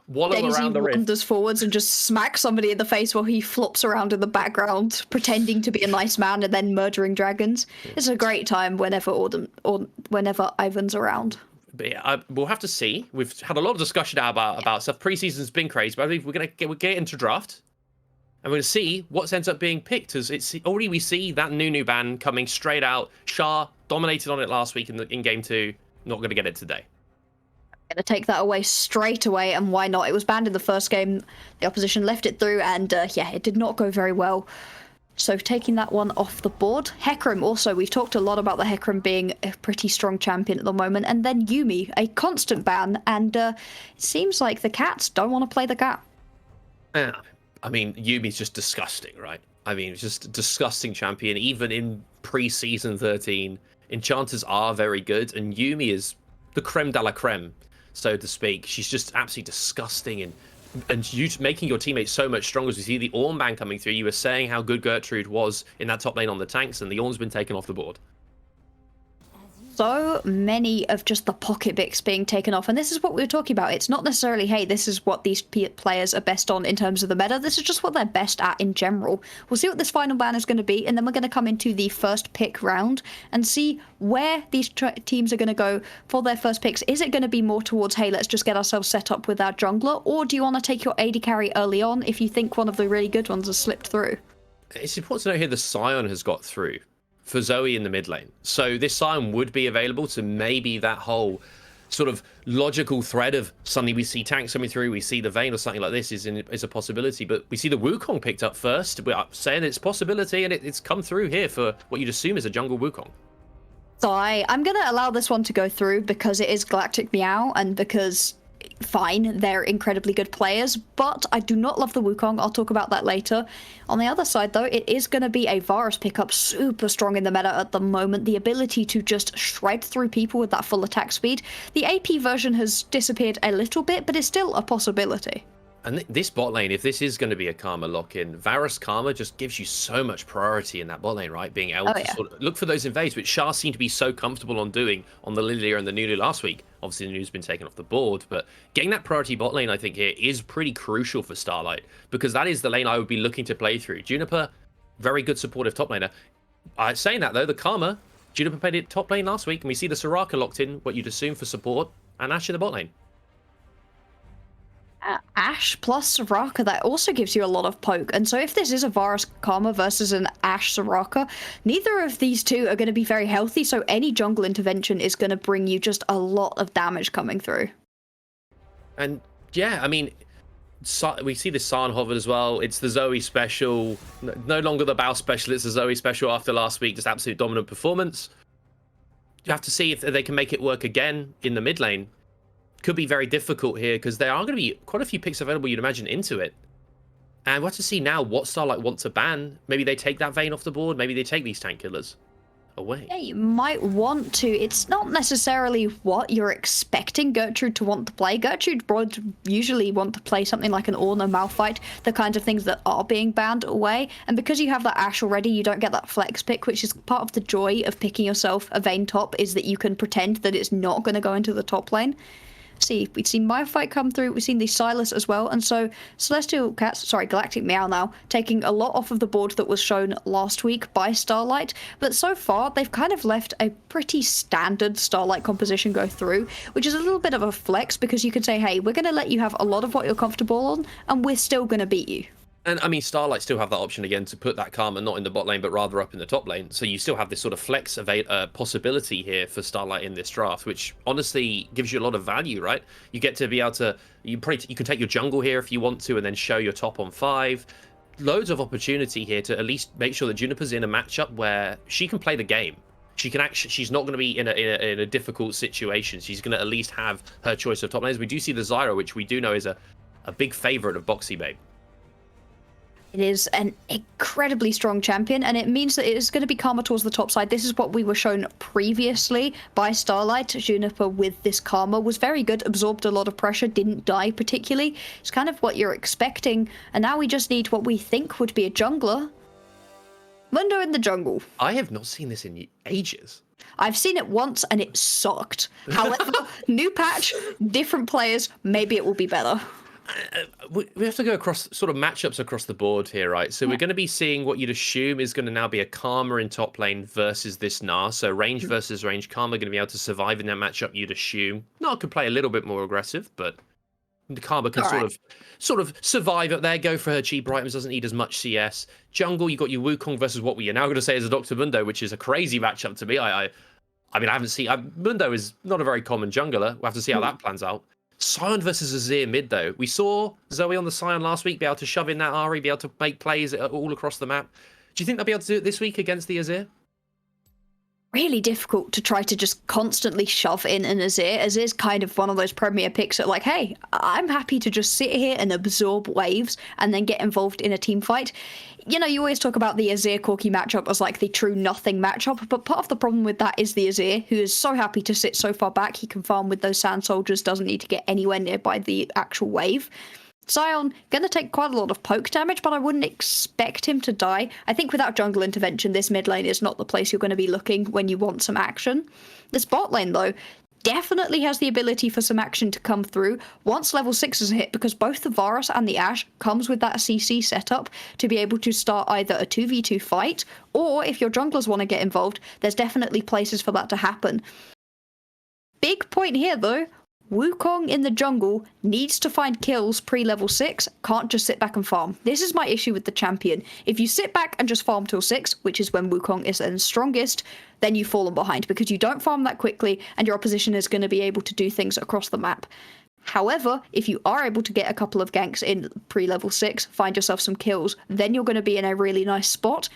Waddle Daisy around the rift. wanders forwards and just smacks somebody in the face while he flops around in the background, pretending to be a nice man and then murdering dragons. It's a great time whenever whenever Ivan's around. But yeah, we'll have to see. We've had a lot of discussion now about stuff. Preseason's been crazy, but I believe we'll get into draft, and we're gonna see what ends up being picked. As it's already we see that new ban coming straight out. Shah dominated on it last week in game 2. Not gonna get it today. Gonna take that away straight away, and why not? It was banned in the first game. The opposition left it through, and yeah, it did not go very well. So taking that one off the board. Hecarim also, we've talked a lot about the Hecarim being a pretty strong champion at the moment, and then Yuumi, a constant ban, and it seems like the Cats don't want to play the Cat. Yeah, I mean, Yumi's just disgusting, right? I mean, it's just a disgusting champion. Even in pre-season 13, enchanters are very good, and Yuumi is the creme de la creme, so to speak. She's just absolutely disgusting and you making your teammates so much stronger. As we see the Ornn ban coming through, you were saying how good Gertrude was in that top lane on the tanks, and the Ornn's been taken off the board. So many of just the pocket picks being taken off, and this is what we were talking about. It's not necessarily, hey, this is what these players are best on in terms of the meta. This is just what they're best at in general. We'll see what this final ban is going to be, and then we're going to come into the first pick round and see where these teams are going to go for their first picks. Is it going to be more towards, hey, let's just get ourselves set up with our jungler, or do you want to take your AD carry early on if you think one of the really good ones has slipped through? It's important to note here the Scion has got through for Zoe in the mid lane. So this Scion would be available to maybe that whole sort of logical thread of suddenly we see tanks coming through, we see the Vayne or something like this is a possibility. But we see the Wukong picked up first. We're saying it's a possibility, and it's come through here for what you'd assume is a jungle Wukong. So I'm going to allow this one to go through because it is Galactic Meow, and because fine, they're incredibly good players, but I do not love the Wukong. I'll talk about that later. On the other side, though, it is going to be a Varus pickup, super strong in the meta at the moment. The ability to just shred through people with that full attack speed. The AP version has disappeared a little bit, but it's still a possibility. And this bot lane, if this is going to be a Karma lock-in, Varus Karma just gives you so much priority in that bot lane, right? Being able to sort of look for those invades, which Shah seemed to be so comfortable on doing on the Lilia and the Nunu last week. Obviously, the Nunu's been taken off the board, but getting that priority bot lane, I think, here is pretty crucial for Starlight, because that is the lane I would be looking to play through. Juniper, very good supportive top laner. Saying that, though, the Karma, Juniper played it top lane last week, and we see the Soraka locked in, what you'd assume for support, and Ashe in the bot lane. Ashe plus Soraka, that also gives you a lot of poke. And so if this is a Varus Karma versus an Ashe Soraka, neither of these two are going to be very healthy, so any jungle intervention is going to bring you just a lot of damage coming through. And yeah, I mean, we see the San hovered as well. It's the Zoe special, no longer the Bao special, it's the Zoe special after last week, just absolute dominant performance. You have to see if they can make it work again in the mid lane. Could be very difficult here because there are going to be quite a few picks available, you'd imagine, into it. And we'll have to see now what Starlight want to ban. Maybe they take that Vayne off the board. Maybe they take these tank killers away. Yeah, you might want to. It's not necessarily what you're expecting Gertrude to want to play. Gertrude would usually want to play something like an Ornn or Malphite, the kinds of things that are being banned away. And because you have that Ashe already, you don't get that flex pick, which is part of the joy of picking yourself a Vayne top, is that you can pretend that it's not going to go into the top lane. See, we've seen Malphite come through, we've seen the Silas as well, and so Galactic Meow now, taking a lot off of the board that was shown last week by Starlight, but so far they've kind of left a pretty standard Starlight composition go through, which is a little bit of a flex, because you could say, hey, we're going to let you have a lot of what you're comfortable on, and we're still going to beat you. And I mean, Starlight still have that option again to put that Karma not in the bot lane, but rather up in the top lane. So you still have this sort of flex possibility here for Starlight in this draft, which honestly gives you a lot of value, right? You get to be able to, you can take your jungle here if you want to, and then show your top on 5. Loads of opportunity here to at least make sure that Juniper's in a matchup where she can play the game. She can actually, she's not going to be in a difficult situation. She's going to at least have her choice of top lanes. We do see the Zyra, which we do know is a big favorite of Boxy Babe. It is an incredibly strong champion, and it means that it is going to be Karma towards the top side. This is what we were shown previously by Starlight. Juniper with this Karma was very good, absorbed a lot of pressure, didn't die particularly. It's kind of what you're expecting, and now we just need what we think would be a jungler. Mundo in the jungle. I have not seen this in ages. I've seen it once, and it sucked. However, new patch, different players, maybe it will be better. We have to go across sort of matchups across the board here, right? So we're Yeah. going to be seeing what you'd assume is going to now be a Karma in top lane versus this Gnar. So range Mhm. versus range. Karma going to be able to survive in that matchup, you'd assume. Gnar could play a little bit more aggressive, but the Karma can All right. sort of survive up there, go for her cheap items, doesn't need as much CS. Jungle, you got your Wukong versus what we are now going to say is a Dr. Mundo, which is a crazy matchup to me. I mean, I haven't seen. Mundo is not a very common jungler. We'll have to see how that plans out. Sion versus Azir mid, though. We saw Zoe on the Sion last week be able to shove in that Ahri, be able to make plays all across the map. Do you think they'll be able to do it this week against the Azir? Really difficult to try to just constantly shove in an Azir. Azir's kind of one of those premier picks that, like, hey, I'm happy to just sit here and absorb waves and then get involved in a team fight. You know, you always talk about the Azir Corki matchup as like the true nothing matchup, but part of the problem with that is the Azir, who is so happy to sit so far back. He can farm with those sand soldiers, doesn't need to get anywhere nearby the actual wave. Sion gonna take quite a lot of poke damage, but I wouldn't expect him to die. I think without jungle intervention, this mid lane is not the place you're going to be looking when you want some action. This bot lane, though, definitely has the ability for some action to come through once level 6 is hit, because both the Varus and the Ashe comes with that CC setup to be able to start either a 2v2 fight, or if your junglers want to get involved, there's definitely places for that to happen. Big point here, though. Wukong in the jungle needs to find kills pre-level 6, can't just sit back and farm. This is my issue with the champion. If you sit back and just farm till 6, which is when Wukong is then strongest, then you've fallen behind because you don't farm that quickly and your opposition is going to be able to do things across the map. However, if you are able to get a couple of ganks in pre-level 6, find yourself some kills, then you're going to be in a really nice spot.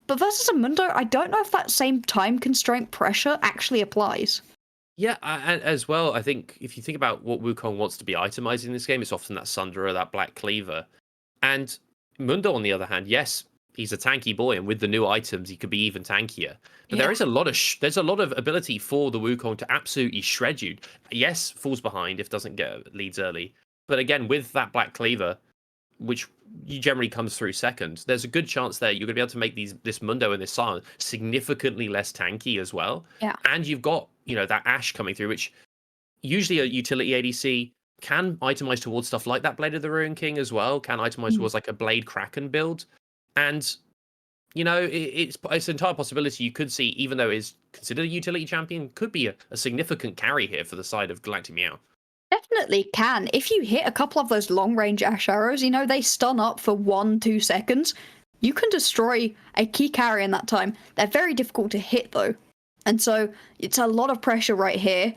But versus a Mundo, I don't know if that same time constraint pressure actually applies. Yeah, and as well, I think if you think about what Wukong wants to be itemized in this game, it's often that Sunderer, that Black Cleaver. And Mundo, on the other hand, yes, he's a tanky boy, and with the new items, he could be even tankier. But there is a lot of there's a lot of ability for the Wukong to absolutely shred you. Yes, falls behind if doesn't get leads early. But again, with that Black Cleaver, which generally comes through second, there's a good chance there you're going to be able to make this Mundo and this Sion significantly less tanky as well. Yeah. And you've got, that Ashe coming through, which usually a utility ADC can itemize towards stuff like that Blade of the Ruin King as well, can itemize towards like a Blade Kraken build. And, it's an entire possibility you could see, even though it's considered a utility champion, could be a significant carry here for the side of Galactic Meow. Definitely can. If you hit a couple of those long-range Ashe arrows, they stun up for 1-2 seconds. You can destroy a key carry in that time. They're very difficult to hit, though. And so it's a lot of pressure right here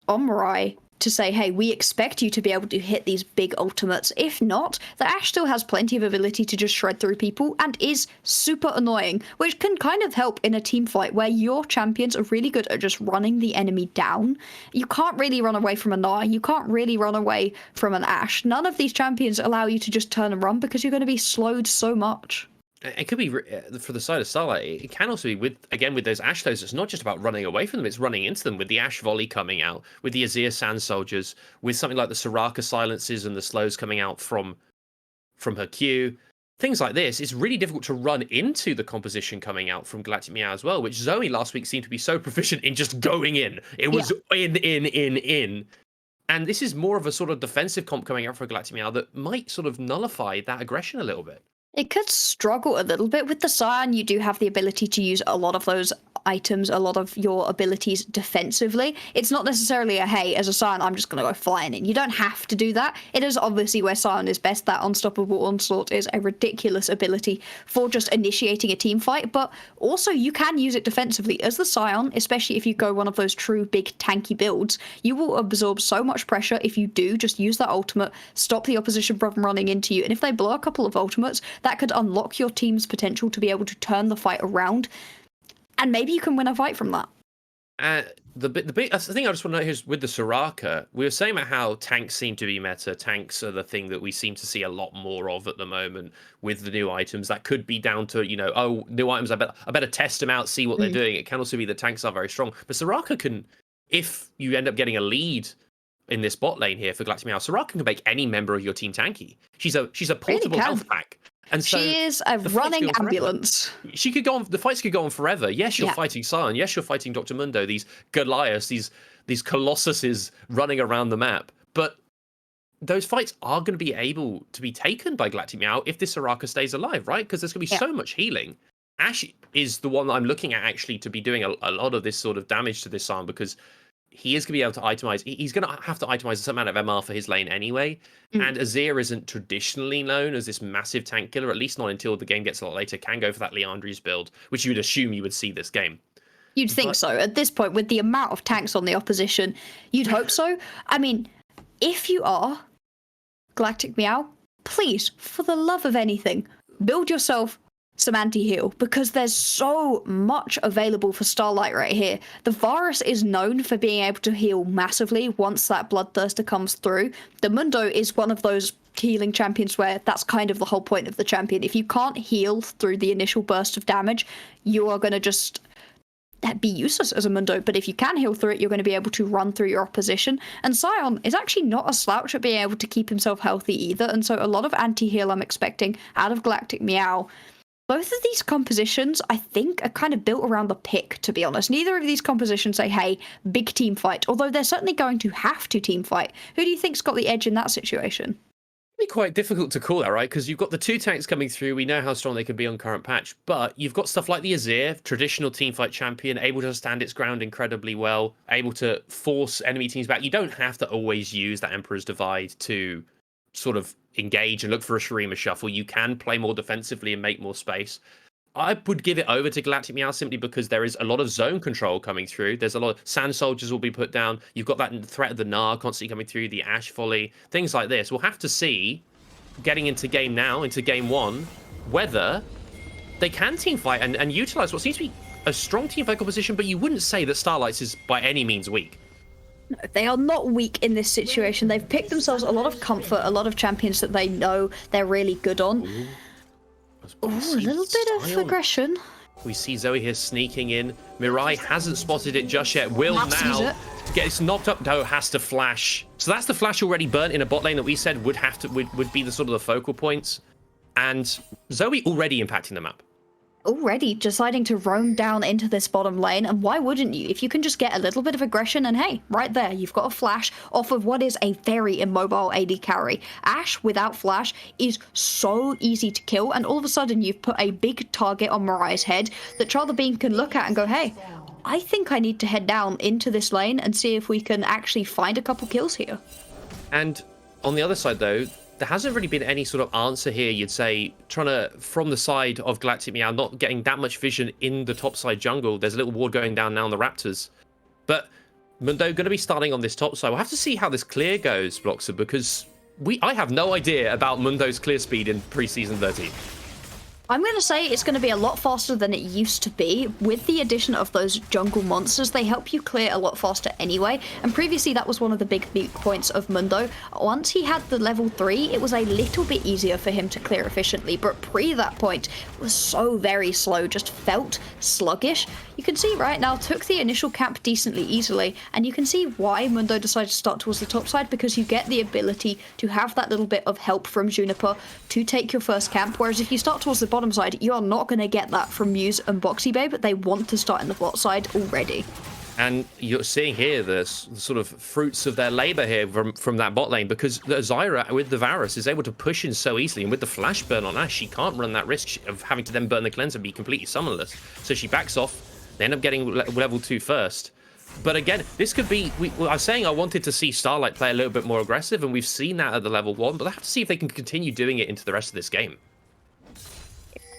on Mirai to say, hey, we expect you to be able to hit these big ultimates. If not, the Ashe still has plenty of ability to just shred through people and is super annoying, which can kind of help in a team fight where your champions are really good at just running the enemy down. You can't really run away from a Gnar, you can't really run away from an Ashe. None of these champions allow you to just turn and run because you're going to be slowed so much. It could be for the side of Starlight. It can also be with those Ashe throws. It's not just about running away from them; it's running into them with the Ashe volley coming out, with the Azir Sand Soldiers, with something like the Soraka silences and the slows coming out from her Q. Things like this. It's really difficult to run into the composition coming out from Galactic Meow as well, which Zoe last week seemed to be so proficient in just going in. It was in. And this is more of a sort of defensive comp coming out for Galactic Meow that might sort of nullify that aggression a little bit. It could struggle a little bit. With the Sion, you do have the ability to use a lot of those items, a lot of your abilities defensively. It's not necessarily a, hey, as a Sion, I'm just going to go flying in. You don't have to do that. It is obviously where Sion is best. That Unstoppable Onslaught is a ridiculous ability for just initiating a team fight, but also you can use it defensively. As the Sion, especially if you go one of those true big tanky builds, you will absorb so much pressure if you do just use that ultimate, stop the opposition from running into you, and if they blow a couple of ultimates, that could unlock your team's potential to be able to turn the fight around, and maybe you can win a fight from that. The thing I just want to know here is with the Soraka, we were saying about how tanks seem to be meta. Tanks are the thing that we seem to see a lot more of at the moment with the new items. That could be down to, new items, I better test them out, see what they're doing. It can also be that tanks are very strong. But Soraka can, if you end up getting a lead in this bot lane here for Galactic Meow, Soraka can make any member of your team tanky. She's a portable health pack. And so she is a running ambulance. She could go on. The fights could go on forever. Yes, you're fighting Sion. Yes, you're fighting Dr. Mundo. These Goliaths, these Colossuses running around the map. But those fights are going to be able to be taken by Galactic Meow if this Soraka stays alive, right? Because there's going to be so much healing. Ash is the one that I'm looking at actually to be doing a lot of this sort of damage to this arm, because he is going to be able to itemize. He's going to have to itemize a certain amount of MR for his lane anyway. And Azir isn't traditionally known as this massive tank killer, at least not until the game gets a lot later. Can go for that Leandri's build, which you would assume you would see this game. You'd think so. At this point, with the amount of tanks on the opposition, you'd hope so. I mean, if you are Galactic Meow, please, for the love of anything, build yourself some anti-heal, because there's so much available for Starlight right here. The Varus is known for being able to heal massively once that Bloodthirster comes through. The Mundo is one of those healing champions where that's kind of the whole point of the champion. If you can't heal through the initial burst of damage, you are going to just be useless as a Mundo. But if you can heal through it, you're going to be able to run through your opposition. And Sion is actually not a slouch at being able to keep himself healthy either. And so a lot of anti-heal I'm expecting out of Galactic Meow. Both of these compositions, I think, are kind of built around the pick, to be honest. Neither of these compositions say, hey, big team fight, although they're certainly going to have to team fight. Who do you think's got the edge in that situation? It'd be quite difficult to call that, right? Because you've got the 2 tanks coming through. We know how strong they can be on current patch, but you've got stuff like the Azir, traditional teamfight champion, able to stand its ground incredibly well, able to force enemy teams back. You don't have to always use that Emperor's Divide to sort of engage and look for a Shurima shuffle. You can play more defensively and make more space. I would give it over to Galactic Meow simply because there is a lot of zone control coming through. There's a lot of Sand Soldiers will be put down. You've got that threat of the Gnar constantly coming through, the Ash Volley, things like this. We'll have to see, getting into game now, into game 1, whether they can teamfight and utilize what seems to be a strong teamfight composition, but you wouldn't say that Starlights is by any means weak. No, they are not weak in this situation. They've picked themselves a lot of comfort, a lot of champions that they know they're really good on. Ooh, a little bit of aggression. We see Zoe here sneaking in. Mirai hasn't spotted it just yet. Will now gets knocked up. No, has to flash. So that's the flash already burnt in a bot lane that we said would be the sort of the focal points. And Zoe already impacting the map. Already deciding to roam down into this bottom lane, and why wouldn't you? If you can just get a little bit of aggression, and hey, right there, you've got a flash off of what is a very immobile AD carry. Ashe without flash is so easy to kill, and all of a sudden you've put a big target on Mirai's head that Charliebean can look at and go, hey, I think I need to head down into this lane and see if we can actually find a couple kills here. And on the other side, though, there hasn't really been any sort of answer here, you'd say, trying to, from the side of Galactic Meow, not getting that much vision in the top side jungle. There's a little ward going down now on the Raptors. But Mundo going to be starting on this top side. We'll have to see how this clear goes, Bloxer, because I have no idea about Mundo's clear speed in pre-season 13. I'm going to say it's going to be a lot faster than it used to be. With the addition of those jungle monsters, they help you clear a lot faster anyway. And previously, that was one of the big points of Mundo. Once he had the level 3, it was a little bit easier for him to clear efficiently. But pre that point, it was so very slow, just felt sluggish. You can see right now, took the initial camp decently easily. And you can see why Mundo decided to start towards the top side, because you get the ability to have that little bit of help from Juniper to take your first camp. Whereas if you start towards the bottom side, you are not going to get that from Muse and Boxy Babe. They want to start in the bot side already. And you're seeing here the sort of fruits of their labor here from that bot lane, because the Zyra with the Varus is able to push in so easily, and with the flash burn on Ashe, she can't run that risk of having to then burn the cleanser and be completely summonless. So she backs off. They end up getting level 2 first. But again, this could be... I was saying I wanted to see Starlight play a little bit more aggressive, and we've seen that at the level 1, but I have to see if they can continue doing it into the rest of this game.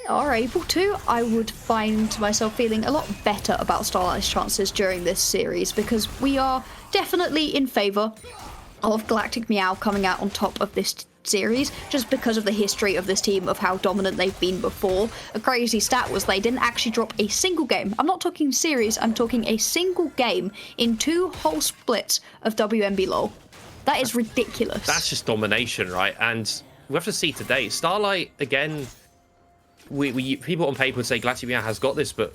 Are able to, I would find myself feeling a lot better about Starlight's chances during this series, because we are definitely in favour of Galactic Meow coming out on top of this series, just because of the history of this team, of how dominant they've been before. A crazy stat was they didn't actually drop a single game. I'm not talking series, I'm talking a single game in 2 whole splits of WNB LoL. That is ridiculous. That's just domination, right? And we have to see today. Starlight, again... people on paper would say Galactic Meow has got this, but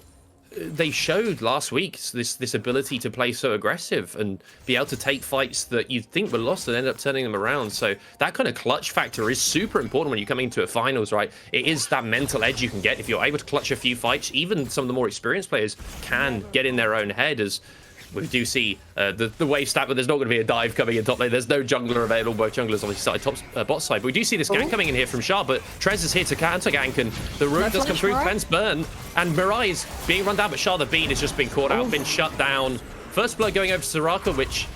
they showed last week this ability to play so aggressive and be able to take fights that you'd think were lost and end up turning them around. So that kind of clutch factor is super important when you come into a finals, right? It is that mental edge you can get if you're able to clutch a few fights. Even some of the more experienced players can get in their own head, as We do see the wave stat, but there's not going to be a dive coming in top lane. There's no jungler available. Both junglers obviously started top bot side. But we do see this gank coming in here from Shah, but Trez is here to counter gank, and the root does come through. Cleanse burn, and Mirai is being run down, but Shah the Bean has just been caught out, been shut down. First blood going over to Soraka, which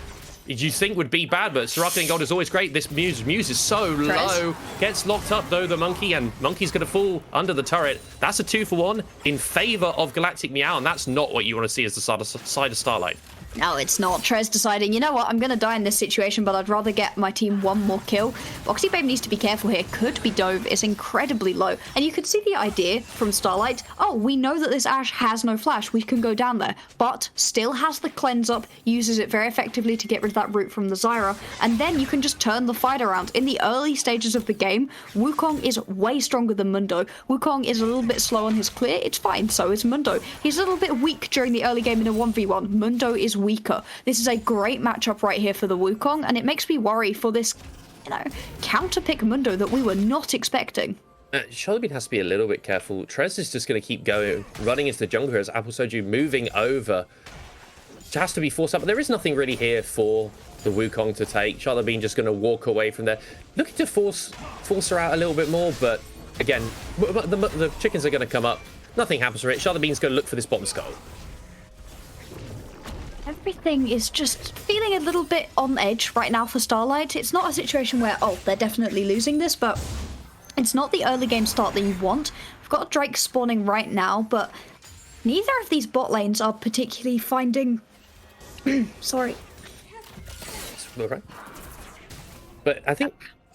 you think would be bad, but Soraka in gold is always great. This Muse is so low. Gets locked up though, the Monkey, and Monkey's going to fall under the turret. That's a 2-for-1 in favor of Galactic Meow, and that's not what you want to see as the side of Starlight. No, it's not. Trez deciding, you know what, I'm going to die in this situation, but I'd rather get my team one more kill. Boxy Babe needs to be careful here. Could be dove. It's incredibly low. And you could see the idea from Starlight. Oh, we know that this Ashe has no flash. We can go down there. But still has the cleanse up, uses it very effectively to get rid of that root from the Zyra. And then you can just turn the fight around. In the early stages of the game, Wukong is way stronger than Mundo. Wukong is a little bit slow on his clear. It's fine. So is Mundo. He's a little bit weak during the early game in a 1v1. Mundo is weaker. This is a great matchup right here for the Wukong, and it makes me worry for this, counter pick Mundo that we were not expecting. Charlemagne has to be a little bit careful. Trez is just going to keep going, running into the jungle as Apple Soju moving over. It has to be forced up, but there is nothing really here for the Wukong to take. Charlemagne just going to walk away from there, looking to force her out a little bit more, but again, the chickens are going to come up. Nothing happens for it. Charlemagne's going to look for this bottom skull. Everything is just feeling a little bit on edge right now for Starlight. It's not a situation where, oh, they're definitely losing this, but it's not the early game start that you want. We've got Drake spawning right now, but neither of these bot lanes are particularly finding... Sorry. Okay. But I think...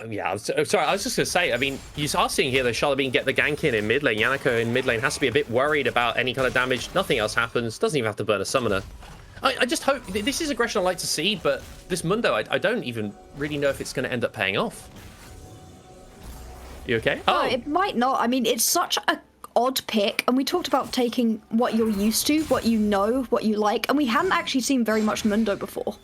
Yeah, sorry, I was just going to say, I mean, you are seeing here that Charlemagne get the gank in mid lane. Yanako in mid lane has to be a bit worried about any kind of damage. Nothing else happens. Doesn't even have to burn a summoner. I just hope... This is aggression I like to see, but this Mundo, I don't even really know if it's going to end up paying off. You okay? Oh, it might not. I mean, it's such a odd pick, and we talked about taking what you're used to, what you know, what you like, and we hadn't actually seen very much Mundo before.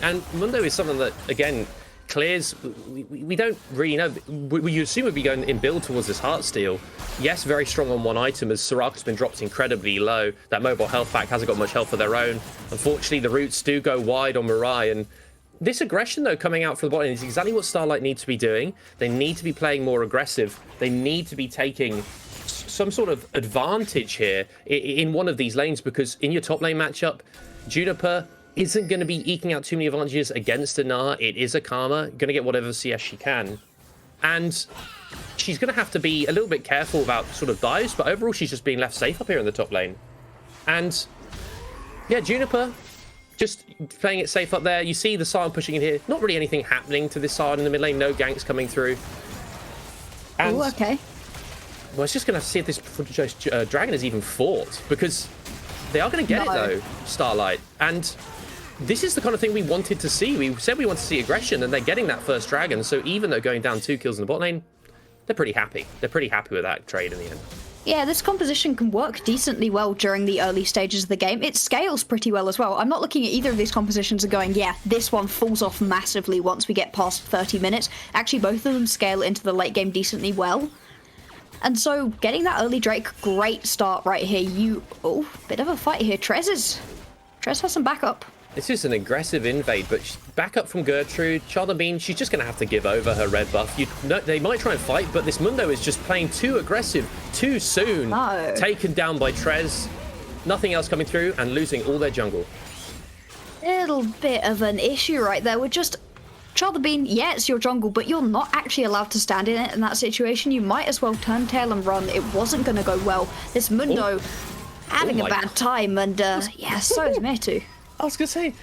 And Mundo is something that, again, clears... We don't really know. We assume would be going in build towards this Heartsteel. Yes, very strong on one item, as Soraka's been dropped incredibly low. That mobile health pack hasn't got much health of their own. Unfortunately, the roots do go wide on Mirai, and this aggression, though, coming out from the bottom is exactly what Starlight need to be doing. They need to be playing more aggressive. They need to be taking some sort of advantage here in one of these lanes, because in your top lane matchup, Juniper isn't going to be eking out too many advantages against a Gnar. It is a Karma, going to get whatever CS she can. And she's going to have to be a little bit careful about sort of dives, but overall she's just being left safe up here in the top lane. And yeah, Juniper just playing it safe up there. You see the Sion pushing in here. Not really anything happening to this Sion in the mid lane. No ganks coming through. And, ooh, okay. Well, it's just going to have to see if this dragon has even fought, because they are going to get it though, Starlight. And this is the kind of thing we wanted to see. We said we wanted to see aggression, and they're getting that first dragon. So even though going down 2 kills in the bot lane, they're pretty happy. They're pretty happy with that trade in the end. Yeah, this composition can work decently well during the early stages of the game. It scales pretty well as well. I'm not looking at either of these compositions and going, yeah, this one falls off massively once we get past 30 minutes. Actually, both of them scale into the late game decently well. And so getting that early Drake, great start right here. Oh, bit of a fight here. Trez has some backup. This is an aggressive invade, but back up from Gertrude. Charlemagne, she's just going to have to give over her red buff. They might try and fight, but this Mundo is just playing too aggressive, too soon. No. Taken down by Trez. Nothing else coming through, and losing all their jungle. Little bit of an issue right there. We're just... Charlemagne, yeah, it's your jungle, but you're not actually allowed to stand in it in that situation. You might as well turn tail and run. It wasn't going to go well. This Mundo having a bad time, and yeah, so is Metu. I was going to say,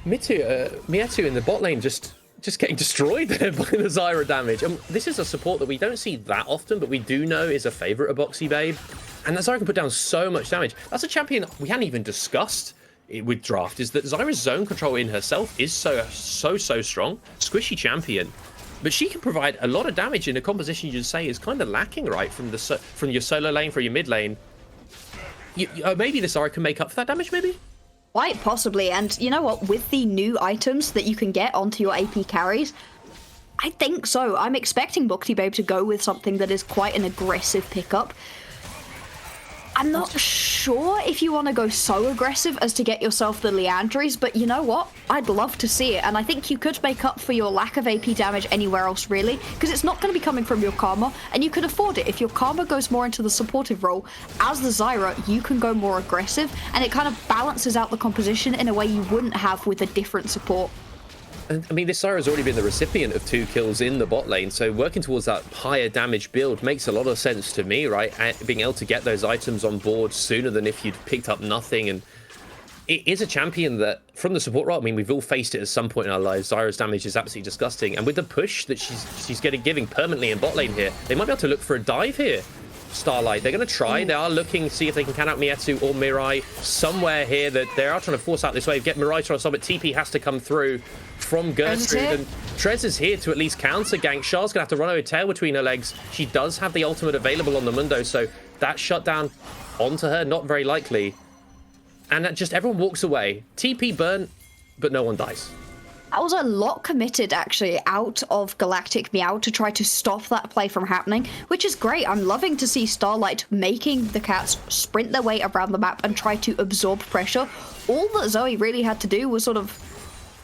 Mietu in the bot lane just getting destroyed there by the Zyra damage. This is a support that we don't see that often, but we do know is a favourite of Boxy Babe. And that Zyra can put down so much damage. That's a champion we hadn't even discussed with draft, is that Zyra's zone control in herself is so strong. Squishy champion. But she can provide a lot of damage in a composition you'd say is kind of lacking, right? From your solo lane, from your mid lane. Maybe the Zyra can make up for that damage, maybe? Quite possibly, and you know what? With the new items that you can get onto your AP carries, I think so. I'm expecting Boxy Babe to go with something that is quite an aggressive pickup. I'm not sure if you want to go so aggressive as to get yourself the Leandries, but you know what? I'd love to see it, and I think you could make up for your lack of AP damage anywhere else, really, because it's not going to be coming from your Karma, and you can afford it. If your Karma goes more into the supportive role, as the Zyra, you can go more aggressive, and it kind of balances out the composition in a way you wouldn't have with a different support. I mean, this Zyra's already been the recipient of 2 kills in the bot lane, so working towards that higher damage build makes a lot of sense to me, right? And being able to get those items on board sooner than if you'd picked up nothing. And it is a champion that, from the support role, I mean, we've all faced it at some point in our lives. Zyra's damage is absolutely disgusting. And with the push that she's giving permanently in bot lane here, they might be able to look for a dive here. Starlight, they're going to try. They are looking to see if they can count out Mietu or Mirai somewhere here. That they are trying to force out this wave, get Mirai to summit. TP has to come through from Gertrude, and Trez is here to at least counter gank. Char's gonna have to run over tail between her legs. She does have the ultimate available on the Mundo, so that shutdown onto her, not very likely. And that just everyone walks away. TP burn, but no one dies. That was a lot committed, actually, out of Galactic Meow to try to stop that play from happening, which is great. I'm loving to see Starlight making the cats sprint their way around the map and try to absorb pressure. All that Zoe really had to do was sort of...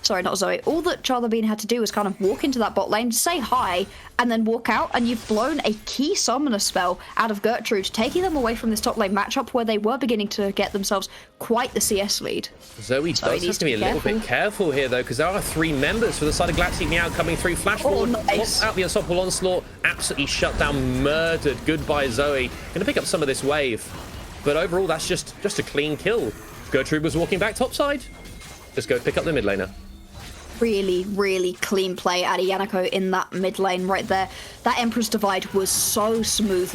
Sorry, not Zoe. All that Charlevine had to do was kind of walk into that bot lane, say hi, and then walk out, and you've blown a key summoner spell out of Gertrude, taking them away from this top lane matchup where they were beginning to get themselves quite the CS lead. Zoe does have to be a little bit careful here, though, because there are 3 members for the side of Galactic Meow coming through. Flash forward, nice. Out the Unstoppable Onslaught, absolutely shut down, murdered. Goodbye, Zoe. Gonna pick up some of this wave, but overall, that's just a clean kill. Gertrude was walking back topside. Just go pick up the mid laner. Really, really clean play out of Yanako in that mid lane right there. That Emperor's Divide was so smooth,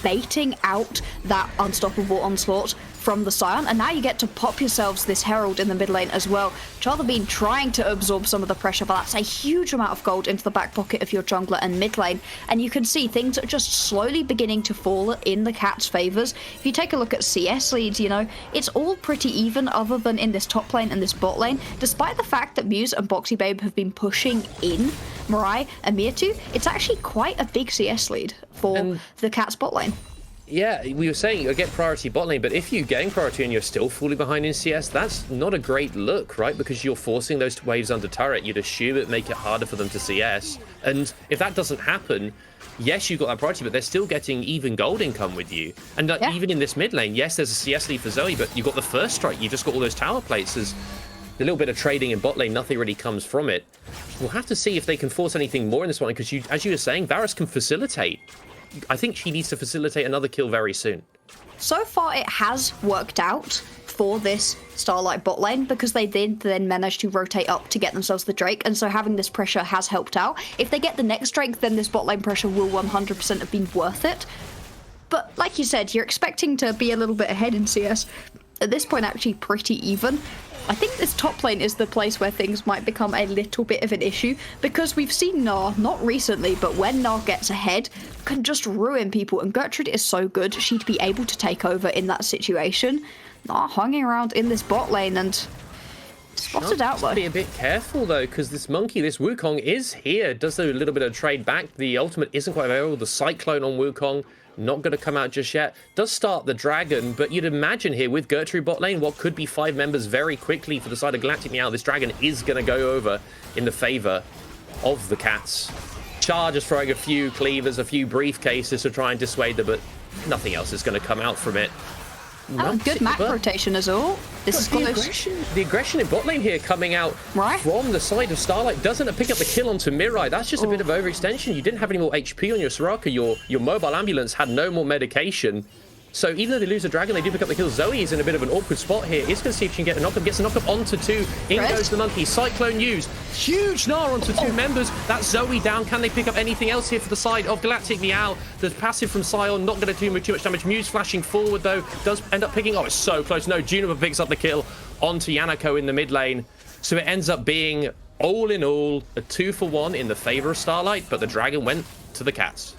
baiting out that Unstoppable Onslaught from the Scion, and now you get to pop yourselves this Herald in the mid lane as well. Charlevine trying to absorb some of the pressure, but that's a huge amount of gold into the back pocket of your jungler and mid lane, and you can see things are just slowly beginning to fall in the Cats' favors. If you take a look at CS leads, you know, it's all pretty even other than in this top lane and this bot lane. Despite the fact that Muse and Boxy Babe have been pushing in Mirai and Mietu, it's actually quite a big CS lead for the Cats bot lane. Yeah, we were saying you get priority bot lane, but if you gain priority and you're still falling behind in CS, that's not a great look, right? Because you're forcing those waves under turret. You'd assume it make it harder for them to CS. And if that doesn't happen, yes, you've got that priority, but they're still getting even gold income with you. And even in this mid lane, yes, there's a CS lead for Zoe, but you've got the first strike. You've just got all those tower plates. There's a little bit of trading in bot lane. Nothing really comes from it. We'll have to see if they can force anything more in this one, because as you were saying, Varus can facilitate. I think she needs to facilitate another kill very soon. So far, it has worked out for this Starlight bot lane, because they did then manage to rotate up to get themselves the Drake, and so having this pressure has helped out. If they get the next Drake, then this bot lane pressure will 100% have been worth it. But like you said, you're expecting to be a little bit ahead in CS. At this point, actually pretty even. I think this top lane is the place where things might become a little bit of an issue, because we've seen Gnar, not recently, but when Gnar gets ahead, can just ruin people, and Gertrude is so good, she'd be able to take over in that situation. Gnar hanging around in this bot lane and spotted out though. Be a bit careful though, because this monkey, this Wukong is here, does a little bit of trade back. The ultimate isn't quite available. The Cyclone on Wukong, not going to come out just yet. Does start the Dragon, but you'd imagine here with Gertrude bot lane, what could be 5 members very quickly for the side of Galactic Meow, this Dragon is going to go over in the favor of the Cats. Char just throwing a few cleavers, a few briefcases to try and dissuade them, but nothing else is going to come out from it. Good map rotation as all. This is the aggression in bot lane here coming out from the side of Starlight. Doesn't it pick up the kill onto Mirai? That's just a bit of overextension. You didn't have any more HP on your Soraka. Your mobile ambulance had no more medication. So even though they lose the Dragon, they do pick up the kill. Zoe is in a bit of an awkward spot here. Is going to see if she can get a knock-up. Gets a knock-up onto 2. In goes the monkey. Cyclone used. Huge Gnar onto 2 members. That's Zoe down. Can they pick up anything else here for the side of Galactic Meow? The passive from Scion, not going to do too much damage. Muse flashing forward, though. Does end up picking... Oh, it's so close. No, Juniper picks up the kill onto Yanako in the mid lane. So it ends up being, all in all, a 2-for-1 in the favor of Starlight, but the Dragon went to the Cats.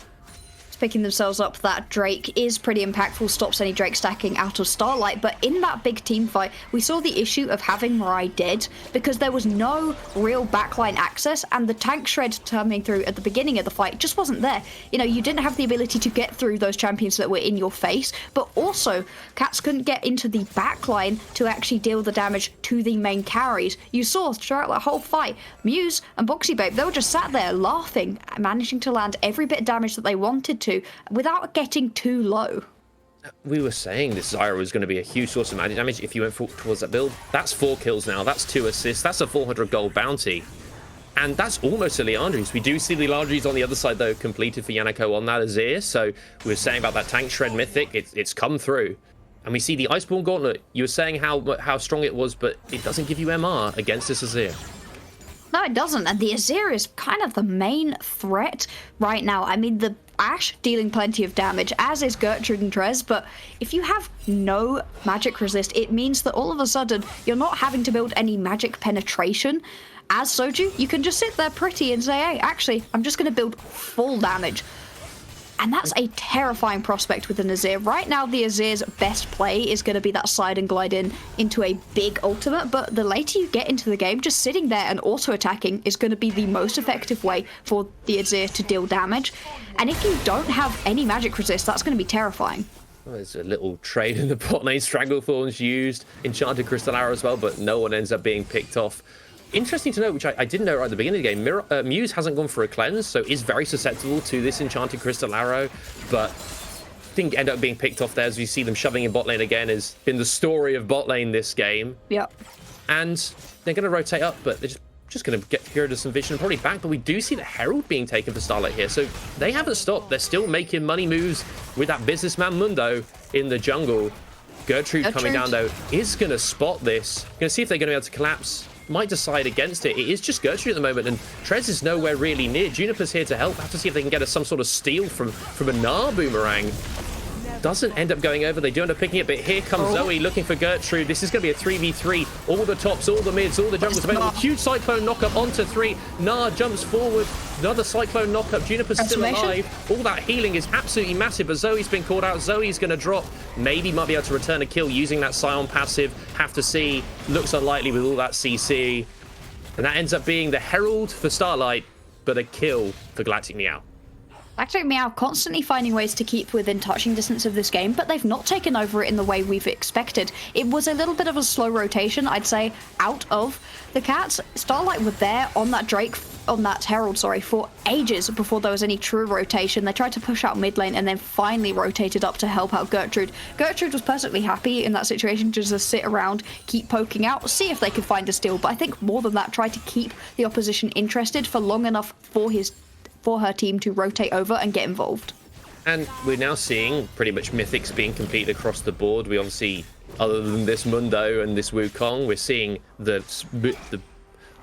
picking themselves up that Drake is pretty impactful, stops any Drake stacking out of Starlight. But in that big team fight, we saw the issue of having Mirai dead because there was no real backline access, and the tank shred coming through at the beginning of the fight just wasn't there. You know, you didn't have the ability to get through those champions that were in your face, but also Cats couldn't get into the backline to actually deal the damage to the main carries. You saw throughout that whole fight, Muse and Boxy Babe, they were just sat there laughing, managing to land every bit of damage that they wanted to without getting too low. We were saying this Zyra was going to be a huge source of magic damage if you went towards that build. That's 4 kills now, that's 2 assists, that's a 400 gold bounty. And that's almost a Leandri's. We do see the Leandri's on the other side, though, completed for Yannico on that Azir. So we were saying about that tank shred mythic, it's come through. And we see the Iceborne Gauntlet. You were saying how strong it was, but it doesn't give you MR against this Azir. No, it doesn't. And the Azir is kind of the main threat right now. I mean, the Ashe dealing plenty of damage, as is Gertrude and Trez, but if you have no magic resist, it means that all of a sudden you're not having to build any magic penetration. As Soju, you can just sit there pretty and say, hey, actually, I'm just going to build full damage. And that's a terrifying prospect with an Azir. Right now, the Azir's best play is going to be that slide and glide into a big ultimate, but the later you get into the game, just sitting there and auto-attacking is going to be the most effective way for the Azir to deal damage. And if you don't have any magic resist, that's going to be terrifying. Well, there's a little trade in the bot lane. Stranglethorn's used, Enchanted Crystal Arrow as well, but no one ends up being picked off. Interesting to note, which I didn't know right at the beginning of the game, Muse hasn't gone for a cleanse, so is very susceptible to this Enchanted Crystal Arrow, but didn't end up being picked off there. As you see them shoving in bot lane again, has been the story of bot lane this game. Yep. And they're going to rotate up, but they're just going to get rid of some vision and probably back. But we do see the Herald being taken for Starlight here, so they haven't stopped. They're still making money moves with that businessman Mundo in the jungle. Gertrude coming down, though, is going to spot this. Going to see if they're going to be able to collapse. Might decide against it. It is just Gertrude at the moment, and Trez is nowhere really near. Juniper's here to help. Have to see if they can get us some sort of steal from a Gnar boomerang. Doesn't end up going over. They do end up picking it, but here comes Zoe looking for Gertrude. This is going to be a 3v3. All the tops, all the mids, all the jungles available. Huge Cyclone knockup onto 3. Gnar jumps forward. Another Cyclone knockup. Juniper's still alive. All that healing is absolutely massive, but Zoe's been called out. Zoe's going to drop. Maybe might be able to return a kill using that Scion passive. Have to see. Looks unlikely with all that CC. And that ends up being the Herald for Starlight, but a kill for Galactic Meow. Galactic Meow constantly finding ways to keep within touching distance of this game, but they've not taken over it in the way we've expected. It was a little bit of a slow rotation, I'd say, out of the Cats. Starlight were there on that Herald, for ages before there was any true rotation. They tried to push out mid lane and then finally rotated up to help out Gertrude. Gertrude was perfectly happy in that situation to just sit around, keep poking out, see if they could find a steal, but I think more than that, try to keep the opposition interested for long enough for her team to rotate over and get involved. And we're now seeing pretty much mythics being completed across the board. We obviously, other than this Mundo and this Wukong, we're seeing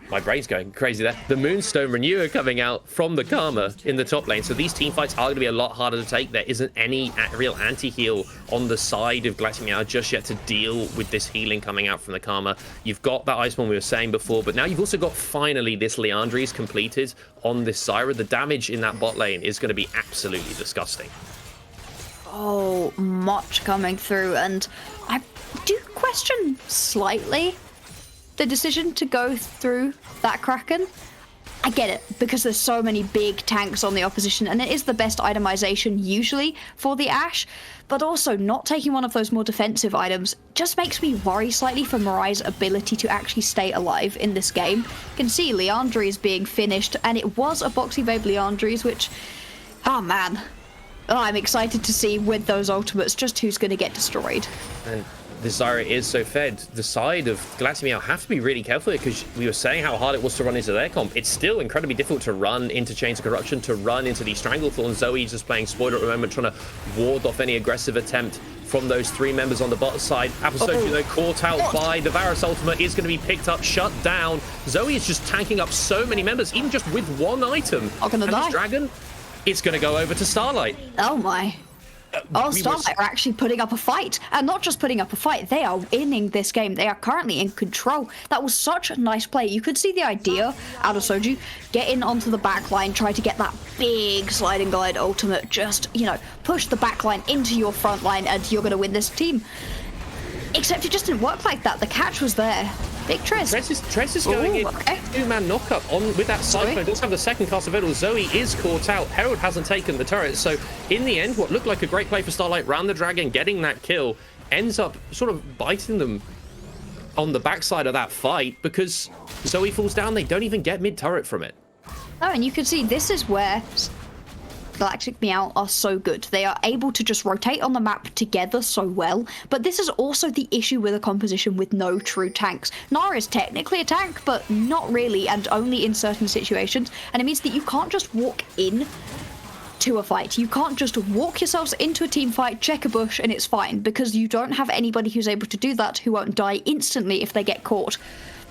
my brain's going crazy there. The Moonstone Renewer coming out from the Karma in the top lane. So these team fights are going to be a lot harder to take. There isn't any real anti-heal on the side of Galactic Meow just yet to deal with this healing coming out from the Karma. You've got that Iceborne we were saying before, but now you've also got finally this Leandri's completed on this Zyra. The damage in that bot lane is going to be absolutely disgusting. Oh, much coming through, and I do question slightly the decision to go through that Kraken. I get it, because there's so many big tanks on the opposition, and it is the best itemization usually for the Ashe, but also not taking one of those more defensive items just makes me worry slightly for Mirai's ability to actually stay alive in this game. You can see Leandri's being finished, and it was a Boxy Babe Leandri's, which, oh man. Oh, I'm excited to see with those ultimates just who's going to get destroyed. And the Zyra is so fed. The side of Galactic Meow have to be really careful because we were saying how hard it was to run into their comp. It's still incredibly difficult to run into Chains of Corruption, to run into these Stranglethorns. Zoe's just playing spoiler at the moment, trying to ward off any aggressive attempt from those 3 members on the bot side. Apostochi, though, caught out by the Varus ultimate, is going to be picked up, shut down. Zoe is just tanking up so many members, even just with one item. I'm gonna die. This Dragon, it's going to go over to Starlight. Oh my. Oh, Starlight are actually putting up a fight, and not just putting up a fight, they are winning this game. They are currently in control. That was such a nice play. You could see the idea out of Soju. Get in onto the back line, try to get that big sliding glide ultimate, just, you know, push the back line into your front line, and you're going to win this team. Except it just didn't work like that. The catch was there. Big Trez. Trez is going in. Okay. Two-man knockup on with that Cyclone. Does have the second cast available. Zoe is caught out. Herald hasn't taken the turret. So in the end, what looked like a great play for Starlight, round the dragon, getting that kill, ends up sort of biting them on the backside of that fight because Zoe falls down. They don't even get mid-turret from it. Oh, and you can see this is where Galactic Meow are so good. They are able to just rotate on the map together so well, but this is also the issue with a composition with no true tanks. Nara is technically a tank, but not really, and only in certain situations, and it means that you can't just walk in to a fight. You can't just walk yourselves into a team fight, check a bush, and it's fine, because you don't have anybody who's able to do that who won't die instantly if they get caught.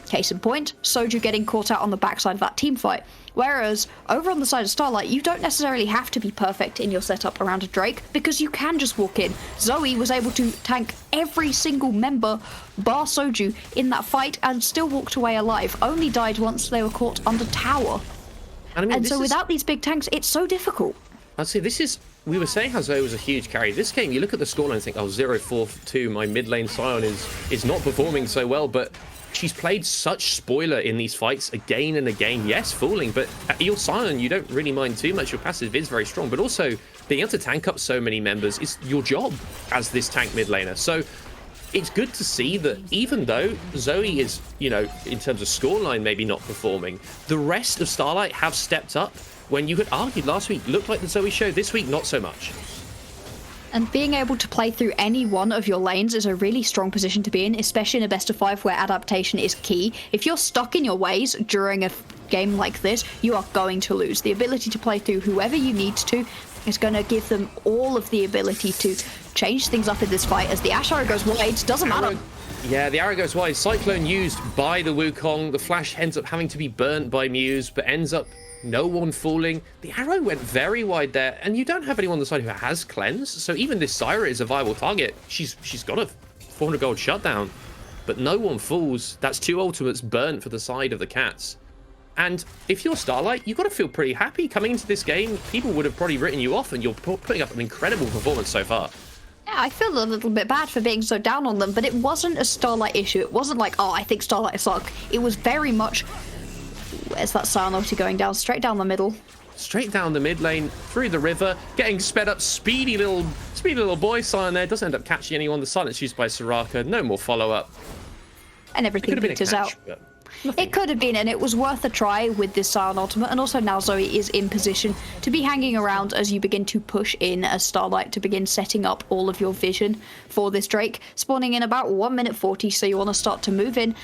Case in point, Soju getting caught out on the backside of that team fight. Whereas, over on the side of Starlight, you don't necessarily have to be perfect in your setup around a Drake, because you can just walk in. Zoe was able to tank every single member, bar Soju, in that fight, and still walked away alive. Only died once they were caught under tower. And so without these big tanks, it's so difficult. I'd say this is... We were saying how Zoe was a huge carry. This game, you look at the scoreline and think, oh, 0-4-2, my mid lane Sion is not performing so well, but she's played such spoiler in these fights again and again. Yes, fooling, but your Sion, you don't really mind too much. Your passive is very strong, but also being able to tank up so many members is your job as this tank mid laner. So it's good to see that even though Zoe is, you know, in terms of scoreline, maybe not performing, the rest of Starlight have stepped up. When you could argue last week looked like the Zoe show, this week not so much. And being able to play through any one of your lanes is a really strong position to be in, especially in a best of 5 where adaptation is key. If you're stuck in your ways during a game like this, you are going to lose. The ability to play through whoever you need to is going to give them all of the ability to change things up in this fight. As the Ash arrow goes wide, doesn't matter. Yeah, the arrow goes wide. Cyclone used by the Wukong. The flash ends up having to be burnt by Muse, but ends up no one falling. The arrow went very wide there, and you don't have anyone on the side who has cleanse, so even this Zyra is a viable target. She's got a 400 gold shutdown, but no one falls. That's 2 ultimates burnt for the side of the Cats. And if you're Starlight, you've got to feel pretty happy coming into this game. People would have probably written you off, and you're putting up an incredible performance so far. Yeah, I feel a little bit bad for being so down on them, but it wasn't a Starlight issue. It wasn't like, oh, I think Starlight suck. It was very much... Where's that Sion ulti going down? Straight down the middle. Straight down the mid lane, through the river, getting sped up. Speedy little boy Sion there. Doesn't end up catching anyone. The silence used by Soraka. No more follow-up. And everything peters out. It could have been, and it was worth a try with this Sion ultimate. And also now Zoe is in position to be hanging around as you begin to push in as Starlight to begin setting up all of your vision for this Drake. Spawning in about 1 minute 40, so you want to start to move in.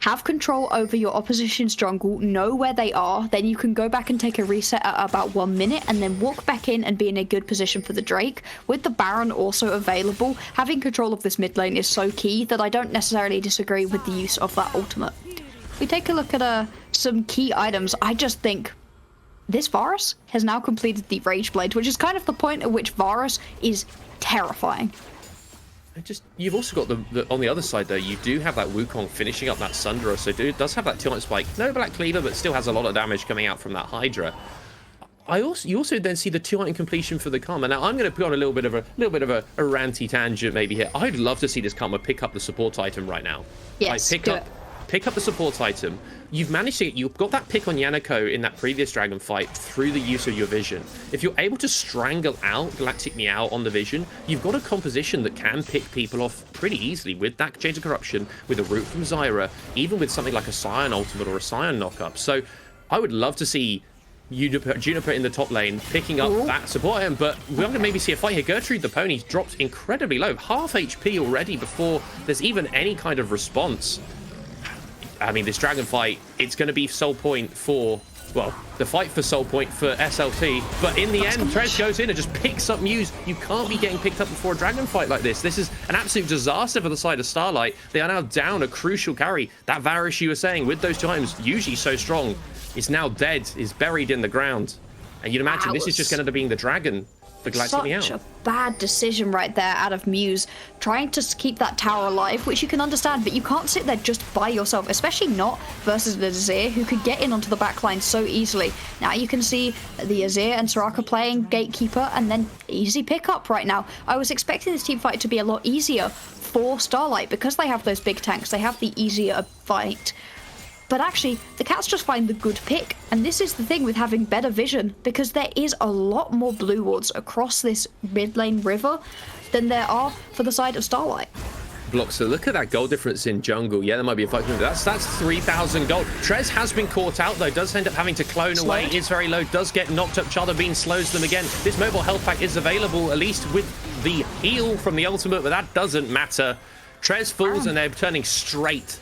Have control over your opposition's jungle, know where they are, then you can go back and take a reset at about 1 minute and then walk back in and be in a good position for the Drake. With the Baron also available, having control of this mid lane is so key that I don't necessarily disagree with the use of that ultimate. If we take a look at some key items, I just think this Varus has now completed the Rage Blade, which is kind of the point at which Varus is terrifying. You've also got the on the other side though, you do have that Wukong finishing up that Sundra, so dude does have that 2-item spike. No Black Cleaver, but still has a lot of damage coming out from that Hydra. You also then see the 2-item completion for the Karma. Now I'm going to put on a little bit of a ranty tangent maybe here. I'd love to see this Karma pick up the support item right now. Yes, like, pick up the support item. You've got that pick on Yanako in that previous dragon fight through the use of your vision. If you're able to strangle out Galactic Meow on the vision, you've got a composition that can pick people off pretty easily with that Change of Corruption, with a root from Zyra, even with something like a Sion ultimate or a Sion knockup. So I would love to see Juniper in the top lane picking up that support item, but we're going to maybe see a fight here. Gertrude the pony's dropped incredibly low, half HP already before there's even any kind of response. I mean, this dragon fight, it's going to be soul point for, well, the fight for soul point for SLT. But in the end, Trez goes in and just picks up Muse. You can't be getting picked up before a dragon fight like this. This is an absolute disaster for the side of Starlight. They are now down a crucial carry. That Varus you were saying, with those 2 items, usually so strong, is now dead, is buried in the ground. And you'd imagine this is just going to end up being the dragon for Galactic Meow. Such a bad decision right there out of Muse, trying to keep that tower alive, which you can understand, but you can't sit there just by yourself, especially not versus the Azir, who could get in onto the backline so easily. Now you can see the Azir and Soraka playing Gatekeeper, and then easy pickup right now. I was expecting this team fight to be a lot easier for Starlight, because they have those big tanks, they have the easier fight. But actually, the Cats just find the good pick, and this is the thing with having better vision, because there is a lot more blue wards across this mid lane river than there are for the side of Starlight. Block, so look at that gold difference in jungle. Yeah, there might be a fight. That's 3,000 gold. Trez has been caught out, though, does end up having to clone away. Is very low, does get knocked up. Charter Bean slows them again. This mobile health pack is available, at least with the heal from the ultimate, but that doesn't matter. Trez falls, and they're turning straight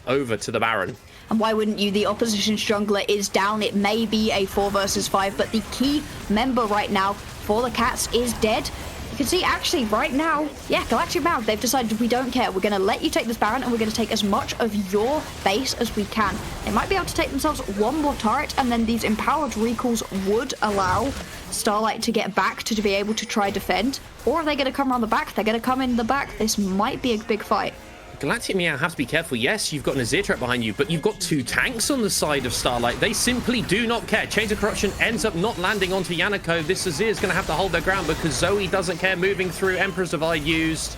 over to the Baron. And why wouldn't you? The opposition's jungler is down. It may be a 4 versus 5, but the key member right now for the Cats is dead. You can see actually right now, yeah, Galactic Meow, they've decided we don't care. We're going to let you take this Baron, and we're going to take as much of your base as we can. They might be able to take themselves one more turret, and then these empowered recalls would allow Starlight to get back to be able to try defend. Or are they going to come around the back? They're going to come in the back. This might be a big fight. Galactic Meow have to be careful. Yes, you've got an Azir trap behind you, but you've got 2 tanks on the side of Starlight. They simply do not care. Chains of Corruption ends up not landing onto Yanako. This Azir is going to have to hold their ground because Zoe doesn't care, moving through. Emperor's Divide used,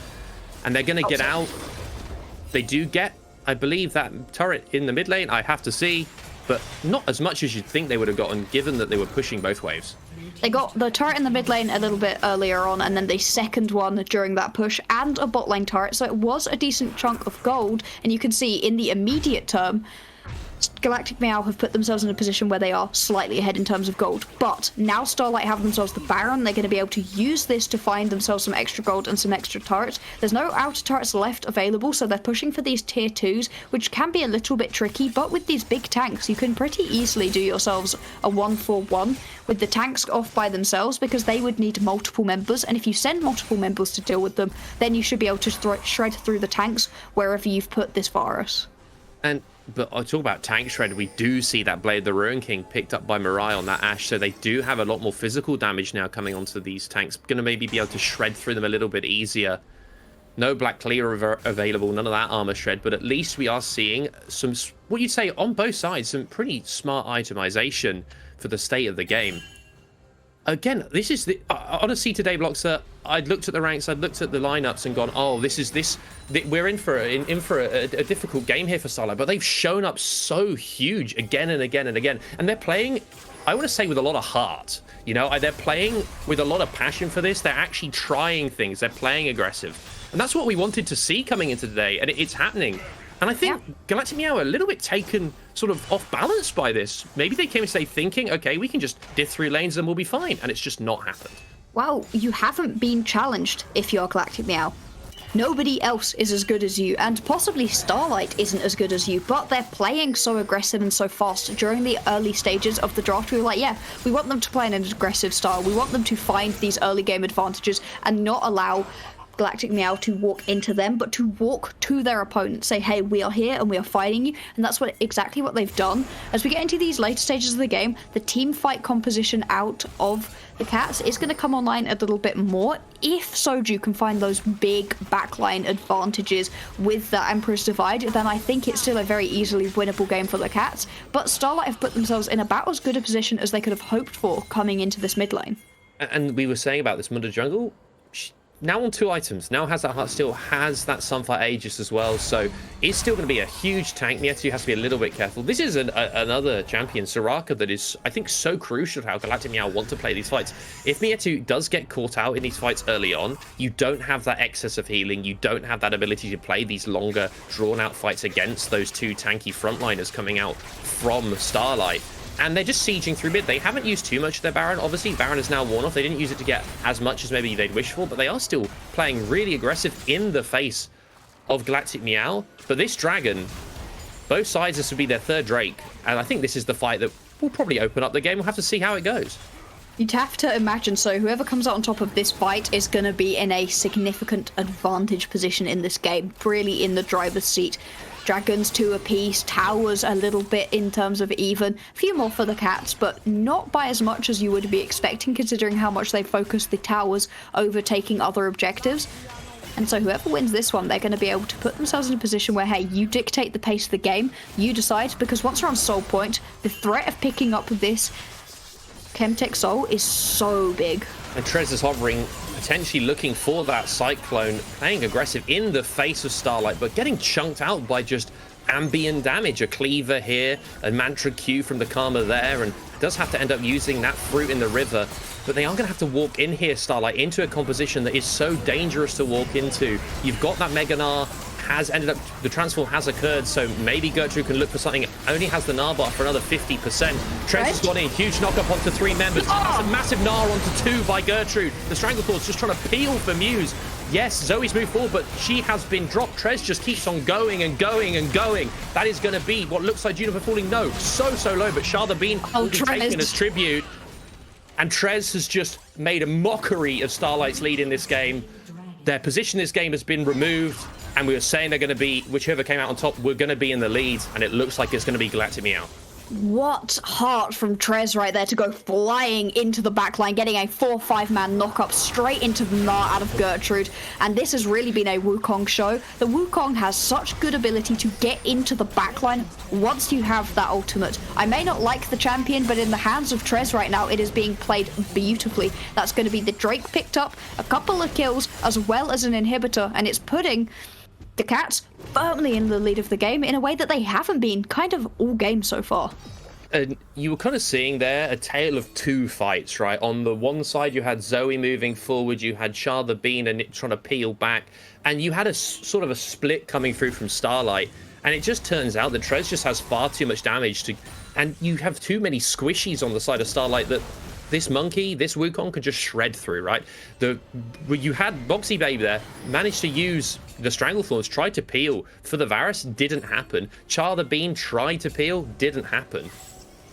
and they're going to get out. They do get, I believe, that turret in the mid lane. I have to see, but not as much as you'd think they would have gotten, given that they were pushing both waves. They got the turret in the mid lane a little bit earlier on, and then the second one during that push, and a bot lane turret, so it was a decent chunk of gold. And you can see in the immediate term, Galactic Meow have put themselves in a position where they are slightly ahead in terms of gold. But now Starlight have themselves the Baron. They're going to be able to use this to find themselves some extra gold and some extra turrets. There's no outer turrets left available, so they're pushing for these tier 2s, which can be a little bit tricky. But with these big tanks, you can pretty easily do yourselves a 1-4-1 with the tanks off by themselves, because they would need multiple members. And if you send multiple members to deal with them, then you should be able to shred through the tanks wherever you've put this Varus. But I talk about tank shred. We do see that Blade of the Ruin King picked up by Mirai on that Ashe, so they do have a lot more physical damage now coming onto these tanks. Going to maybe be able to shred through them a little bit easier. No Black Clear available, none of that armor shred, but at least we are seeing some, what you'd say on both sides, some pretty smart itemization for the state of the game. Again, this is the honestly today, Bloxer, I'd looked at the ranks, I'd looked at the lineups and gone, oh, we're in for a difficult game here for Starlight, but they've shown up so huge again and again and again, and they're playing, I want to say, with a lot of heart. You know, they're playing with a lot of passion for this. They're actually trying things. They're playing aggressive, and that's what we wanted to see coming into today, and it's happening. And I think Galactic Meow are a little bit taken sort of off balance by this. Maybe they came and say thinking, okay, we can just diff through lanes and we'll be fine. And it's just not happened. Well, you haven't been challenged if you're Galactic Meow. Nobody else is as good as you, and possibly Starlight isn't as good as you, but they're playing so aggressive and so fast during the early stages of the draft. We were like, yeah, we want them to play in an aggressive style. We want them to find these early game advantages and not allow Galactic Meow to walk into them, but to walk to their opponent, say, hey, we are here and we are fighting you. And that's exactly what they've done. As we get into these later stages of the game, the team fight composition out of the Cats is going to come online a little bit more. If Soju can find those big backline advantages with the Emperor's Divide, then I think it's still a very easily winnable game for the Cats. But Starlight have put themselves in about as good a position as they could have hoped for coming into this mid lane. And we were saying about this Mundo jungle, now on 2 items, now has that Heartsteel, has that Sunfire Aegis as well, so it's still going to be a huge tank. Mietu has to be a little bit careful. This is another champion, Soraka, that is, I think, so crucial to how Galactic Meow want to play these fights. If Mietu does get caught out in these fights early on, you don't have that excess of healing, you don't have that ability to play these longer, drawn-out fights against those 2 tanky frontliners coming out from Starlight. And they're just sieging through mid. They haven't used too much of their Baron. Obviously, Baron is now worn off. They didn't use it to get as much as maybe they'd wish for, but they are still playing really aggressive in the face of Galactic Meow. But this Dragon, both sides, this would be their 3rd Drake. And I think this is the fight that will probably open up the game. We'll have to see how it goes. You'd have to imagine so. Whoever comes out on top of this fight is going to be in a significant advantage position in this game, really in the driver's seat. Dragons 2 apiece, towers a little bit in terms of even, a few more for the cats, but not by as much as you would be expecting considering how much they focus the towers over taking other objectives. And so whoever wins this one, they're going to be able to put themselves in a position where, hey, you dictate the pace of the game, you decide, because once you're on Soul Point, the threat of picking up this Chemtech Soul is so big. And Trez is hovering, potentially looking for that Cyclone, playing aggressive in the face of Starlight, but getting chunked out by just ambient damage. A Cleaver here, a Mantra Q from the Karma there, and does have to end up using that Fruit in the River. But they are going to have to walk in here, Starlight, into a composition that is so dangerous to walk into. You've got that Mega Gnar, has ended up, the transform has occurred, so maybe Gertrude can look for something. Only has the Gnar bar for another 50%. Trez has got in, huge knock up onto 3 members. That's a massive Gnar onto 2 by Gertrude. The Stranglethorn's just trying to peel for Muse. Yes, Zoe's moved forward, but she has been dropped. Trez just keeps on going and going and going. That is going to be what looks like Juniper falling. No, so low, but Shah the Bean will be taken as tribute. And Trez has just made a mockery of Starlight's lead in this game. Their position in this game has been removed, and we were saying they're going to be, whichever came out on top, we're going to be in the lead, and it looks like it's going to be Galactic Meow. What heart from Trez right there to go flying into the backline, getting a 4-5 man knock up straight into the Gnar out of Gertrude. And this has really been a Wukong show. The Wukong has such good ability to get into the backline once you have that ultimate. I may not like the champion, but in the hands of Trez right now, it is being played beautifully. That's going to be the Drake picked up, a couple of kills, as well as an inhibitor, and it's putting the Cats firmly in the lead of the game in a way that they haven't been kind of all game so far. And you were kind of seeing there a tale of 2 fights, right? On the one side, you had Zoe moving forward, you had Shah the Bean and it trying to peel back, and you had a sort of a split coming through from Starlight. And it just turns out that Trez just has far too much damage to, and you have too many squishies on the side of Starlight that this monkey, this Wukong could just shred through, right? You had Boxy Babe there, managed to use the Stranglethorns, tried to peel for the Varus, didn't happen. Char the Bean tried to peel, didn't happen.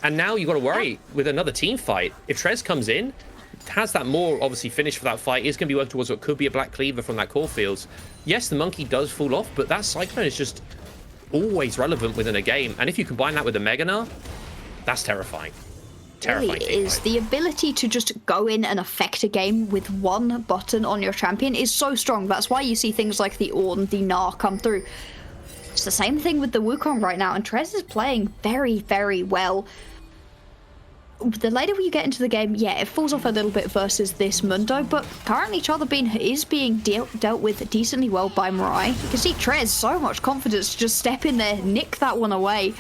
And now you've got to worry with another team fight. If Trez comes in, has that more obviously finish for that fight, is going to be working towards what could be a Black Cleaver from that Caulfields. Yes, the monkey does fall off, but that Cyclone is just always relevant within a game. And if you combine that with the Mega Gnar, that's terrifying. Really is. The ability to just go in and affect a game with one button on your champion is so strong. That's why you see things like the Ornn, the Gnar come through. It's the same thing with the Wukong right now, and Trez is playing very, very well. The later you get into the game, yeah, it falls off a little bit versus this Mundo, but currently Char the Bean is being dealt with decently well by Mirai. You can see Trez, so much confidence to just step in there, nick that one away.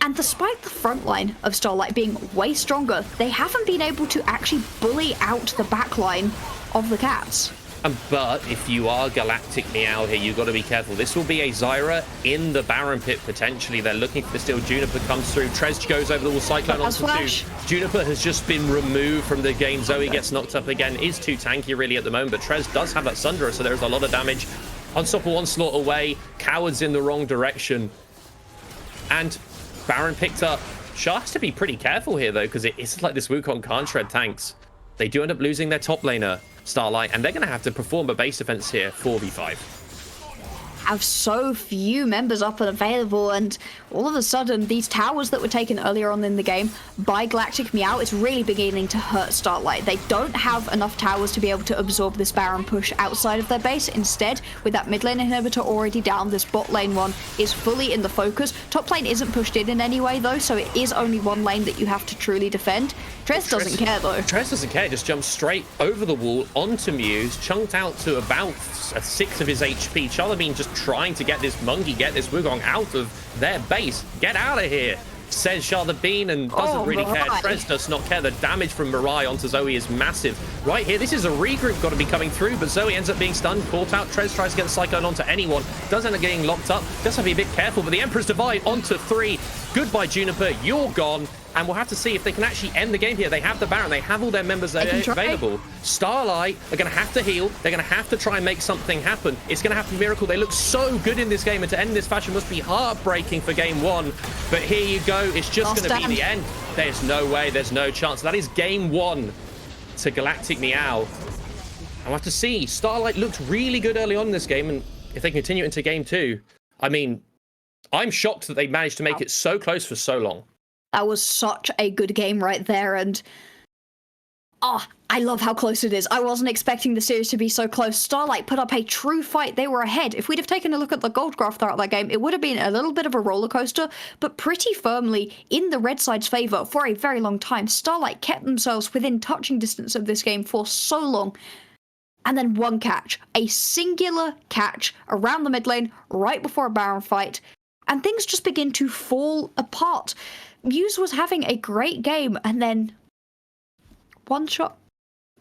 And despite the front line of Starlight being way stronger, they haven't been able to actually bully out the back line of the Cats. But if you are Galactic Meow here, you've got to be careful. This will be a Zyra in the Baron Pit, potentially. They're looking for the steal. Juniper comes through. Trez goes over the wall. Cyclone onto 2. Juniper has just been removed from the game. Zoe gets knocked up again. Is too tanky, really, at the moment. But Trez does have that Sunderer, so there's a lot of damage. Unstoppable Onslaught away. Cowards in the wrong direction. And Baron picked up. Shah has to be pretty careful here, though, because it isn't like this Wukong can't shred tanks. They do end up losing their top laner, Starlight, and they're going to have to perform a base defense here, 4v5. Have so few members up and available, and all of a sudden these towers that were taken earlier on in the game by Galactic Meow, it's really beginning to hurt Starlight. They don't have enough towers to be able to absorb this Baron push outside of their base. Instead, with that mid lane inhibitor already down, this bot lane one is fully in the focus. Top lane isn't pushed in any way though, so it is only one lane that you have to truly defend. Trez doesn't care though. Trez doesn't care, just jumps straight over the wall onto Muse, chunked out to about a 6 of his HP. Charlemagne just trying to get this monkey, get this Wukong out of their base. Get out of here, says Shah the Bean, and doesn't really care. Trez does not care. The damage from Mirai onto Zoe is massive. Right here, this is a regroup got to be coming through, but Zoe ends up being stunned, caught out. Trez tries to get the Cyclone onto anyone. Does end up getting locked up. Does have to be a bit careful, but the Emperor's Divide onto 3. Goodbye, Juniper. You're gone. And we'll have to see if they can actually end the game here. They have the Baron. They have all their members available. Starlight are going to have to heal. They're going to have to try and make something happen. It's going to have to be a miracle. They look so good in this game, and to end in this fashion must be heartbreaking for game 1. But here you go. It's just going to be the end. There's no way. There's no chance. That is game 1 to Galactic Meow. And we'll have to see. Starlight looked really good early on in this game, and if they continue into game 2, I mean, I'm shocked that they managed to make it so close for so long. That was such a good game right there, and I love how close it is. I wasn't expecting the series to be so close. Starlight put up a true fight. They were ahead. If we'd have taken a look at the gold graph throughout that game, it would have been a little bit of a roller coaster, but pretty firmly in the red side's favor for a very long time. Starlight kept themselves within touching distance of this game for so long. And then one catch, a singular catch around the mid lane right before a Baron fight, and things just begin to fall apart. Muse was having a great game, and then one shot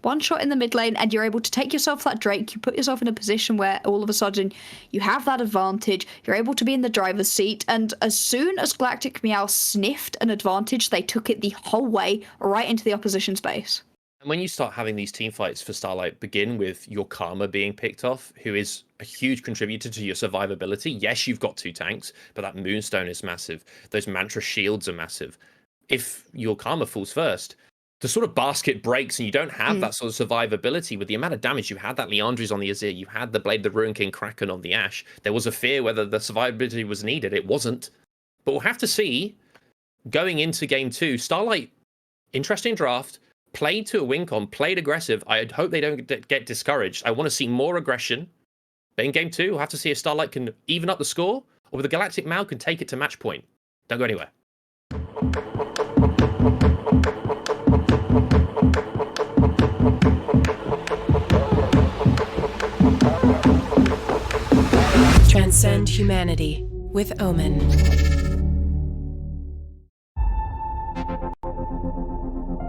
in the mid lane, and you're able to take yourself that Drake. You put yourself in a position where all of a sudden you have that advantage. You're able to be in the driver's seat, and as soon as Galactic Meow sniffed an advantage, they took it the whole way right into the opposition space. And when you start having these team fights for Starlight begin with your Karma being picked off, who is a huge contributor to your survivability. Yes, you've got 2 tanks, but that Moonstone is massive. Those Mantra shields are massive. If your Karma falls first, the sort of basket breaks and you don't have that sort of survivability with the amount of damage. You had that Leandri's on the Azir, you had the Blade the Ruin King Kraken on the Ashe. There was a fear whether the survivability was needed. It wasn't. But we'll have to see going into game 2. Starlight, interesting draft. Played to a win con, played aggressive. I hope they don't get discouraged. I want to see more aggression. But in game 2, we'll have to see if Starlight can even up the score, or with the Galactic Mal can take it to match point. Don't go anywhere. Transcend humanity with Omen.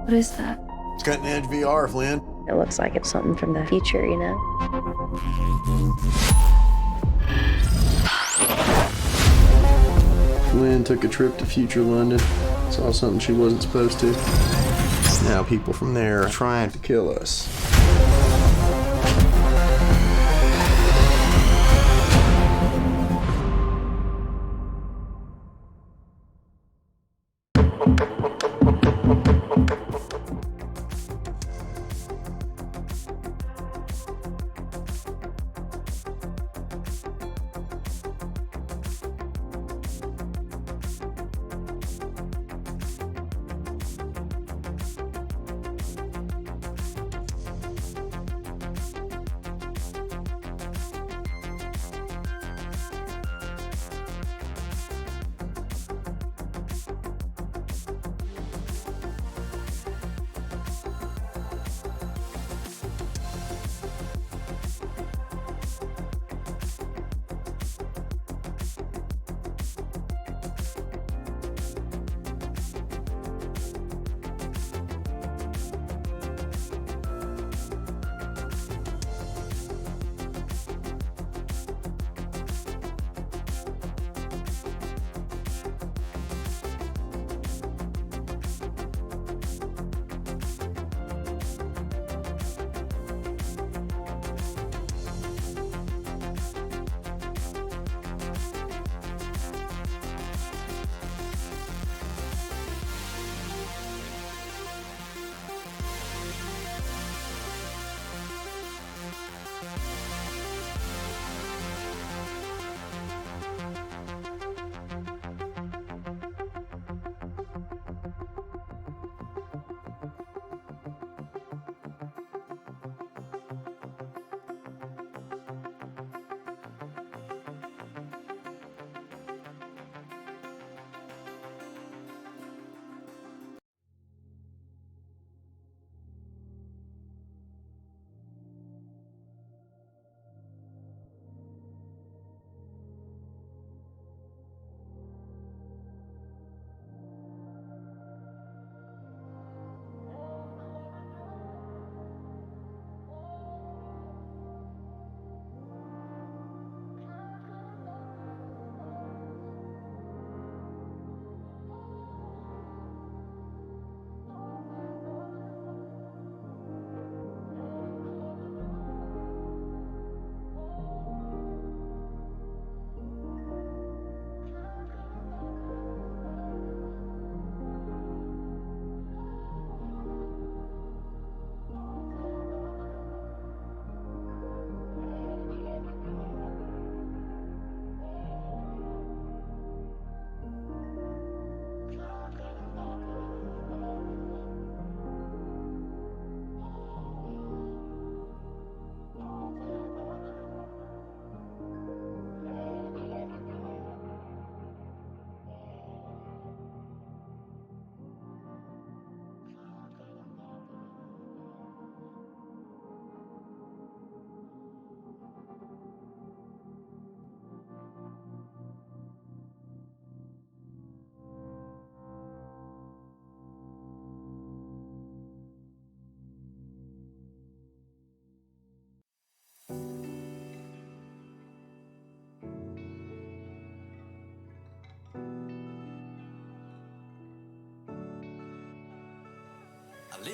What is that? It's cutting edge VR, Flynn. It looks like it's something from the future, you know? Flynn took a trip to future London, saw something she wasn't supposed to. Now people from there are trying to kill us.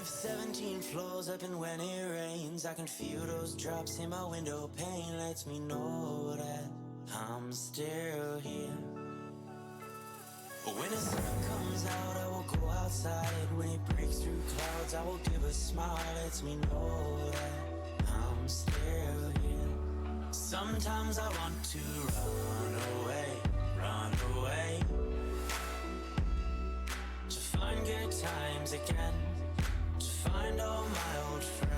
17 floors up, and when it rains, I can feel those drops in my window pane. Lets me know that I'm still here. But when the sun comes out, I will go outside. When it breaks through clouds, I will give a smile. Lets me know that I'm still here. Sometimes I want to run away, to find good times again, to find all my old friends.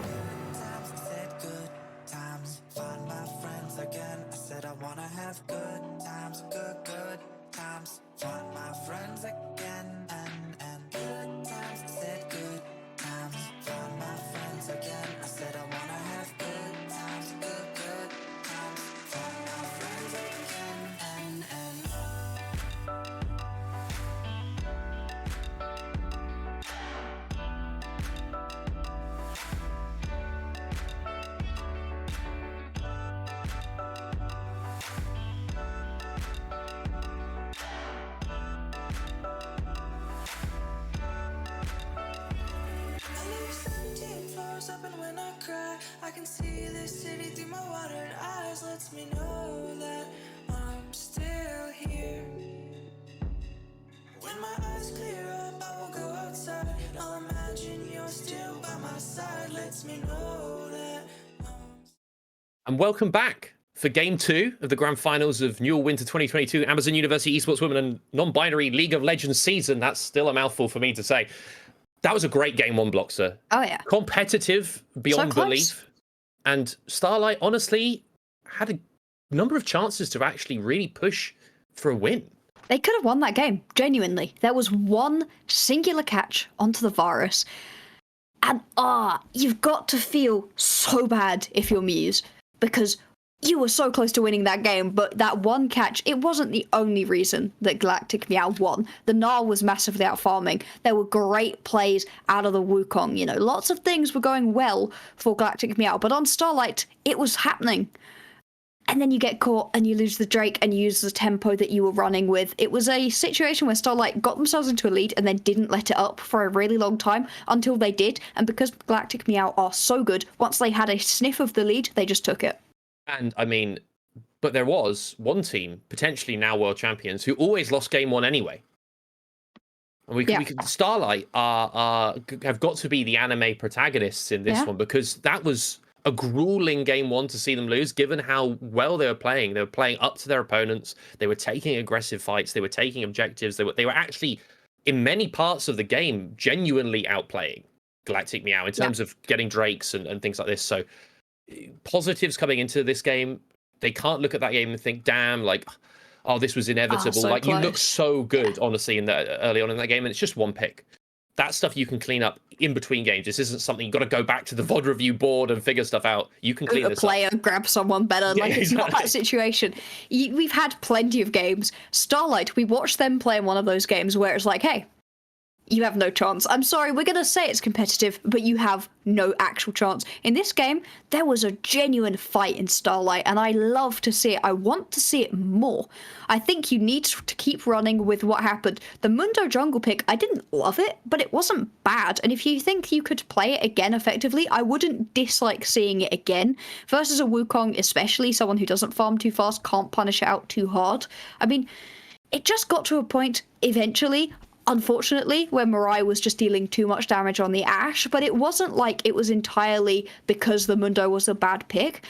Good times, I said good times, find my friends again. I said I wanna have good times, good times, find my friends again, and good times, I said good times, find my friends again. I said I wanna have good times, good times, find my friends again, and up, and when I cry, I can see this city through my watered eyes. Lets me know that I'm still here. When my eyes clear up, I will go outside. I'll imagine you're still by my side. Lets me know that And welcome back for Game 2 of the Grand Finals of Newell Winter 2022 Amazon University Esports Women and Non-Binary League of Legends season. That's still a mouthful for me to say. That was a great Game 1, Bloxer. Oh, yeah. Competitive beyond So belief. And Starlight, honestly, had a number of chances to actually really push for a win. They could have won that game, genuinely. There was one singular catch onto the Varus. And, you've got to feel so bad if you're Muse, because you were so close to winning that game, but that one catch, it wasn't the only reason that Galactic Meow won. The Gnar was massively out farming. There were great plays out of the Wukong, you know, lots of things were going well for Galactic Meow, but on Starlight, it was happening. And then you get caught and you lose the Drake and you use the tempo that you were running with. It was a situation where Starlight got themselves into a lead and then didn't let it up for a really long time until they did. And because Galactic Meow are so good, once they had a sniff of the lead, they just took it. And I mean, but there was one team, potentially now world champions, who always lost Game 1 anyway. And we could Starlight have got to be the anime protagonists in this one, because that was a grueling Game 1 to see them lose, given how well they were playing. They were playing up to their opponents. They were taking aggressive fights. They were taking objectives. They were actually, in many parts of the game, genuinely outplaying Galactic Meow in terms of getting Drakes and things like this. So positives coming into this game, they can't look at that game and think, damn, like, oh, this was inevitable. So like, close. you look so good, honestly, in the early on in that game, and it's just one pick. That stuff you can clean up in between games. This isn't something you've got to go back to the VOD review board and figure stuff out. You can clean this player, up. grab someone better. Yeah, Like, it's not that situation. We've had plenty of games. Starlight, we watched them play in one of those games where it's like, hey, you have no chance. I'm sorry, we're going to say it's competitive, but you have no actual chance. In this game, there was a genuine fight in Starlight, and I love to see it. I want to see it more. I think you need to keep running with what happened. The Mundo jungle pick, I didn't love it, but it wasn't bad. And if you think you could play it again effectively, I wouldn't dislike seeing it again. Versus a Wukong, especially someone who doesn't farm too fast, can't punish it out too hard. I mean, it just got to a point, eventually, unfortunately, where Mirai was just dealing too much damage on the Ashe, but it wasn't like it was entirely because the Mundo was a bad pick.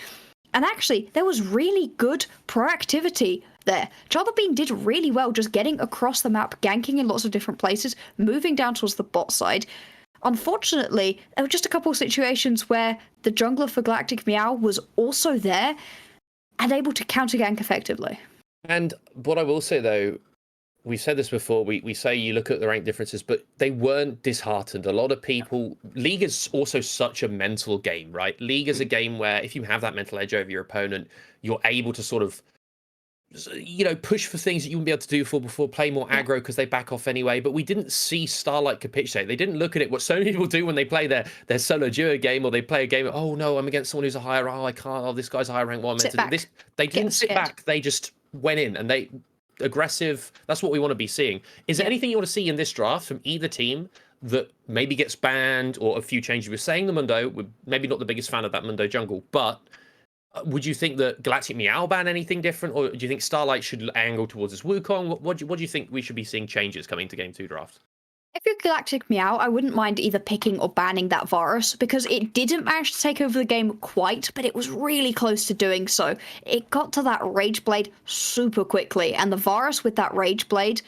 And actually, there was really good proactivity there. Charterbean did really well just getting across the map, ganking in lots of different places, moving down towards the bot side. Unfortunately, there were just a couple of situations where the jungler for Galactic Meow was also there and able to counter gank effectively. And what I will say, though, we've said this before, we say you look at the rank differences, but they weren't disheartened. A lot of people, League is also such a mental game, right? League is a game where if you have that mental edge over your opponent, you're able to sort of, you know, push for things that you wouldn't be able to do before, play more aggro because they back off anyway. But we didn't see Starlight capitulate. They didn't look at it, what so many people do when they play their solo duo game, or they play a game, oh no, I'm against someone who's a higher, oh I can't, oh this guy's a higher rank, what am I meant to do? This, they didn't sit back, they just went in and they aggressive. That's what we want to be seeing. Is there anything you want to see in this draft from either team that maybe gets banned, or a few changes? We're saying the Mundo, we're maybe not the biggest fan of that Mundo jungle, but would you think that Galactic Meow ban anything different, or do you think Starlight should angle towards this Wukong? What do you think we should be seeing changes coming to Game 2 draft? If you're Galactic Meow, I wouldn't mind either picking or banning that Varus, because it didn't manage to take over the game quite, but it was really close to doing so. It got to that Rage Blade super quickly, and the Varus with that Rage Blade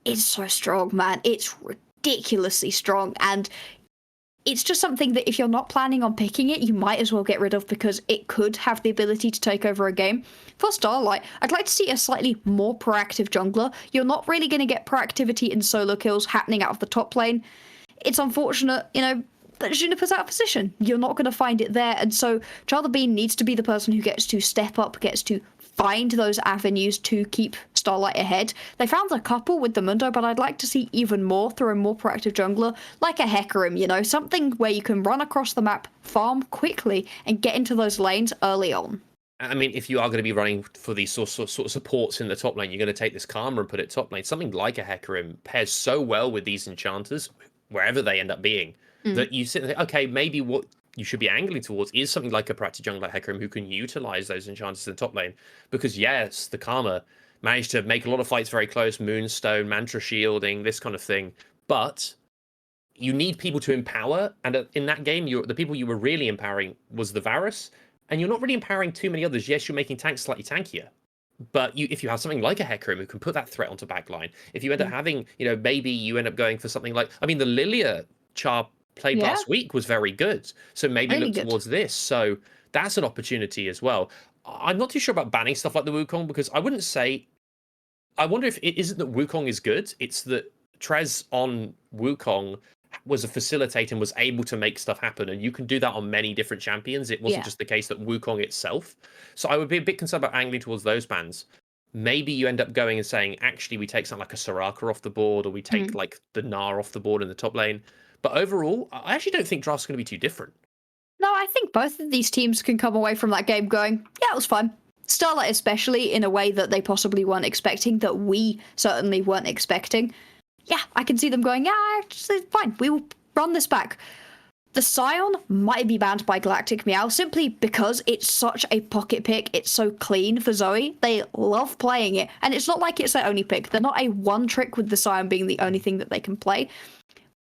is so strong, man. It's ridiculously strong, and it's just something that if you're not planning on picking it, you might as well get rid of, because it could have the ability to take over a game. For Starlight, I'd like to see a slightly more proactive jungler. You're not really going to get proactivity in solo kills happening out of the top lane. It's unfortunate, that Juniper's out of position. You're not going to find it there, and so Child of Bean needs to be the person who gets to step up, gets to find those avenues to keep Starlight ahead. They found a couple with the Mundo, but I'd like to see even more through a more proactive jungler, like a Hecarim, something where you can run across the map, farm quickly, and get into those lanes early on. I mean, if you are going to be running for these sort of supports in the top lane, you're going to take this Karma and put it top lane. Something like a Hecarim pairs so well with these enchanters, wherever they end up being, that you sit and think, okay, maybe what you should be angling towards is something like a proactive jungler like Hecarim who can utilize those enchanters in the top lane. Because yes, the Karma managed to make a lot of fights very close, Moonstone, Mantra shielding, this kind of thing. But you need people to empower, and in that game, the people you were really empowering was the Varus, and you're not really empowering too many others. Yes, you're making tanks slightly tankier, but if you have something like a Hecarim who can put that threat onto backline, if you end up having, maybe you end up going for something like, the Lilia Char played last week was very good, so maybe really look towards this. So that's an opportunity as well. I'm not too sure about banning stuff like the Wukong, because I wonder if it isn't that Wukong is good, it's that Trez on Wukong was a facilitator and was able to make stuff happen, and you can do that on many different champions. It wasn't just the case that Wukong itself. So I would be a bit concerned about angling towards those bans. Maybe you end up going and saying, actually, we take something like a Soraka off the board, or we take like the Gnar off the board in the top lane. But overall, I actually don't think draft's going to be too different. No, I think both of these teams can come away from that game going, yeah, it was fun. Starlight especially, in a way that they possibly weren't expecting, that we certainly weren't expecting. Yeah, I can see them going, yeah, it's fine, we will run this back. The Scion might be banned by Galactic Meow simply because it's such a pocket pick. It's so clean for Zoe. They love playing it. And it's not like it's their only pick. They're not a one trick with the Scion being the only thing that they can play.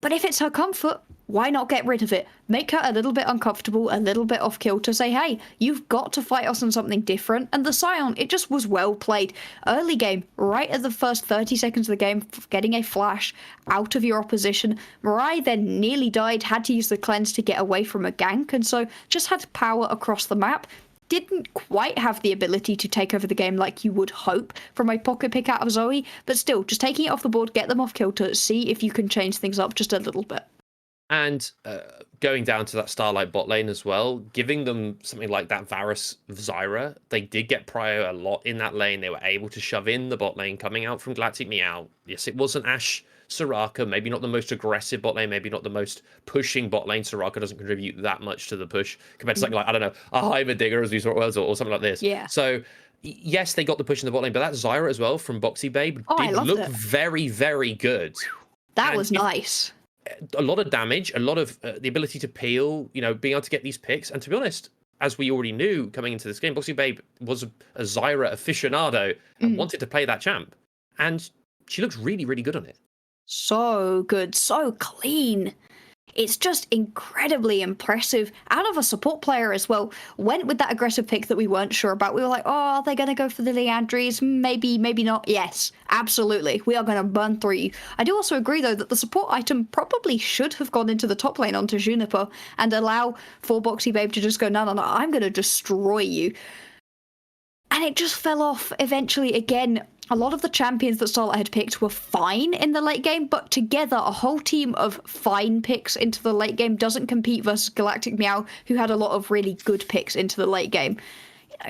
But if it's her comfort, why not get rid of it? Make her a little bit uncomfortable, a little bit off kilter, say, hey, you've got to fight us on something different. And the Scion, it just was well played. Early game, right at the first 30 seconds of the game, getting a flash out of your opposition. Mirai then nearly died, had to use the cleanse to get away from a gank, and so just had power across the map. Didn't quite have the ability to take over the game like you would hope from a pocket pick out of Zoe, but still, just taking it off the board, get them off kilter, see if you can change things up just a little bit. And going down to that Starlight bot lane as well, giving them something like that Varus Zyra, they did get prio a lot in that lane. They were able to shove in the bot lane coming out from Galactic Meow. Yes, it wasn't Ashe Soraka, maybe not the most aggressive bot lane, maybe not the most pushing bot lane. Soraka doesn't contribute that much to the push compared to something like, I don't know, a Heimerdinger as we saw, or something like this. Yeah. So yes, they got the push in the bot lane, but that Zyra as well from Boxy Babe did look very, very good. That was nice. A lot of damage, a lot of the ability to peel, being able to get these picks. And to be honest, as we already knew coming into this game, Boxy Babe was a Zyra aficionado and wanted to play that champ. And she looks really, really good on it. So good, so clean. It's just incredibly impressive. Out of a support player as well, went with that aggressive pick that we weren't sure about. We were like, oh, are they going to go for the Leandries? Maybe, maybe not. Yes, absolutely. We are going to burn through you. I do also agree, though, that the support item probably should have gone into the top lane onto Juniper and allow for Boxy Babe to just go, no, I'm going to destroy you. And it just fell off eventually. Again, a lot of the champions that Starlight had picked were fine in the late game, but together a whole team of fine picks into the late game doesn't compete versus Galactic Meow, who had a lot of really good picks into the late game.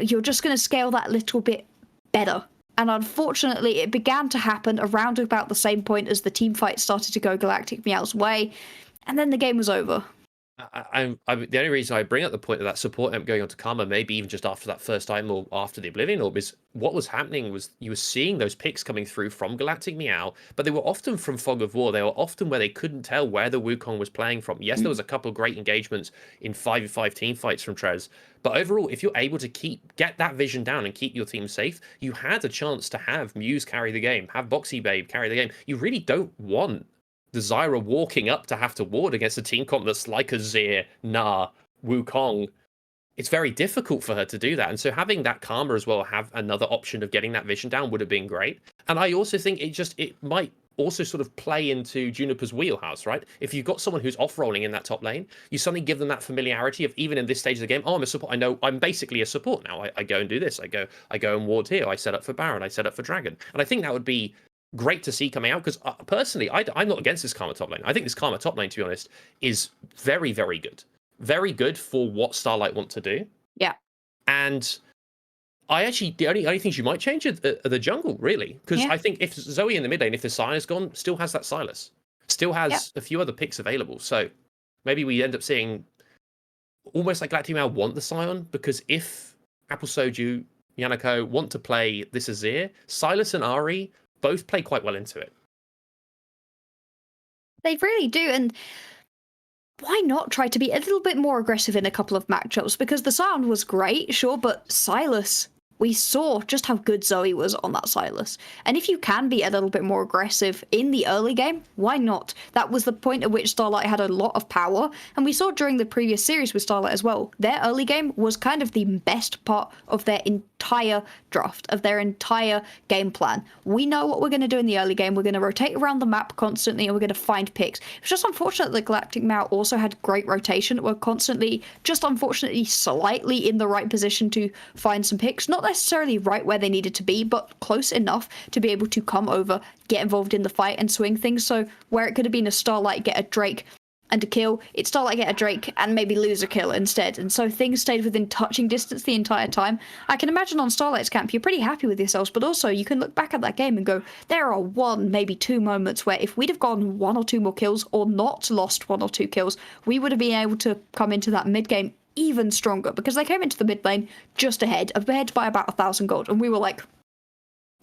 You're just going to scale that little bit better. And unfortunately, it began to happen around about the same point as the team fight started to go Galactic Meow's way, and then the game was over. The only reason I bring up the point of that support amp going on to Karma, maybe even just after that first time or after the Oblivion Orb, is what was happening was you were seeing those picks coming through from Galactic Meow, but they were often from Fog of War. They were often where they couldn't tell where the Wukong was playing from. Yes, there was a couple of great engagements in 5v5 team fights from Trez, but overall, if you're able to get that vision down and keep your team safe, you had a chance to have Muse carry the game, have Boxy Babe carry the game. You really don't want the Zyra walking up to have to ward against a team comp that's like a Zir, Na, Wukong. It's very difficult for her to do that. And so having that Karma as well, have another option of getting that vision down would have been great. And I also think it might also sort of play into Juniper's wheelhouse, right? If you've got someone who's off-rolling in that top lane, you suddenly give them that familiarity of, even in this stage of the game, oh, I'm a support. I know I'm basically a support now. I go and do this. I go and ward here. I set up for Baron. I set up for Dragon. And I think that would be great to see coming out, because personally, I'm not against this Karma top lane. I think this Karma top lane, to be honest, is very, very good. Very good for what Starlight want to do. Yeah. And I actually, the only things you might change are the jungle, really. Because I think if Zoe in the mid lane, if the Silas gone, still has that Silas. Still has a few other picks available. So maybe we end up seeing almost like Galactic Meow want the Scion, because if Apple Soju, Yanako want to play this Azir, Silas and Ari both play quite well into it. They really do, and why not try to be a little bit more aggressive in a couple of matchups? Because the sound was great, sure, but Silas, we saw just how good Zoe was on that Silas. And if you can be a little bit more aggressive in the early game, why not? That was the point at which Starlight had a lot of power, and we saw during the previous series with Starlight as well, their early game was kind of the best part of their entire draft, of their entire game plan. We know what we're going to do in the early game. We're going to rotate around the map constantly, and we're going to find picks. It's just unfortunate that Galactic Meow also had great rotation. We're constantly, just unfortunately, slightly in the right position to find some picks. Not necessarily right where they needed to be, but close enough to be able to come over, get involved in the fight, and swing things. So where it could have been a Starlight get a Drake and a kill, it's Starlight get a Drake and maybe lose a kill instead. And so things stayed within touching distance the entire time. I can imagine on Starlight's camp, you're pretty happy with yourselves, but also you can look back at that game and go, there are one, maybe two moments where if we'd have gone one or two more kills, or not lost one or two kills, we would have been able to come into that mid game even stronger, because they came into the mid lane just ahead by about 1,000 gold, and we were like,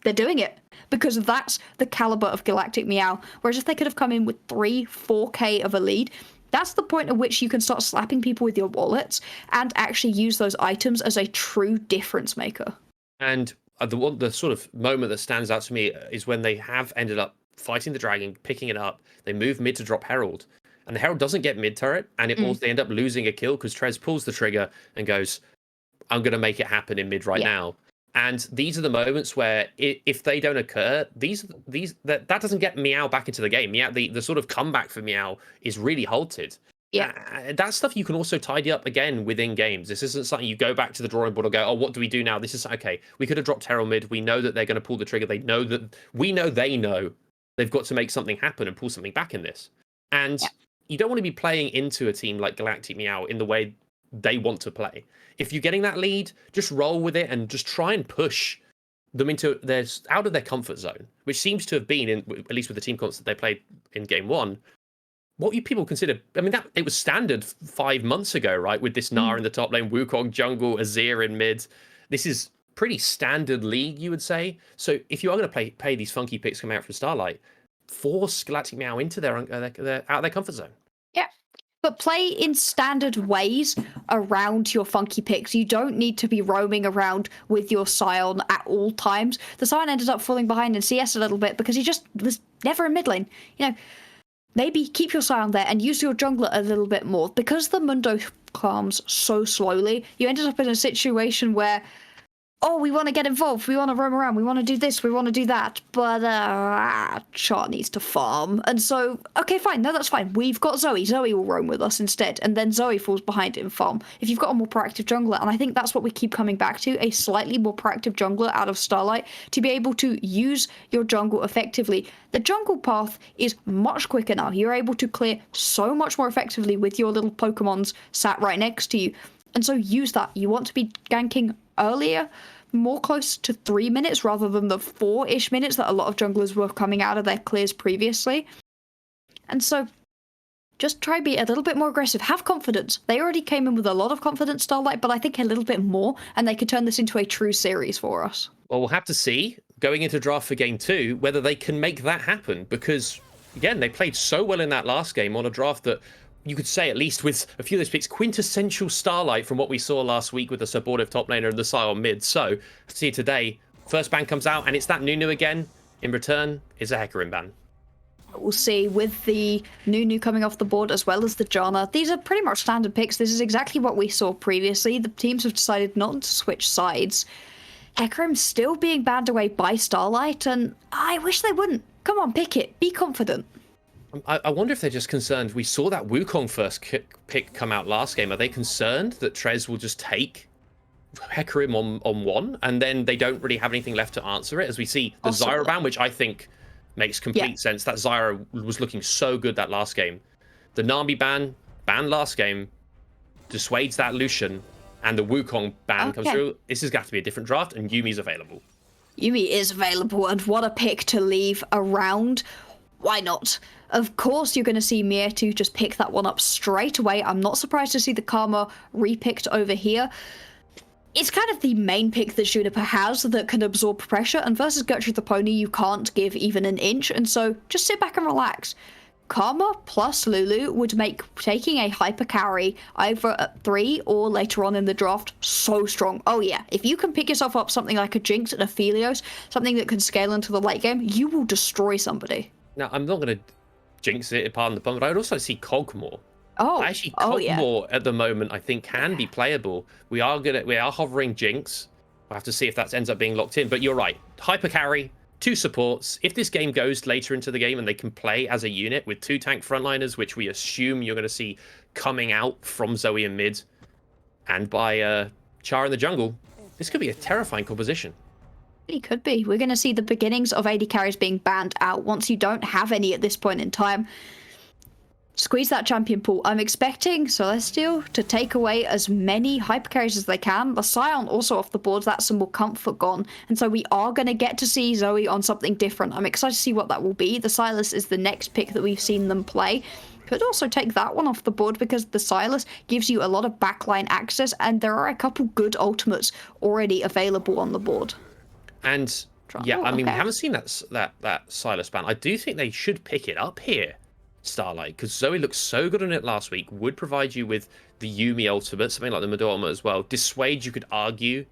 they're doing it, because that's the caliber of Galactic Meow. Whereas if they could have come in with 4K of a lead, that's the point at which you can start slapping people with your wallets and actually use those items as a true difference maker. And the sort of moment that stands out to me is when they have ended up fighting the dragon, picking it up, they move mid to drop Herald, and the Herald doesn't get mid turret, and they end up losing a kill because Trez pulls the trigger and goes, I'm going to make it happen in mid right now. And these are the moments where, if they don't occur, that doesn't get Meow back into the game. Meow, the sort of comeback for Meow is really halted. Yeah, that stuff you can also tidy up again within games. This isn't something you go back to the drawing board and go, oh, what do we do now? This is okay. We could have dropped Herald mid. We know that they're going to pull the trigger. They know that they know they've got to make something happen and pull something back in this. And you don't want to be playing into a team like Galactic Meow in the way they want to play. If you're getting that lead, just roll with it and just try and push them out of their comfort zone, which seems to have been, at least with the team comps that they played in game one, what you people consider. I mean, it was standard 5 months ago, right? With this Gnar in the top lane, Wukong jungle, Azir in mid. This is pretty standard league, you would say. So if you are going to play these funky picks coming out from Starlight, force Galactic Meow into their out of their comfort zone. Yeah. But play in standard ways around your funky picks. You don't need to be roaming around with your Scion at all times. The Scion ended up falling behind in CS a little bit because he just was never in mid lane. You know, maybe keep your Scion there and use your jungler a little bit more. Because the Mundo calms so slowly, you ended up in a situation where, oh, we want to get involved, we want to roam around, we want to do this, we want to do that, but Chart needs to farm. And so, okay, fine, no, that's fine. We've got Zoe. Zoe will roam with us instead, and then Zoe falls behind in farm. If you've got a more proactive jungler, and I think that's what we keep coming back to, a slightly more proactive jungler out of Starlight, to be able to use your jungle effectively. The jungle path is much quicker now. You're able to clear so much more effectively with your little Pokemons sat right next to you. And so use that. You want to be ganking earlier, more close to 3 minutes rather than the 4-ish minutes that a lot of junglers were coming out of their clears previously. And so just try to be a little bit more aggressive. Have confidence. They already came in with a lot of confidence, Starlight, but I think a little bit more, and they could turn this into a true series for us. Well, we'll have to see going into draft for game 2 whether they can make that happen, because again, they played so well in that last game on a draft that you could say, at least with a few of those picks, quintessential Starlight from what we saw last week with the supportive top laner and the Sion mid. So, see today, first ban comes out, and it's that Nunu again. In return, is a Hecarim ban. We'll see with the Nunu coming off the board as well as the Janna. These are pretty much standard picks. This is exactly what we saw previously. The teams have decided not to switch sides. Hecarim's still being banned away by Starlight, and I wish they wouldn't. Come on, pick it. Be confident. I wonder if they're just concerned. We saw that Wukong first pick come out last game. Are they concerned that Trez will just take Hecarim on one, and then they don't really have anything left to answer it? As we see the Zyra ban, which I think makes complete sense. That Zyra was looking so good that last game. The Nami ban last game, dissuades that Lucian, and the Wukong ban comes through. This has got to be a different draft, and Yumi's available. Yumi is available, and what a pick to leave around. Why not? Of course you're going to see Mietu just pick that one up straight away. I'm not surprised to see the Karma repicked over here. It's kind of the main pick that Juniper has that can absorb pressure, and versus Gertrude the Pony you can't give even an inch, and so just sit back and relax. Karma plus Lulu would make taking a hyper carry either at 3 or later on in the draft so strong. Oh yeah, if you can pick yourself up something like a Jinx and a Phelios, something that can scale into the late game, you will destroy somebody. Now, I'm not going to jinx it, pardon the pun, but I'd also see Cogmore. Oh, actually, Cogmore at the moment I think can be playable. We are hovering Jinx. We'll have to see if that ends up being locked in. But you're right, hyper carry, 2 supports. If this game goes later into the game and they can play as a unit with 2 tank frontliners, which we assume you're going to see coming out from Zoe in mid, and by Char in the jungle, this could be a terrifying composition. It could be. We're going to see the beginnings of AD carries being banned out once you don't have any at this point in time. Squeeze that champion pool. I'm expecting Celestial to take away as many hyper carries as they can. The Sion also off the board. That's some more comfort gone. And so we are going to get to see Zoe on something different. I'm excited to see what that will be. The Sylas is the next pick that we've seen them play. Could also take that one off the board because the Sylas gives you a lot of backline access, and there are a couple good ultimates already available on the board. And yeah, I mean, we haven't seen that Sylas ban. I do think they should pick it up here, Starlight, because Zoe looked so good on it last week. Would provide you with the Yuumi ultimate, something like the Madorma as well. Dissuade, you could argue,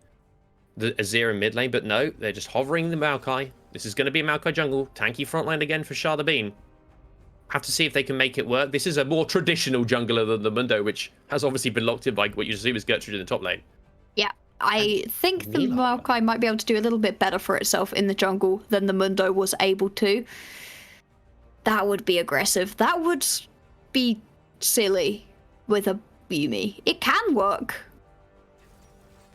the Azir in mid lane, but no, they're just hovering the Maokai. This is going to be a Maokai jungle. Tanky frontline again for Shah the Bean. Have to see if they can make it work. This is a more traditional jungler than the Mundo, which has obviously been locked in by what you assume is Gertrude in the top lane. Yeah, I think the Maokai might be able to do a little bit better for itself in the jungle than the Mundo was able to. That would be aggressive. That would be silly with a Yuumi. It can work.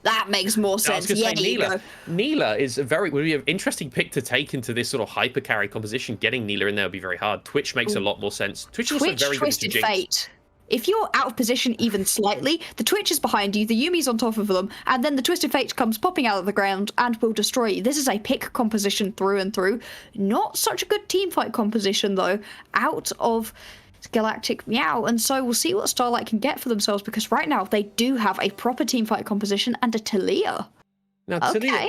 That makes more sense. Yeah, Neela is would be an interesting pick to take into this sort of hyper carry composition. Getting Neela in there would be very hard. Twitch makes a lot more sense. Twitch is also very good to Jinx. Fate. If you're out of position even slightly, the Twitch is behind you, the Yumi's on top of them, and then the Twisted Fate comes popping out of the ground and will destroy you. This is a pick composition through and through. Not such a good teamfight composition, though, out of Galactic Meow, and so we'll see what Starlight can get for themselves, because right now they do have a proper teamfight composition and a Talia. Now, Talia,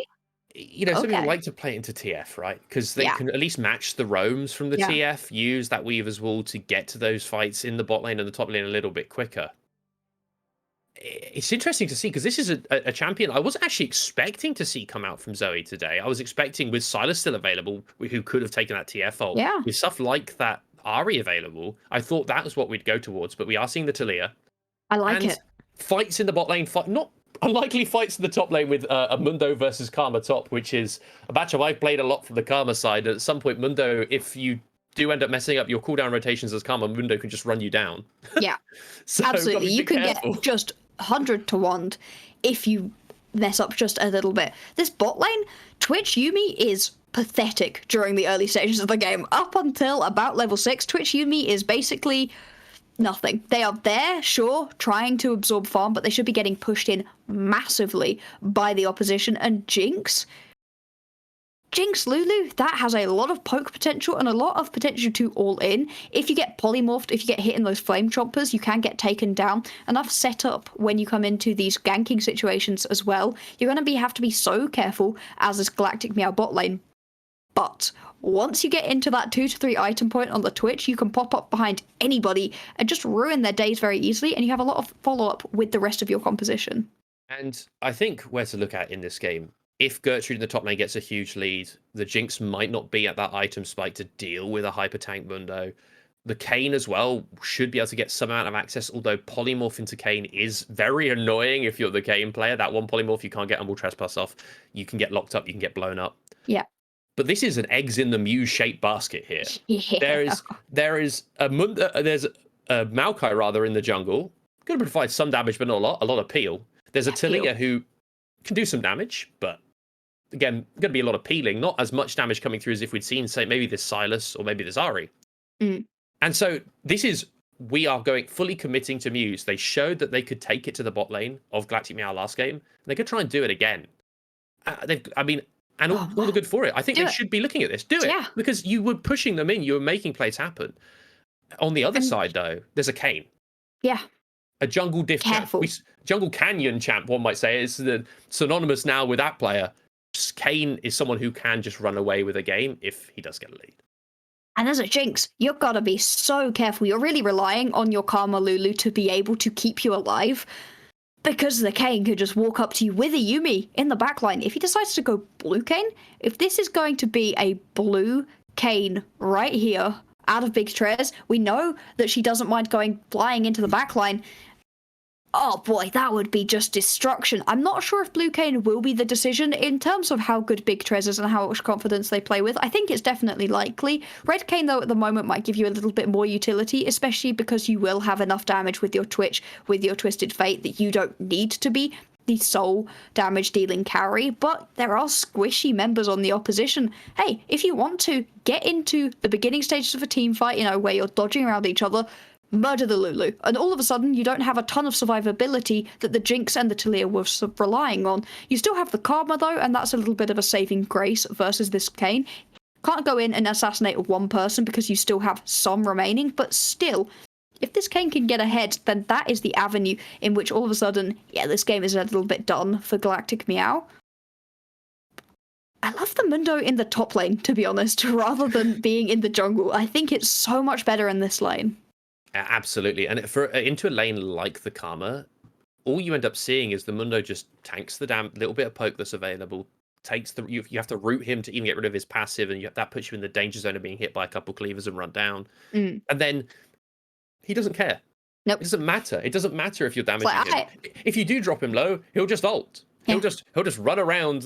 you know, some people like to play it into TF, right? Because they can at least match the roams from the TF, use that Weaver's Wall to get to those fights in the bot lane and the top lane a little bit quicker. It's interesting to see, because this is a champion I wasn't actually expecting to see come out from Zoe today. I was expecting, with Sylas still available, who could have taken that TF ult, with stuff like that Ari available, I thought that was what we'd go towards, but we are seeing the Talia. I like it. Fights in the bot lane, not unlikely fights in the top lane with a Mundo versus Karma top, which is a matchup I've played a lot from the Karma side. At some point, Mundo, if you do end up messing up your cooldown rotations as Karma, Mundo can just run you down. Yeah, so absolutely. You can get just 100 to 1 if you mess up just a little bit. This bot lane, Twitch Yuumi is pathetic during the early stages of the game. Up until about level 6, Twitch Yuumi is basically nothing. They are there, sure, trying to absorb farm, but they should be getting pushed in massively by the opposition. And Jinx Jinx Lulu, that has a lot of poke potential and a lot of potential to all in. If you get polymorphed, if you get hit in those flame choppers, you can get taken down. Enough setup when you come into these ganking situations as well. You're going to have to be so careful as this Galactic Meow bot lane. But once you get into that 2 to 3 item point on the Twitch, you can pop up behind anybody and just ruin their days very easily, and you have a lot of follow-up with the rest of your composition. And I think where to look at in this game, if Gertrude in the top lane gets a huge lead, the Jinx might not be at that item spike to deal with a hyper tank Mundo. The Kayn as well should be able to get some amount of access, although polymorph into Kayn is very annoying if you're the Kayn player. That one polymorph you can't get Humble Trespass off. You can get locked up, you can get blown up. Yeah. But this is an eggs in the Mew shaped basket here. Yeah. There's a Maokai rather in the jungle. Going to provide some damage, but not a lot of peel. There's a Talia who can do some damage, but again, going to be a lot of peeling. Not as much damage coming through as if we'd seen, say, maybe this Silas or maybe this Ari. And so we are going fully committing to Muse. They showed that they could take it to the bot lane of Galactic Meow last game. And they could try and do it again. And all the good for it. I think they should be looking at this. Do it. Yeah. Because you were pushing them in. You were making plays happen. On the other side, though, there's a Kayn. Yeah. A jungle diff champ. Jungle Canyon champ, one might say. It's synonymous now with that player. Kayn is someone who can just run away with a game if he does get a lead. And as a Jinx, you've got to be so careful. You're really relying on your Karma Lulu to be able to keep you alive. Because the Kayn could just walk up to you with a Yuumi in the backline. If he decides to go blue Kayn, if this is going to be a blue Kayn right here out of Big Trez, we know that she doesn't mind going flying into the backline. Oh boy, that would be just destruction. I'm not sure if blue Kayn will be the decision in terms of how good Big Trez is and how much confidence they play with. I think it's definitely likely. Red Kayn, though, at the moment might give you a little bit more utility, especially because you will have enough damage with your Twitch, with your Twisted Fate, that you don't need to be the sole damage dealing carry. But there are squishy members on the opposition. Hey, if you want to get into the beginning stages of a team fight, where you're dodging around each other, murder the Lulu, and all of a sudden you don't have a ton of survivability that the Jinx and the Talia were relying on. You still have the Karma though, and that's a little bit of a saving grace versus this Kayn. Can't go in and assassinate one person because you still have some remaining, but still, if this Kayn can get ahead, then that is the avenue in which all of a sudden, this game is a little bit done for Galactic Meow. I love the Mundo in the top lane, to be honest, rather than being in the jungle. I think it's so much better in this lane. Absolutely. And for into a lane like the Karma, all you end up seeing is the Mundo just tanks the damn little bit of poke that's available, you have to root him to even get rid of his passive, and that puts you in the danger zone of being hit by a couple cleavers and run down. And then he doesn't care. Nope. It doesn't matter. It doesn't matter if you're damaging him. If you do drop him low, he'll just ult. He'll just run around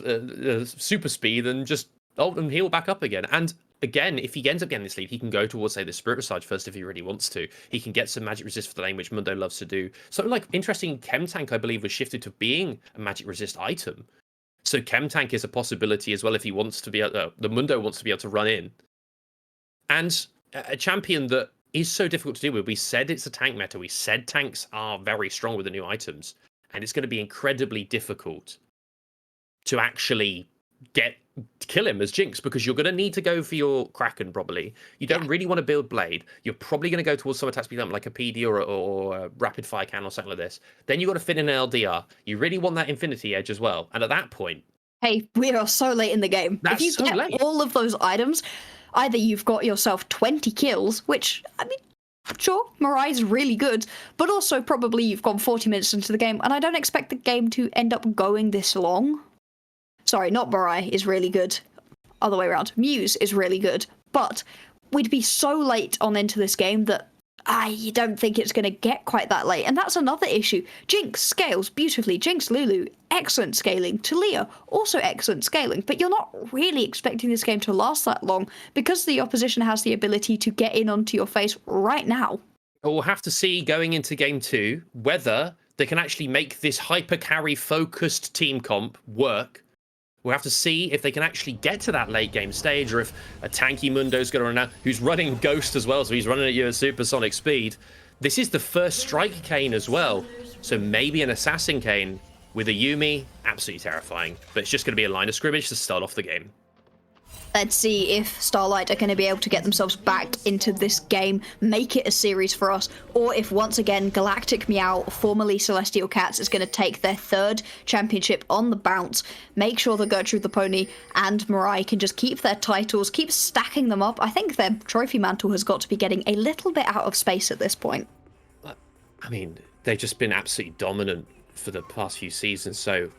super speed and just ult and heal back up again. And again, if he ends up getting this lead, he can go towards, say, the Spirit Visage first if he really wants to. He can get some magic resist for the lane, which Mundo loves to do. Something like interesting Chem Tank, I believe, was shifted to being a magic resist item. So Chem Tank is a possibility as well if he wants to be the Mundo wants to be able to run in. And a champion that is so difficult to deal with. We said it's a tank meta. We said tanks are very strong with the new items. And it's going to be incredibly difficult to actually kill him as Jinx, because you're going to need to go for your Kraken probably. You don't really want to build Blade. You're probably going to go towards some attack speed like a PD or a Rapid Fire Can or something like this. Then you've got to fit in an LDR. You really want that Infinity Edge as well. And at that point... Hey, we are so late in the game. That's if you get late. All of those items, either you've got yourself 20 kills, which, I mean, sure, Mirai's really good, but also probably you've gone 40 minutes into the game, and I don't expect the game to end up going this long. Sorry, not Mirai is really good. Other way around. Muse is really good. But we'd be so late on into this game that I don't think it's going to get quite that late. And that's another issue. Jinx scales beautifully. Jinx Lulu, excellent scaling. Talia, also excellent scaling. But you're not really expecting this game to last that long because the opposition has the ability to get in onto your face right now. We'll have to see going into game 2 whether they can actually make this hyper carry focused team comp work. We'll have to see if they can actually get to that late game stage, or if a tanky Mundo's going to run out, who's running Ghost as well, so he's running at you at supersonic speed. This is the first strike Kayn as well, so maybe an assassin Kayn with a Yuumi, absolutely terrifying. But it's just going to be a line of scrimmage to start off the game. Let's see if Starlight are going to be able to get themselves back into this game, make it a series for us, or if once again Galactic Meow, formerly Celestial Cats, is going to take their 3rd championship on the bounce, make sure that Gertrude the Pony and Mirai can just keep their titles, keep stacking them up. I think their trophy mantle has got to be getting a little bit out of space at this point. I mean, they've just been absolutely dominant for the past few seasons, so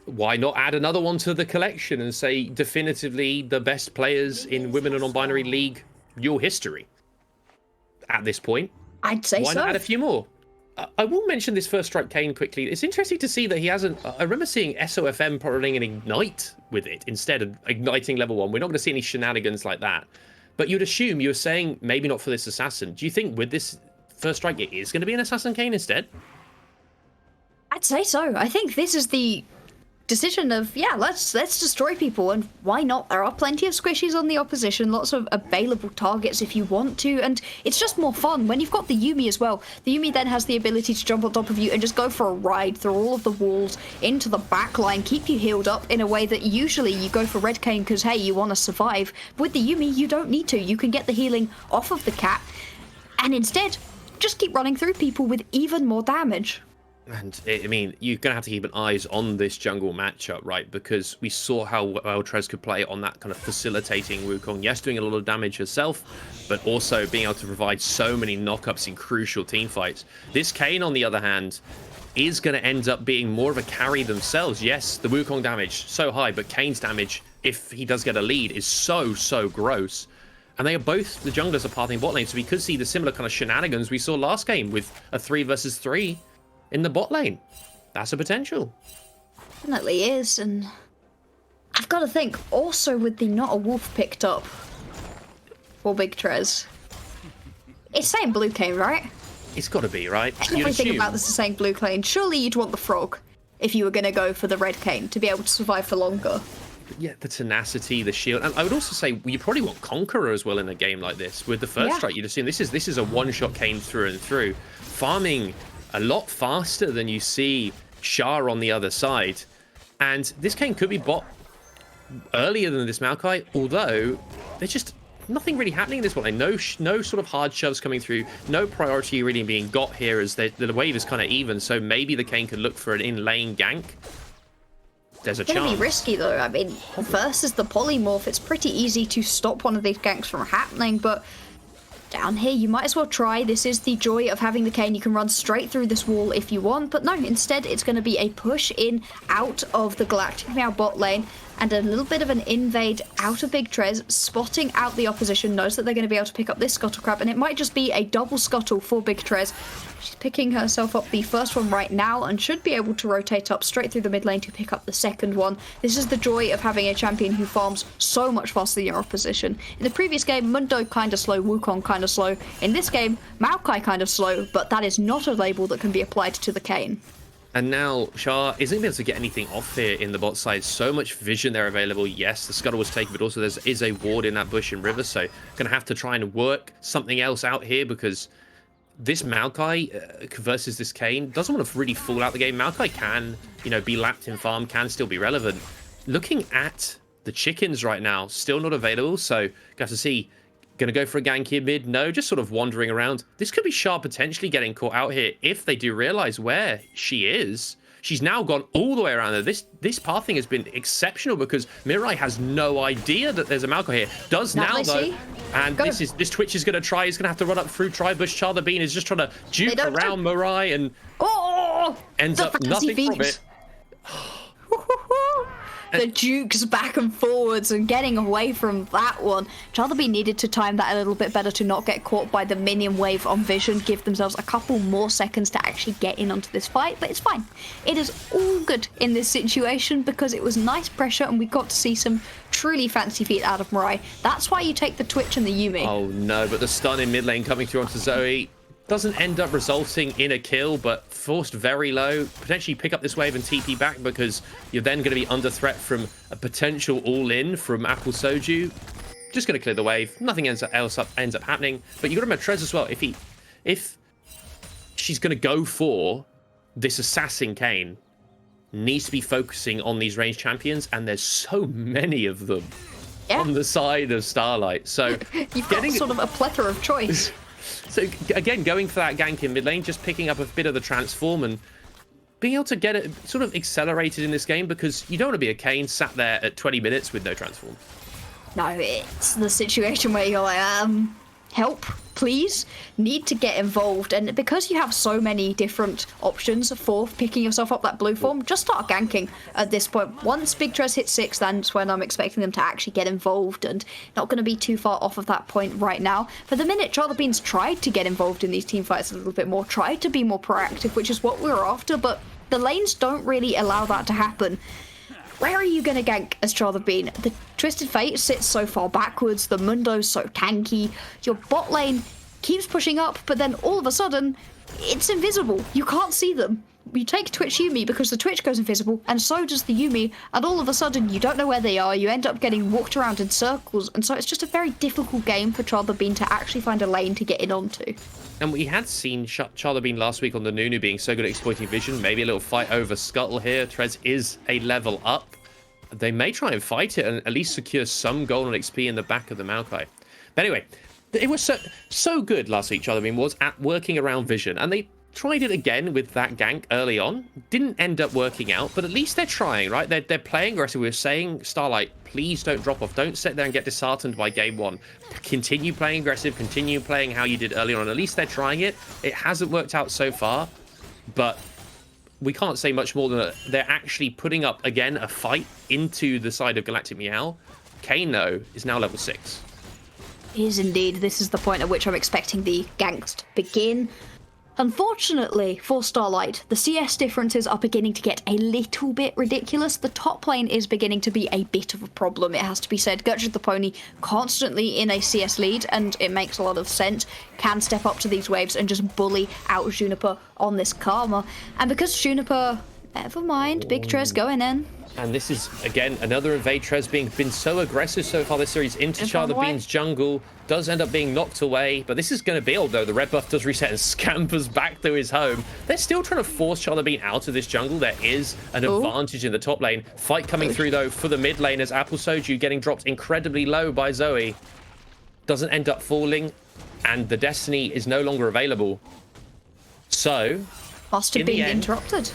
why not add another one to the collection and say definitively the best players in Women and Non-Binary League, your history at this point? I'd say why so. not add a few more? I will mention this First Strike Kane quickly. It's interesting to see that he hasn't... I remember seeing SOFM running an Ignite with it instead of igniting level 1. We're not going to see any shenanigans like that. But you'd assume, you were saying maybe not for this Assassin. Do you think with this First Strike it is going to be an Assassin Kane instead? I'd say so. I think this is the decision of, yeah, let's destroy people, and why not? There are plenty of squishies on the opposition, lots of available targets if you want to, and it's just more fun when you've got the Yuumi as well. The Yuumi then has the ability to jump on top of you and just go for a ride through all of the walls into the back line, keep you healed up in a way that usually you go for Red Cane because, hey, you want to survive. With the Yuumi, you don't need to. You can get the healing off of the cat, and instead, just keep running through people with even more damage. And I mean, you're going to have to keep an eyes on this jungle matchup, right? Because we saw how well Trez could play on that kind of facilitating Wukong. Yes, doing a lot of damage herself, but also being able to provide so many knockups in crucial team fights. This Kane, on the other hand, is going to end up being more of a carry themselves. Yes, the Wukong damage, so high, but Kane's damage, if he does get a lead, is so gross. And they are both, the junglers are pathing bot lane, so we could see the similar kind of shenanigans we saw last game with a 3 versus 3 in the bot lane. That's a potential. Definitely is, and I've got to think, also with the Not a Wolf picked up for Big Trez, it's saying Blue Cane, right? It's got to be, right? Everything about this is saying Blue Cane. Surely you'd want the Frog if you were going to go for the Red Cane to be able to survive for longer. Yeah, the tenacity, the shield, and I would also say you probably want Conqueror as well in a game like this. With the first strike, you'd assume this is a one-shot Kane through and through, farming a lot faster than you see Shah on the other side. And this Kane could be bot earlier than this Maokai, although there's just nothing really happening in this one. No sort of hard shoves coming through, no priority really being got here as the wave is kind of even, so maybe the Kane could look for an in-lane gank. There's a chance. It's gonna be risky though. I mean, versus the Polymorph, it's pretty easy to stop one of these ganks from happening, but down here, you might as well try. This is the joy of having the Kane. You can run straight through this wall if you want, but no, instead it's going to be a push in out of the Galactic Meow bot lane and a little bit of an invade out of Big Trez, spotting out the opposition, knows that they're going to be able to pick up this Scuttle Crab, and it might just be a double Scuttle for Big Trez. She's picking herself up the first one right now and should be able to rotate up straight through the mid lane to pick up the second one. This is the joy of having a champion who farms so much faster than your opposition. In the previous game, Mundo kind of slow, Wukong kind of slow. In this game, Maokai kind of slow, but that is not a label that can be applied to the Kane. And now Shah isn't able to get anything off here in the bot side. So much vision there available. Yes, the scuttle was taken, but also there is a ward in that bush and river, so gonna have to try and work something else out here, because this Maokai versus this Kane doesn't want to really fall out the game. Maokai can, be lapped in farm, can still be relevant. Looking at the chickens right now, still not available, so you have to see. Gonna go for a gank here mid? No, just sort of wandering around. This could be Shah potentially getting caught out here if they do realize where she is. She's now gone all the way around there. This pathing has been exceptional because Mirai has no idea that there's a Maokai here. Does now though. And this Twitch is gonna try. He's gonna have to run up through Tribush. Charlie Bean is just trying to duke around Mirai and ends up nothing from it. The dukes back and forwards and getting away from that one. Charlie needed to time that a little bit better to not get caught by the minion wave on vision, give themselves a couple more seconds to actually get in onto this fight, but it's fine. It is all good in this situation because it was nice pressure and we got to see some truly fancy feet out of Mirai. That's why you take the Twitch and the Yuumi. Oh no, but the stun in mid lane coming through onto Zoe doesn't end up resulting in a kill, but forced very low. Potentially pick up this wave and TP back because you're then going to be under threat from a potential all-in from Apple Soju. Just going to clear the wave. Nothing else ends up happening. But you've got to remember Trez as well. If she's going to go for this Assassin Kane, needs to be focusing on these ranged champions, and there's so many of them. Yeah. on the side of Starlight. So You've got sort of a plethora of choice. So again, going for that gank in mid lane, just picking up a bit of the transform and being able to get it sort of accelerated in this game, because you don't want to be a Kayn sat there at 20 minutes with no transform. No, it's the situation where you're like, help, please, need to get involved. And because you have so many different options for picking yourself up that blue form, just start ganking at this point. Once Big Trez hits 6, that's when I'm expecting them to actually get involved, and not going to be too far off of that point right now. For the minute, Charlie Beans tried to get involved in these team fights a little bit more, tried to be more proactive, which is what we were after, but the lanes don't really allow that to happen. Where are you going to gank as Charlie Bean? The Twisted Fate sits so far backwards, the Mundo's so tanky, your bot lane keeps pushing up, but then all of a sudden, it's invisible. You can't see them. You take Twitch Yuumi because the Twitch goes invisible, and so does the Yuumi, and all of a sudden you don't know where they are, you end up getting walked around in circles, and so it's just a very difficult game for Charlie Bean to actually find a lane to get in onto. And we had seen Charlie Bean last week on the Nunu being so good at exploiting vision. Maybe a little fight over Scuttle here. Trez is a level up. They may try and fight it and at least secure some golden XP in the back of the Maokai. But anyway, it was so good last week, Charlie Bean was at working around vision. And they tried it again with that gank early on. Didn't end up working out, but at least they're trying, right? They're playing aggressive. We were saying, Starlight, please don't drop off. Don't sit there and get disheartened by game 1. Continue playing aggressive. Continue playing how you did early on. At least they're trying it. It hasn't worked out so far, but we can't say much more than that. They're actually putting up, again, a fight into the side of Galactic Meow. Kano is now level 6. Is indeed. This is the point at which I'm expecting the ganks to begin. Unfortunately for Starlight, the CS differences are beginning to get a little bit ridiculous. The top lane is beginning to be a bit of a problem, it has to be said. Gertrude the Pony constantly in a CS lead, and it makes a lot of sense. Can step up to these waves and just bully out Juniper on this Karma. And because Juniper, never mind, Big Trez going in. And this is, again, another invade. Trez been so aggressive so far this series into Charlie Bean's jungle. Does end up being knocked away. But this is going to be, although the red buff does reset and scampers back to his home. They're still trying to force Charlie Bean out of this jungle. There is an advantage in the top lane. Fight coming through, though, for the mid lane as Apple Soju getting dropped incredibly low by Zoe. Doesn't end up falling. And the Destiny is no longer available. So, must have been interrupted.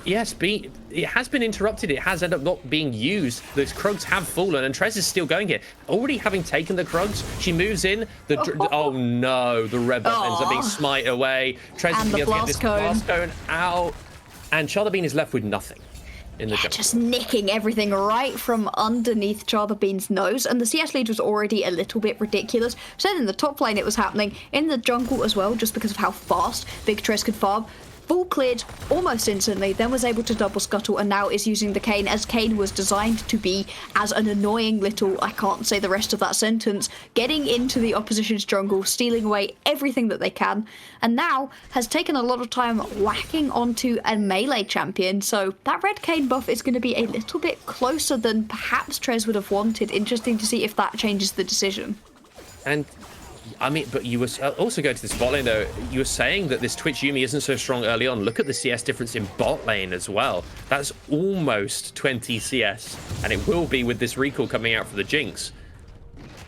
Yes, it has been interrupted. It has ended up not being used. Those Krugs have fallen, and Trez is still going here. Already having taken the Krugs, she moves in. Oh no, the red buff ends up being smite away. Trez is going to get this blast cone out, and Charlie Bean is left with nothing in the jungle. Just nicking everything right from underneath Charlie Bean's nose, and the CS lead was already a little bit ridiculous. So in the top lane it was happening, in the jungle as well, just because of how fast Big Trez could farm. Full cleared almost instantly, then was able to double scuttle, and now is using the Kayn as Kayn was designed to be, as an annoying little, I can't say the rest of that sentence, getting into the opposition's jungle, stealing away everything that they can, and now has taken a lot of time whacking onto a melee champion, so that red Kayn buff is going to be a little bit closer than perhaps Trez would have wanted. Interesting to see if that changes the decision. And I mean, but you were also going to this bot lane, though. You were saying that this Twitch Yuumi isn't so strong early on. Look at the CS difference in bot lane as well. That's almost 20 CS, and it will be with this recall coming out for the Jinx.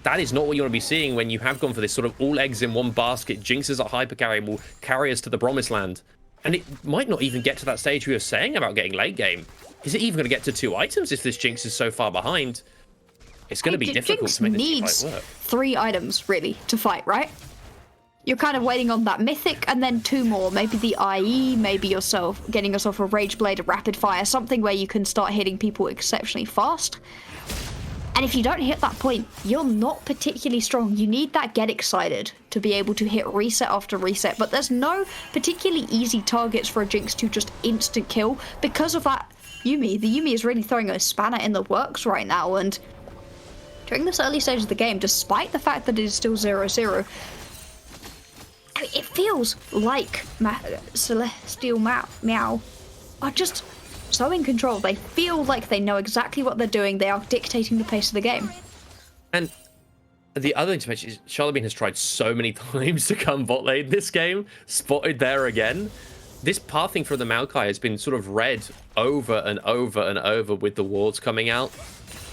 That is not what you want to be seeing when you have gone for this sort of all eggs in one basket. Jinx is a hyper carry and will carry us to the promised land. And it might not even get to that stage we were saying about getting late game. Is it even going to get to 2 items if this Jinx is so far behind? It's going to be difficult Jinx to make this needs fight work. 3 items, really, to fight, right? You're kind of waiting on that mythic and then 2 more. Maybe the IE, maybe getting yourself a Rage Blade, a Rapid Fire, something where you can start hitting people exceptionally fast. And if you don't hit that point, you're not particularly strong. You need that Get Excited to be able to hit reset after reset. But there's no particularly easy targets for a Jinx to just instant kill because of that Yuumi. The Yuumi is really throwing a spanner in the works right now, and during this early stage of the game, despite the fact that it is still 0-0, I mean, it feels like Celestial Meow are just so in control. They feel like they know exactly what they're doing. They are dictating the pace of the game. And the other thing to mention is Charlie Bean has tried so many times to come bot lane this game. Spotted there again. This pathing from the Maokai has been sort of read over and over and over with the wards coming out.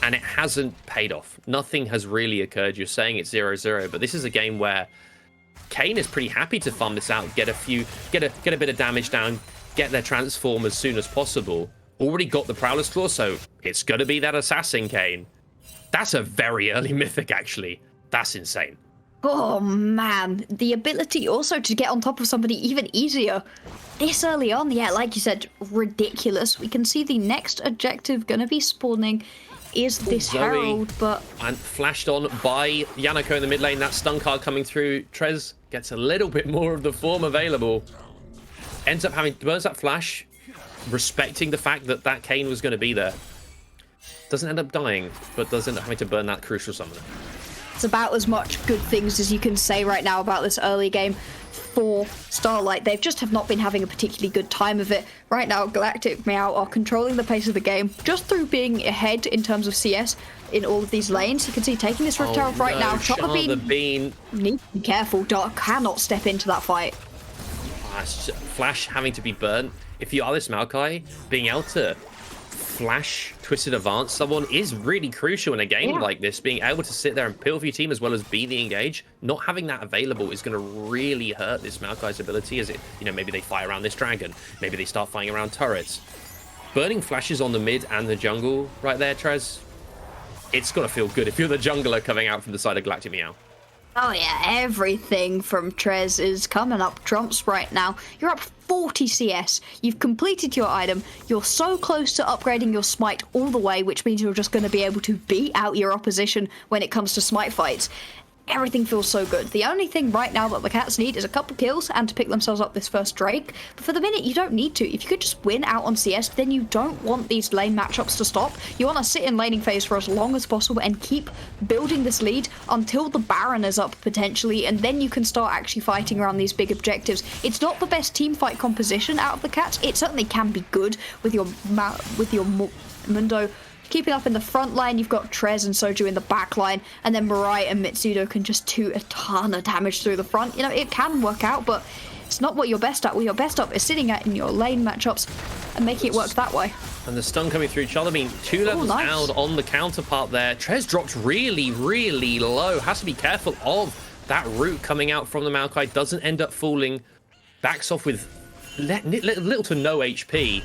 and it hasn't paid off. Nothing has really occurred. You're saying it's 0-0, but this is a game where Kayn is pretty happy to farm this out, get a bit of damage down, get their transform as soon as possible. Already got the Prowler's Claw, so it's going to be that Assassin Kayn. That's a very early Mythic, actually. That's insane. Oh man, the ability also to get on top of somebody even easier this early on, yeah, like you said, ridiculous. We can see the next objective gonna be spawning is this Zoe, Herald, but... And flashed on by Yanako in the mid lane. That stun card coming through. Trez gets a little bit more of the form available. Ends up having, burns that flash, respecting the fact that that Kayn was going to be there. Doesn't end up dying, but does end up having to burn that crucial summoner. It's about as much good things as you can say right now about this early game for Starlight. They just have not been having a particularly good time of it. Right now, Galactic Meow are controlling the pace of the game just through being ahead in terms of CS in all of these lanes. You can see taking this Rift Herald right now. Chopper Bean needs to be careful. Dark cannot step into that fight. Flash having to be burnt. If you are this Maokai, being able to flash Twisted Advance someone is really crucial in a game like this. Being able to sit there and peel for your team as well as be the engage, not having that available is going to really hurt this Maokai's ability. As it, you know, maybe they fight around this dragon, maybe they start fighting around turrets. Burning flashes on the mid and the jungle right there, Trez. It's got to feel good if you're the jungler coming out from the side of Galactic Meow. Oh yeah, everything from Trez is coming up trumps right now. You're up 40 CS. You've completed your item. You're so close to upgrading your smite all the way, which means you're just going to be able to beat out your opposition when it comes to smite fights. Everything feels so good. The only thing right now that the Cats need is a couple kills and to pick themselves up this first Drake. But for the minute, you don't need to. If you could just win out on CS, then you don't want these lane matchups to stop. You want to sit in laning phase for as long as possible and keep building this lead until the Baron is up potentially, and then you can start actually fighting around these big objectives. It's not the best team fight composition out of the Cats. It certainly can be good with your Mundo keeping up in the front line. You've got Trez and Soju in the back line, and then Mirai and Mitsudo can just do a ton of damage through the front. You know, it can work out, but it's not what you're best at. What you're best at is sitting at in your lane matchups and making it work that way. And the stun coming through Charlemagne, 2 levels out on the counterpart there. Trez dropped really, really low. Has to be careful of that root coming out from the Maokai. Doesn't end up falling. Backs off with little to no HP.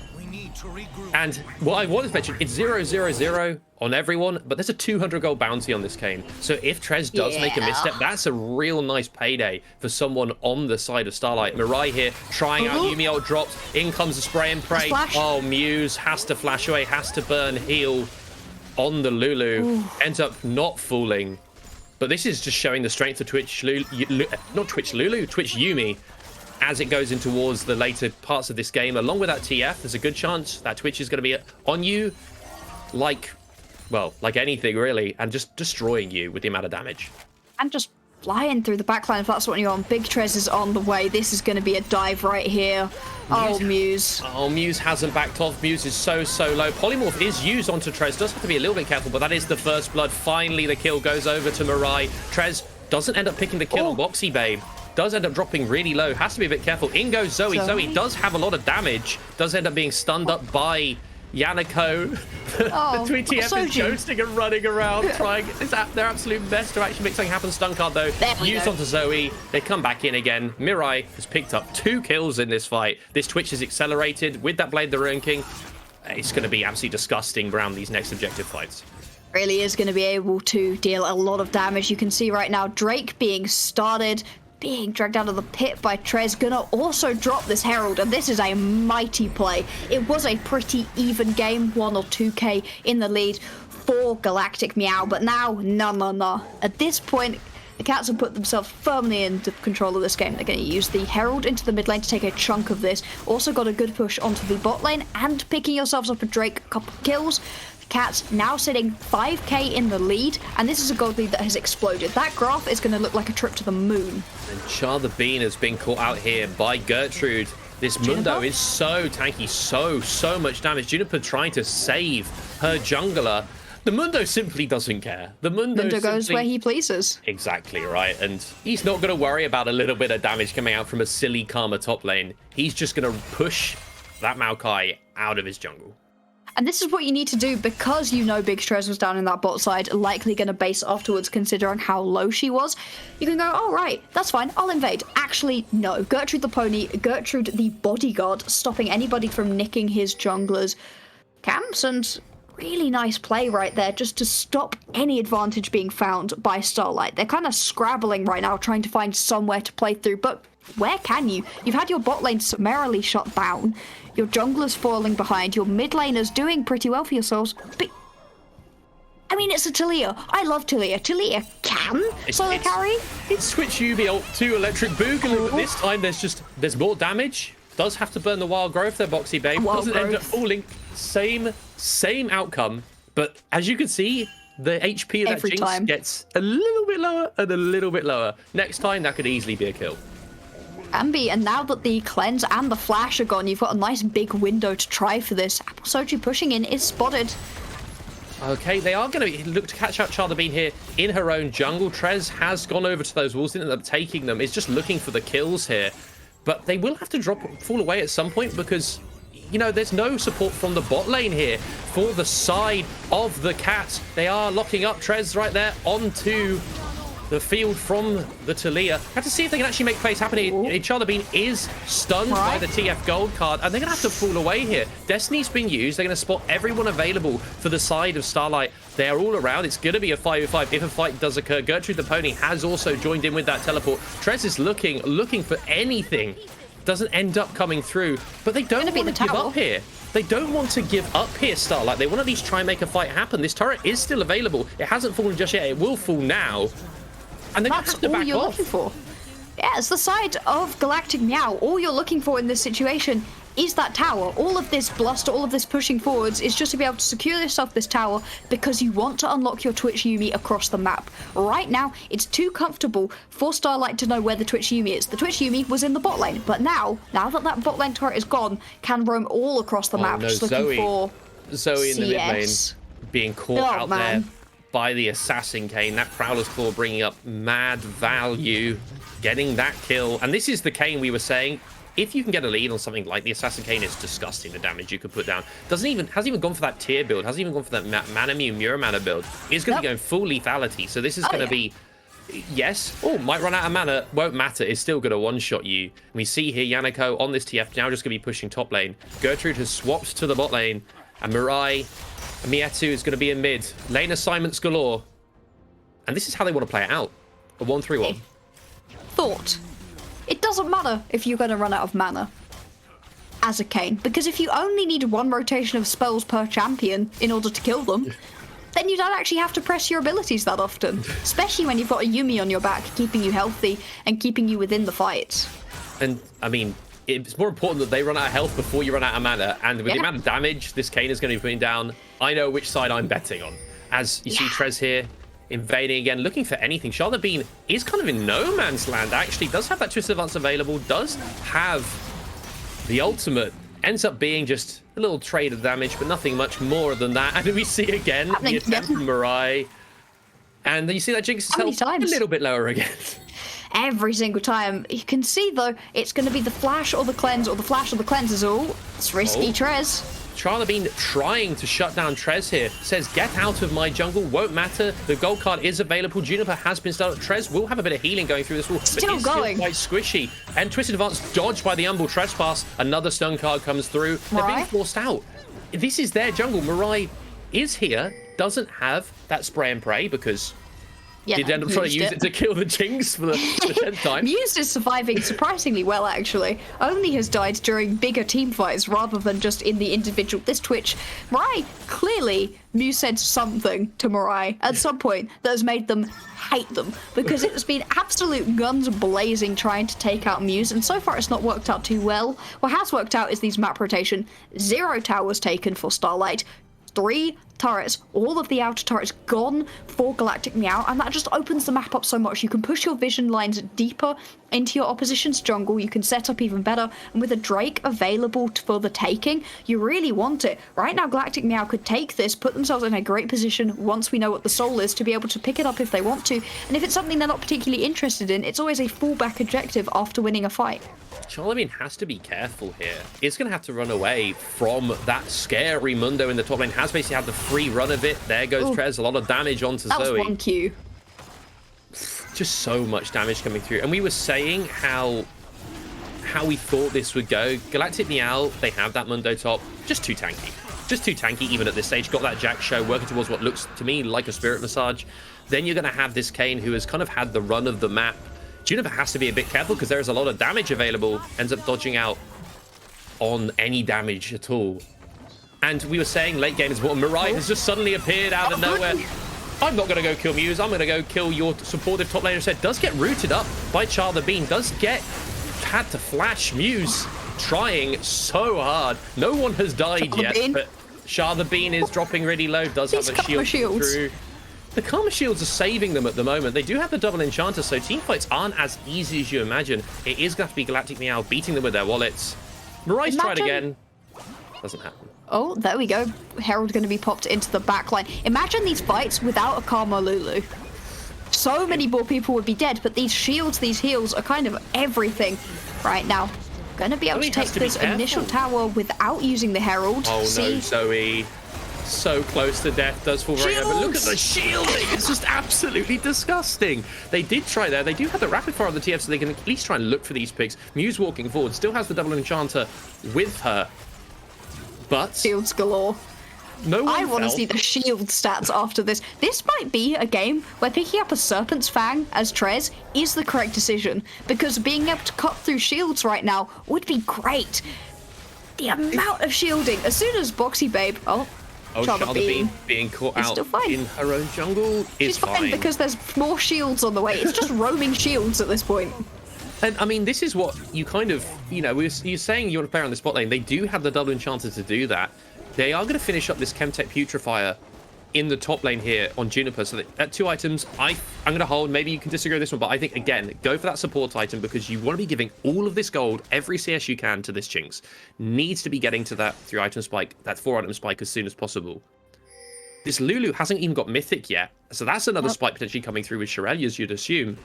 And what I wanted to mention, it's 0-0-0 on everyone, but there's a 200 gold bounty on this Kayn. So if Trez does make a misstep, that's a real nice payday for someone on the side of Starlight. Mirai here, trying out Yuumi ult drops. In comes the spray and pray. Oh, Muse has to flash away, has to burn heal on the Lulu. Ends up not fooling. But this is just showing the strength of Twitch Yuumi. As it goes in towards the later parts of this game, along with that TF, there's a good chance that Twitch is going to be on you like anything really, and just destroying you with the amount of damage. And just flying through the backline if that's what you're on. Big Trez is on the way. This is going to be a dive right here. Muse. Oh, Muse hasn't backed off. Muse is so low. Polymorph is used onto Trez. Does have to be a little bit careful, but that is the first blood. Finally, the kill goes over to Mirai. Trez doesn't end up picking the kill on Boxy Babe. Does end up dropping really low. Has to be a bit careful. In goes Zoe. Zoe does have a lot of damage. Does end up being stunned up by Yanako. Between TF is ghosting and running around, trying their absolute best to actually make something happen. Stun card though, used onto Zoe. They come back in again. Mirai has picked up 2 kills in this fight. This Twitch is accelerated with that Blade the Ruin King. It's going to be absolutely disgusting around these next objective fights. Really is going to be able to deal a lot of damage. You can see right now Drake being started, being dragged out of the pit by Trez. Gonna also drop this Herald, and this is a mighty play. It was a pretty even game, 1 or 2k in the lead for Galactic Meow, but now, no. At this point, the Cats have put themselves firmly into control of this game. They're going to use the Herald into the mid lane to take a chunk of this. Also got a good push onto the bot lane, and picking yourselves up a Drake, a couple of kills. Cats now sitting 5k in the lead, and this is a gold lead that has exploded. That graph is going to look like a trip to the moon. And Char the Bean has been caught out here by Gertrude. This Mundo is so tanky, so much damage. Juniper trying to save her jungler. The Mundo simply doesn't care. The Mundo goes where he pleases. Exactly right, and he's not going to worry about a little bit of damage coming out from a silly Karma top lane. He's just going to push that Maokai out of his jungle. And this is what you need to do because you know Big Stress was down in that bot side, likely going to base afterwards considering how low she was. You can go, oh, right, that's fine, I'll invade. Actually, no. Gertrude the pony, Gertrude the bodyguard, stopping anybody from nicking his jungler's camps, and really nice play right there just to stop any advantage being found by Starlight. They're kind of scrabbling right now, trying to find somewhere to play through, but where can you? You've had your bot lane summarily shut down. Your jungler's falling behind. Your mid laner's doing pretty well for yourselves. But I mean, it's a Taliyah. I love Taliyah. Taliyah can solo carry. It's Switch Yubi ult to Electric Boogaloo, but this time there's more damage. Does have to burn the wild growth there, Boxy Babe. Doesn't end up falling. Same outcome. But as you can see, the HP of that Every Jinx time gets a little bit lower and a little bit lower. Next time, that could easily be a kill. Ambi, and now that the cleanse and the flash are gone, you've got a nice big window to try for this. Apple Soju pushing in is spotted. Okay, they are going to look to catch out Charlie Bean here in her own jungle. Trez has gone over to those walls, didn't end up taking them. Is just looking for the kills here. But they will have to fall away at some point because, you know, there's no support from the bot lane here for the side of the Cats. They are locking up Trez right there onto the field from the Taliyah. Have to see if they can actually make plays happen here. Charlie Bean is stunned by the TF gold card, and they're going to have to fall away here. Destiny's being used. They're going to spot everyone available for the side of Starlight. They are all around. It's going to be a 5v5 if a fight does occur. Gertrude the pony has also joined in with that teleport. Trez is looking for anything. Doesn't end up coming through, but they don't want to give up here. They don't want to give up here, Starlight. They want to at least try and make a fight happen. This turret is still available. It hasn't fallen just yet. It will fall now. And that's all you're looking for. Yeah, it's the side of Galactic Meow. All you're looking for in this situation is that tower. All of this bluster, all of this pushing forwards is just to be able to secure yourself this tower because you want to unlock your Twitch Yuumi across the map. Right now, it's too comfortable for Starlight to know where the Twitch Yuumi is. The Twitch Yuumi was in the bot lane, but now that bot lane turret is gone, can roam all across the map, just looking for Zoe in the mid lane CS. being caught out there by the Assassin Kane. That Prowler's Claw bringing up mad value, getting that kill. And this is the Kane we were saying. If you can get a lead on something like the Assassin Kane, it's disgusting the damage you could put down. Hasn't even gone for that tier build. Hasn't even gone for that Manamune Muramana build. It's going to be going full lethality. So this is going to be, yes. Oh, might run out of mana. Won't matter. It's still going to one-shot you. We see here Yanako on this TF now just going to be pushing top lane. Gertrude has swapped to the bot lane. And Mirai and Mietu is going to be in mid. Lane assignments galore. And this is how they want to play it out. A 1-3-1. Thought. It doesn't matter if you're going to run out of mana as a Kane, because if you only need one rotation of spells per champion in order to kill them, then you don't actually have to press your abilities that often, especially when you've got a Yuumi on your back keeping you healthy and keeping you within the fight. And, I mean, it's more important that they run out of health before you run out of mana, and with the amount of damage this Kane is going to be putting down, I know which side I'm betting on. As you see Trez here, invading again, looking for anything. Charlotte Bean is kind of in no man's land, actually. Does have that Twisted Advance available, does have the ultimate. Ends up being just a little trade of damage, but nothing much more than that. And we see again the attempt from Mirai. And then you see that Jinx is a little bit lower again. Every single time. You can see, though, it's going to be the flash or the cleanse, or the flash or the cleanse is all. It's risky, Trez. Charlie Bean trying to shut down Trez here. Says, get out of my jungle, won't matter. The gold card is available. Juniper has been started. Trez will have a bit of healing going through this wall, but still going. Still quite squishy. And Twisted Advance dodged by the Umbral Trespass. Another stun card comes through. They're being forced out. This is their jungle. Mirai is here, doesn't have that spray and pray because did end up trying to use it to kill the Jinx for the 10th time. Muse is surviving surprisingly well, actually. Only has died during bigger team fights rather than just in the individual. This Twitch, Mirai, clearly Muse said something to Mirai at some point that has made them hate them, because it's been absolute guns blazing trying to take out Muse, and so far it's not worked out too well. What has worked out is these map rotation. 0 towers taken for Starlight. 3 turrets, all of the outer turrets gone for Galactic Meow, and that just opens the map up so much. You can push your vision lines deeper into your opposition's jungle, you can set up even better, and with a Drake available for the taking, you really want it. Right now, Galactic Meow could take this, put themselves in a great position once we know what the soul is, to be able to pick it up if they want to, and if it's something they're not particularly interested in, it's always a fallback objective after winning a fight. Charlemagne has to be careful here. It's going to have to run away from that scary Mundo in the top lane. Has basically had the free run of it. There goes Trez. A lot of damage onto That Zoe. was 1Q. Just so much damage coming through. And we were saying how we thought this would go. Galactic Meow, they have that Mundo top. Just too tanky. Just too tanky even at this stage. Got that Jack show working towards what looks to me like a Spirit Massage. Then you're going to have this Kayn who has kind of had the run of the map. Juniper has to be a bit careful because there's a lot of damage available. Ends up dodging out on any damage at all. And we were saying late game is what Mirai has just suddenly appeared out of nowhere. I'm not going to go kill Muse. I'm going to go kill your supportive top laner instead. Does get rooted up by Char the Bean. Does get had to flash Muse. Trying so hard. No one has died yet, but Char the Bean is dropping really low. Does have a shield through. The Karma Shields are saving them at the moment. They do have the double enchanter, so teamfights aren't as easy as you imagine. It is going to have to be Galactic Meow beating them with their wallets. Mirai's tried again. Doesn't happen. Oh, there we go. Herald going to be popped into the backline. Imagine these fights without a Karma Lulu. So many more people would be dead, but these shields, these heals are kind of everything right now. Going to be able to take this initial tower without using the Herald. Oh no, Zoe. So close to death, does fall right over. Look at the shielding, it's just absolutely disgusting. They did try there, they do have the rapid fire on the TF, so they can at least try and look for these picks. Muse walking forward, still has the double enchanter with her, but shields galore. No one I want to see the shield stats after this. This might be a game where picking up a Serpent's Fang as Trez is the correct decision, because being able to cut through shields right now would be great. The amount of shielding, as soon as Boxy Babe, Char the Bean being caught out in her own jungle is fine. Because there's more shields on the way. It's just roaming shields at this point. And I mean, this is what you kind of, you know, you're saying you want to play on the spot lane. They do have the double enchanter to do that. They are going to finish up this Chemtech Putrefier in the top lane here on Juniper. So that, at 2 items, I'm going to hold. Maybe you can disagree with this one, but I think, again, go for that support item because you want to be giving all of this gold, every CS you can, to this Jinx. Needs to be getting to that 3-item spike, that 4-item spike as soon as possible. This Lulu hasn't even got Mythic yet, so that's another spike potentially coming through with Shirelias, you'd assume.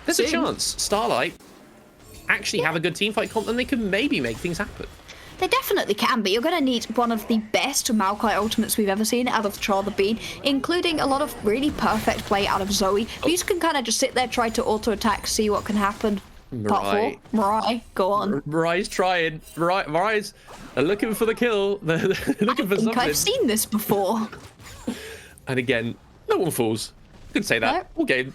There's a chance Starlight actually have a good teamfight comp and they can maybe make things happen. They definitely can, but you're going to need one of the best Maokai ultimates we've ever seen out of Char the Bean, including a lot of really perfect play out of Zoe. These can kind of just sit there, try to auto-attack, see what can happen. Part 4. Mirai, go on. Mirai's trying. Mirai's looking for the kill. They're looking for something. I've seen this before. And again, no one falls. Could say that. All game.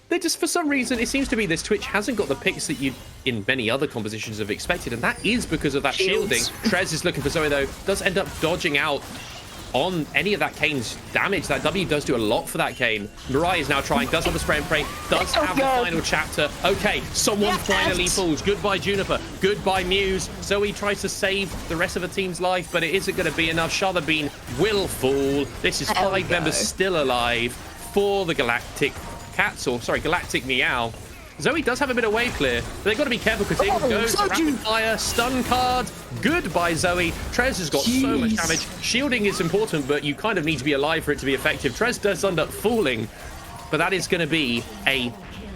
They just, for some reason, it seems to be this Twitch hasn't got the picks that you, in many other compositions, have expected, and that is because of that shielding. Trez is looking for Zoe, though. Does end up dodging out on any of that Kayn's damage. That W does do a lot for that Kayn. Mirai is now trying, does have the spray and pray, does have the final chapter. Okay, someone finally falls. Goodbye, Juniper. Goodbye, Muse. Zoe tries to save the rest of the team's life, but it isn't going to be enough. Char the Bean will fall. This is 5 members still alive for the Galactic Cats, or sorry, Galactic Meow. Zoe does have a bit of wave clear, but they've got to be careful because in goes rapid fire, stun card. Goodbye, Zoe. Trez has got so much damage. Shielding is important, but you kind of need to be alive for it to be effective. Trez does end up falling, but that is going to be a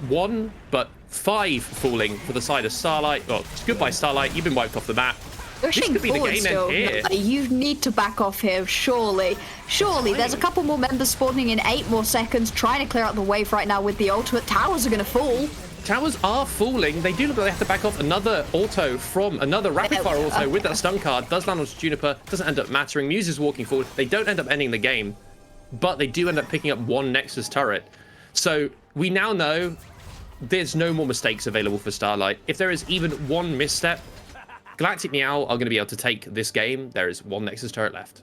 1, but 5 falling for the side of Starlight. Oh, goodbye, Starlight. You've been wiped off the map. This could be the game end here. You need to back off here, surely. Surely, there's a couple more members spawning in 8 more seconds, trying to clear out the wave right now with the ultimate. Towers are going to fall. Towers are falling. They do look like they have to back off. Another auto from another rapid fire auto with that stun card. Does land on Juniper. Doesn't end up mattering. Muse is walking forward. They don't end up ending the game, but they do end up picking up 1 Nexus turret. So we now know there's no more mistakes available for Starlight. If there is even 1 misstep, Galactic Meow are going to be able to take this game. There is 1 Nexus turret left.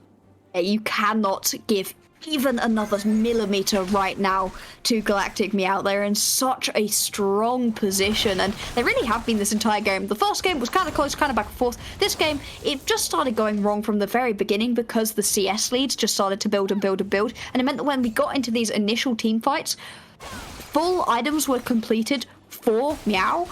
You cannot give even another millimeter right now to Galactic Meow. They're in such a strong position, and they really have been this entire game. The first game was kind of close, kind of back and forth. This game, it just started going wrong from the very beginning because the CS leads just started to build and build and build, and it meant that when we got into these initial team fights, full items were completed for Meow,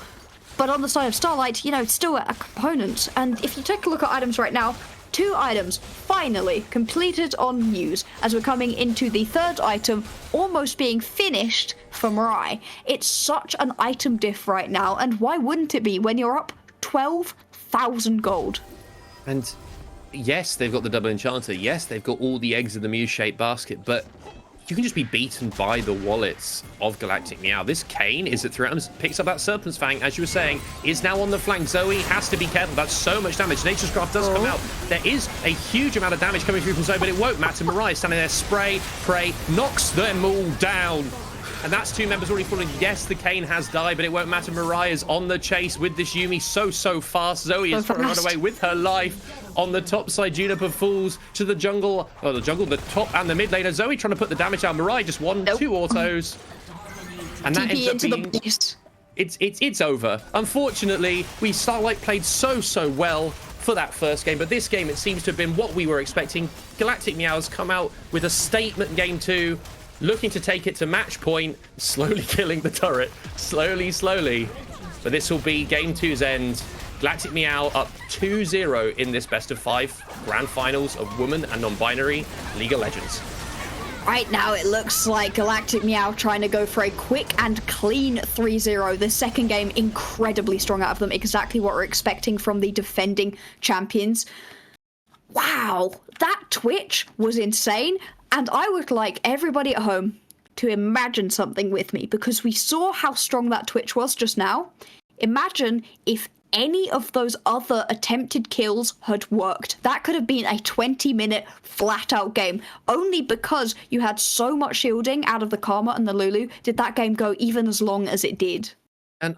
but on the side of Starlight, you know, it's still a component. And if you take a look at items right now, 2 items finally completed on Muse as we're coming into the 3rd item almost being finished for Mirai. It's such an item diff right now, and why wouldn't it be when you're up 12,000 gold? And yes, they've got the double enchanter. Yes, they've got all the eggs in the Muse-shaped basket, but you can just be beaten by the wallets of Galactic Meow. This Kane is at 3 items, picks up that Serpent's Fang, as you were saying, is now on the flank. Zoe has to be careful. That's so much damage. Nature's Craft does come out. There is a huge amount of damage coming through from Zoe, but it won't matter. Mirai standing there, spray, pray, knocks them all down. And that's 2 members already falling. Yes, the Kane has died, but it won't matter. Mirai is on the chase with this Yuumi so fast. Zoe is trying to run away with her life. On the top side, Juniper falls to the jungle. Oh, the top and the mid laner. Zoe trying to put the damage down. Mirai just 2 autos. And that ends up being... It's over. Unfortunately, Starlight played so well for that first game, but this game, it seems to have been what we were expecting. Galactic Meow has come out with a statement game 2, looking to take it to match point, slowly killing the turret. Slowly. But this will be game 2's end. Galactic Meow up 2-0 in this best of 5 grand finals of women and non-binary League of Legends. Right now, it looks like Galactic Meow trying to go for a quick and clean 3-0. The second game, incredibly strong out of them. Exactly what we're expecting from the defending champions. Wow, that Twitch was insane. And I would like everybody at home to imagine something with me, because we saw how strong that Twitch was just now. Imagine if any of those other attempted kills had worked. That could have been a 20-minute flat-out game. Only because you had so much shielding out of the Karma and the Lulu did that game go even as long as it did. And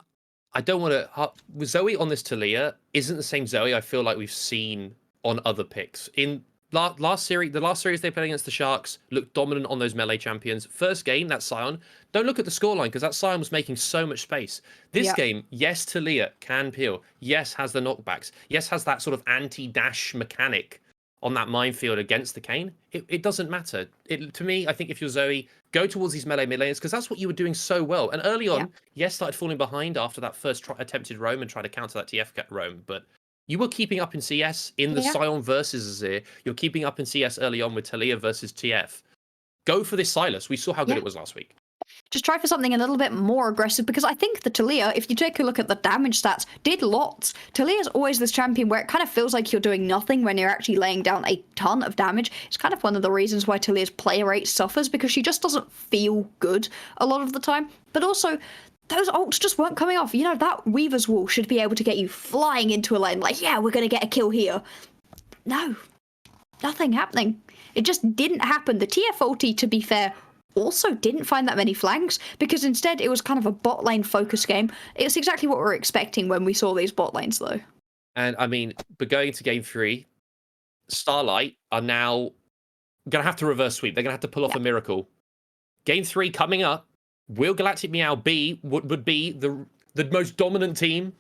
I don't want to... Zoe on this Taliyah isn't the same Zoe I feel like we've seen on other picks. In the last series they played against the Sharks looked dominant on those melee champions. First game, that Sion, don't look at the scoreline because that Sion was making so much space. This game, yes, Taliyah can peel. Yes, has the knockbacks. Yes, has that sort of anti-dash mechanic on that minefield against the Kane. It doesn't matter. To me, I think if you're Zoe, go towards these melee mid laners because that's what you were doing so well. And early on, yes, started falling behind after that first attempted roam and tried to counter that TF roam, but you were keeping up in CS in the Sion versus Azir. You're keeping up in CS early on with Taliyah versus TF. Go for this Silas. We saw how good it was last week. Just try for something a little bit more aggressive, because I think the Taliyah, if you take a look at the damage stats, did lots. Taliyah's always this champion where it kind of feels like you're doing nothing when you're actually laying down a ton of damage. It's kind of one of the reasons why Taliyah's play rate suffers, because she just doesn't feel good a lot of the time. But also, those ults just weren't coming off. You know, that Weaver's Wall should be able to get you flying into a lane like, yeah, we're going to get a kill here. No, nothing happening. It just didn't happen. The TF ulti, to be fair, also didn't find that many flanks, because instead it was kind of a bot lane focus game. It's exactly what we were expecting when we saw these bot lanes, though. And I mean, but going to game 3, Starlight are now going to have to reverse sweep. They're going to have to pull off a miracle. Game 3 coming up. Will Galactic Meow be what would be the most dominant team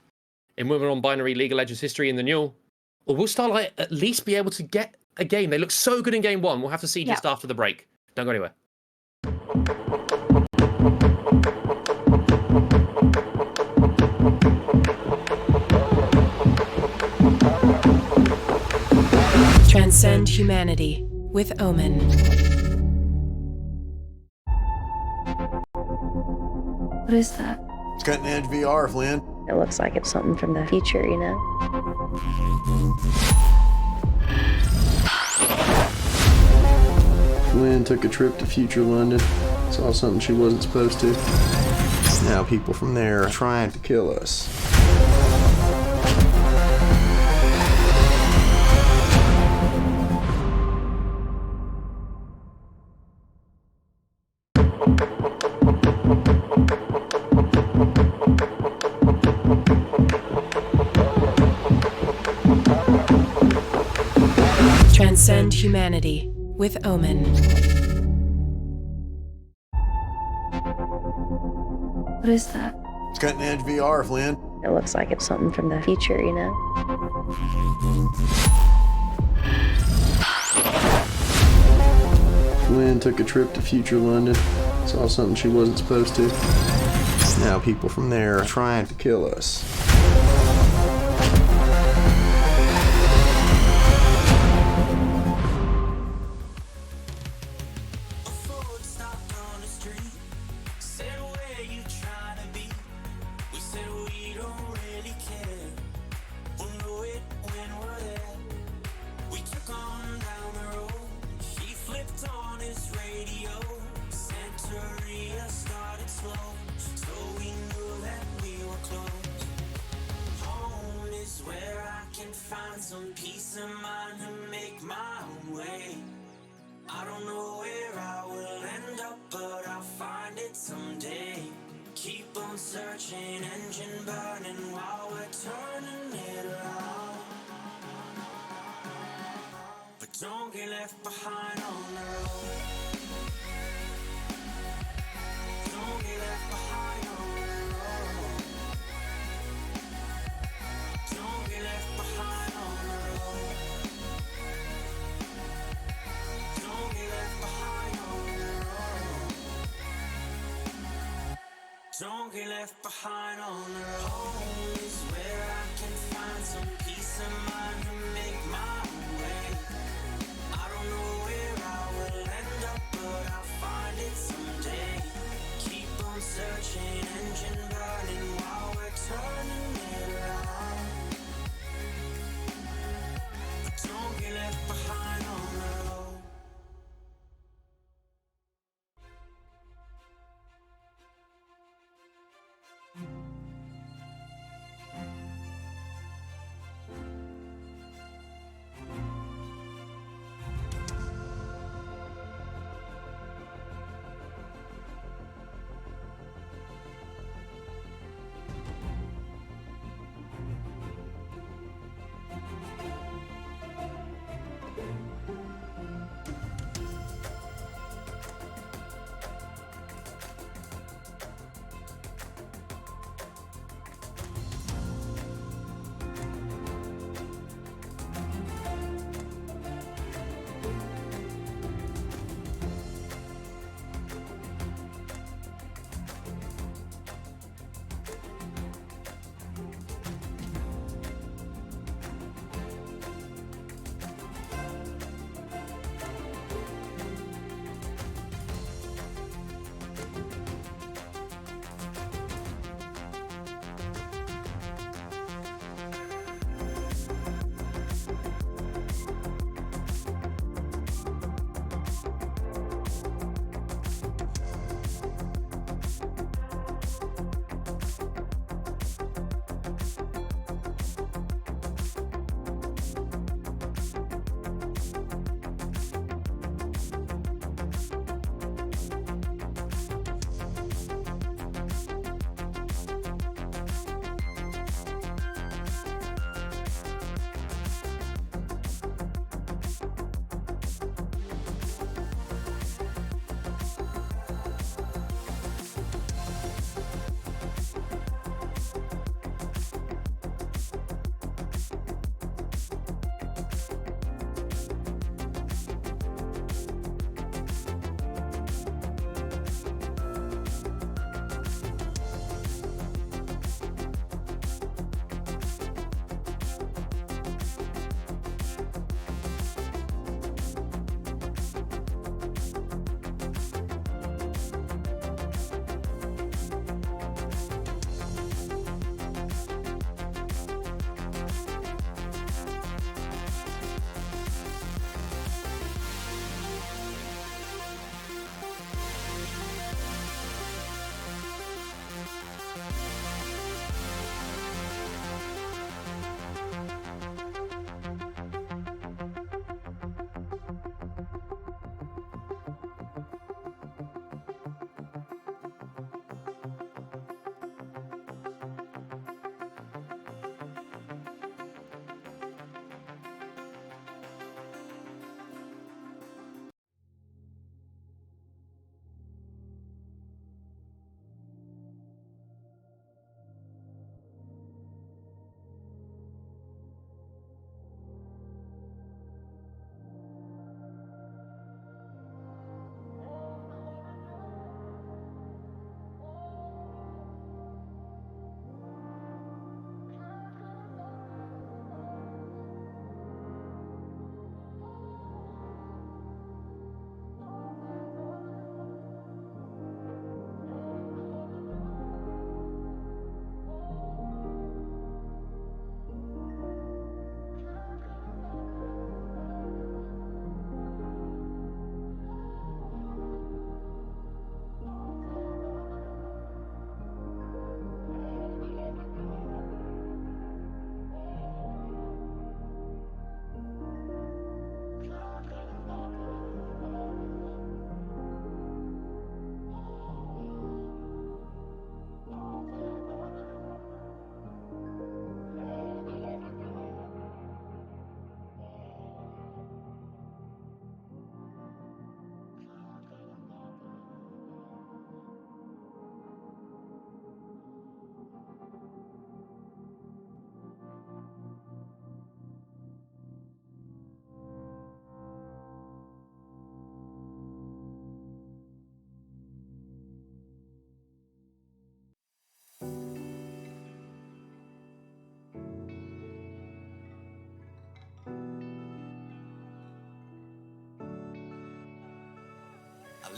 in Women on Binary League of Legends history in the Newell? Or will Starlight at least be able to get a game? They look so good in game 1. We'll have to see just after the break. Don't go anywhere. Transcend humanity with Omen. What is that? It's cutting edge VR, Flynn. It looks like it's something from the future, you know? Flynn took a trip to future London, saw something she wasn't supposed to. Now people from there are trying to kill us. Transcend humanity with Omen. What is that? It's cutting edge VR, Flynn. It looks like it's something from the future, you know? Flynn took a trip to future London. Saw something she wasn't supposed to. Now people from there are trying to kill us. A Ford stopped on the street, said where you trying to be. We said we don't really care. We'll know it when we're there. We took on down the road. He flipped on his radio. Santeria started slow, so we knew that we were close. Home is where I can find some peace of mind to make my own way. I don't know where I will end up, but I'll find it someday. Keep on searching, engine burning while we're turning it around. But don't get left behind on the road. Don't get left behind on the road. Don't get left behind on the road. Don't get left behind on the road. Don't get left behind on the road. Home is where I can find some peace of mind to make my own way. I don't know where I will end up, but I'll find it someday. Keep on searching, engine burning while we're turning it around. But don't get left behind on the road.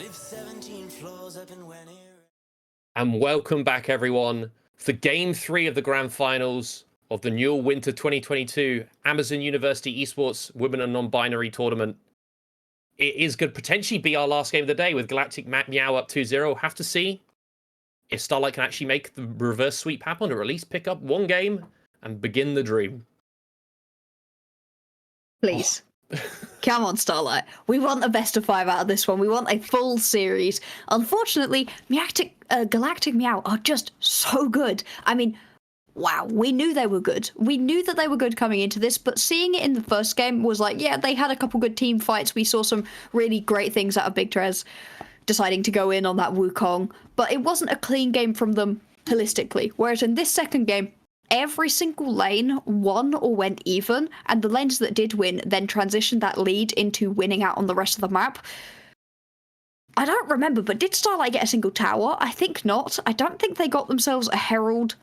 Live 17 floors up in when it... And welcome back, everyone, for Game 3 of the Grand Finals of the Newell Winter 2022 Amazon University Esports Women and Non-Binary Tournament. It is going to potentially be our last game of the day with Galactic Meow up 2-0. Have to see if Starlight can actually make the reverse sweep happen, or at least pick up one game and begin the dream. Please. Come on, Starlight. We want the best of 5 out of this one. We want a full series. Unfortunately, Galactic Meow are just so good. I mean, wow, we knew they were good. We knew that they were good coming into this, but seeing it in the first game was like, yeah, they had a couple good team fights. We saw some really great things out of Big Trez deciding to go in on that Wukong, but it wasn't a clean game from them holistically. Whereas in this second game, every single lane won or went even, and the lanes that did win then transitioned that lead into winning out on the rest of the map. I don't remember, but did Starlight get a single tower? I think not. I don't think they got themselves a Herald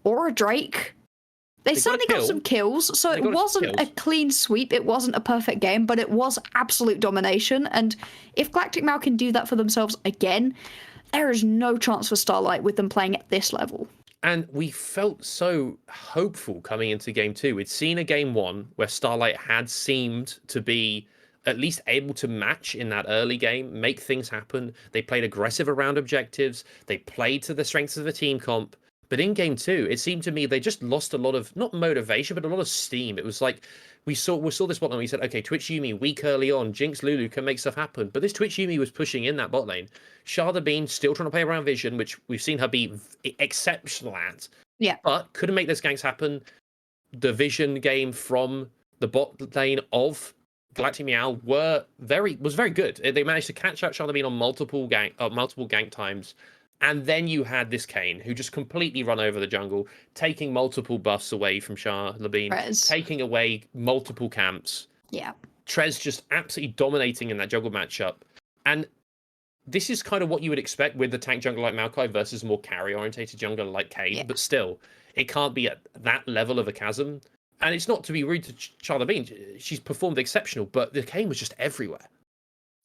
or a Drake. They certainly got some kills, so it wasn't a clean sweep, it wasn't a perfect game, but it was absolute domination, and if Galactic Meow can do that for themselves again, there is no chance for Starlight with them playing at this level. And we felt so hopeful coming into Game 2. We'd seen a Game 1 where Starlight had seemed to be at least able to match in that early game, make things happen. They played aggressive around objectives. They played to the strengths of the team comp. But in Game 2, it seemed to me they just lost a lot of, not motivation, but a lot of steam. It was like, we saw this bot lane, we said, okay, Twitch Yuumi weak early on, Jinx Lulu can make stuff happen. But this Twitch Yuumi was pushing in that bot lane. Shada Bean still trying to play around Vision, which we've seen her be exceptional at. Yeah. But couldn't make those ganks happen. The Vision game from the bot lane of Galactic Meow was very good. They managed to catch out Shada Bean on multiple gank times. And then you had this Kayn, who just completely run over the jungle, taking multiple buffs away from Shada Bean, taking away multiple camps. Yeah. Trez just absolutely dominating in that jungle matchup. And this is kind of what you would expect with the tank jungler like Maokai versus a more carry-orientated jungler like Kayn. Yeah. But still, it can't be at that level of a chasm. And it's not to be rude to Shada Bean. She's performed exceptional, but the Kayn was just everywhere.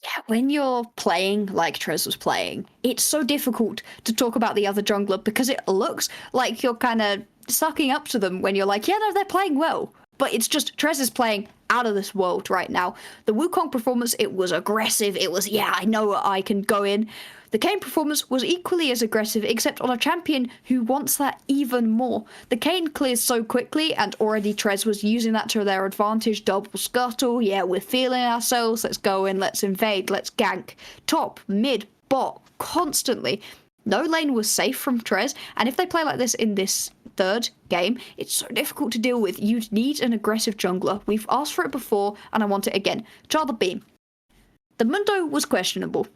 Yeah, when you're playing like Trez was playing, it's so difficult to talk about the other jungler because it looks like you're kind of sucking up to them when you're like, yeah, no, they're playing well. But it's just, Trez is playing out of this world right now. The Wukong performance, it was aggressive. It was, yeah, I know I can go in. The Kayn performance was equally as aggressive, except on a champion who wants that even more. The Kayn clears so quickly, and already Trez was using that to their advantage. Double scuttle, yeah, we're feeling ourselves. Let's go in, let's invade, let's gank. Top, mid, bot, constantly. No lane was safe from Trez, and if they play like this in this third game, it's so difficult to deal with. You need an aggressive jungler. We've asked for it before, and I want it again. Shada Bean. The Mundo was questionable.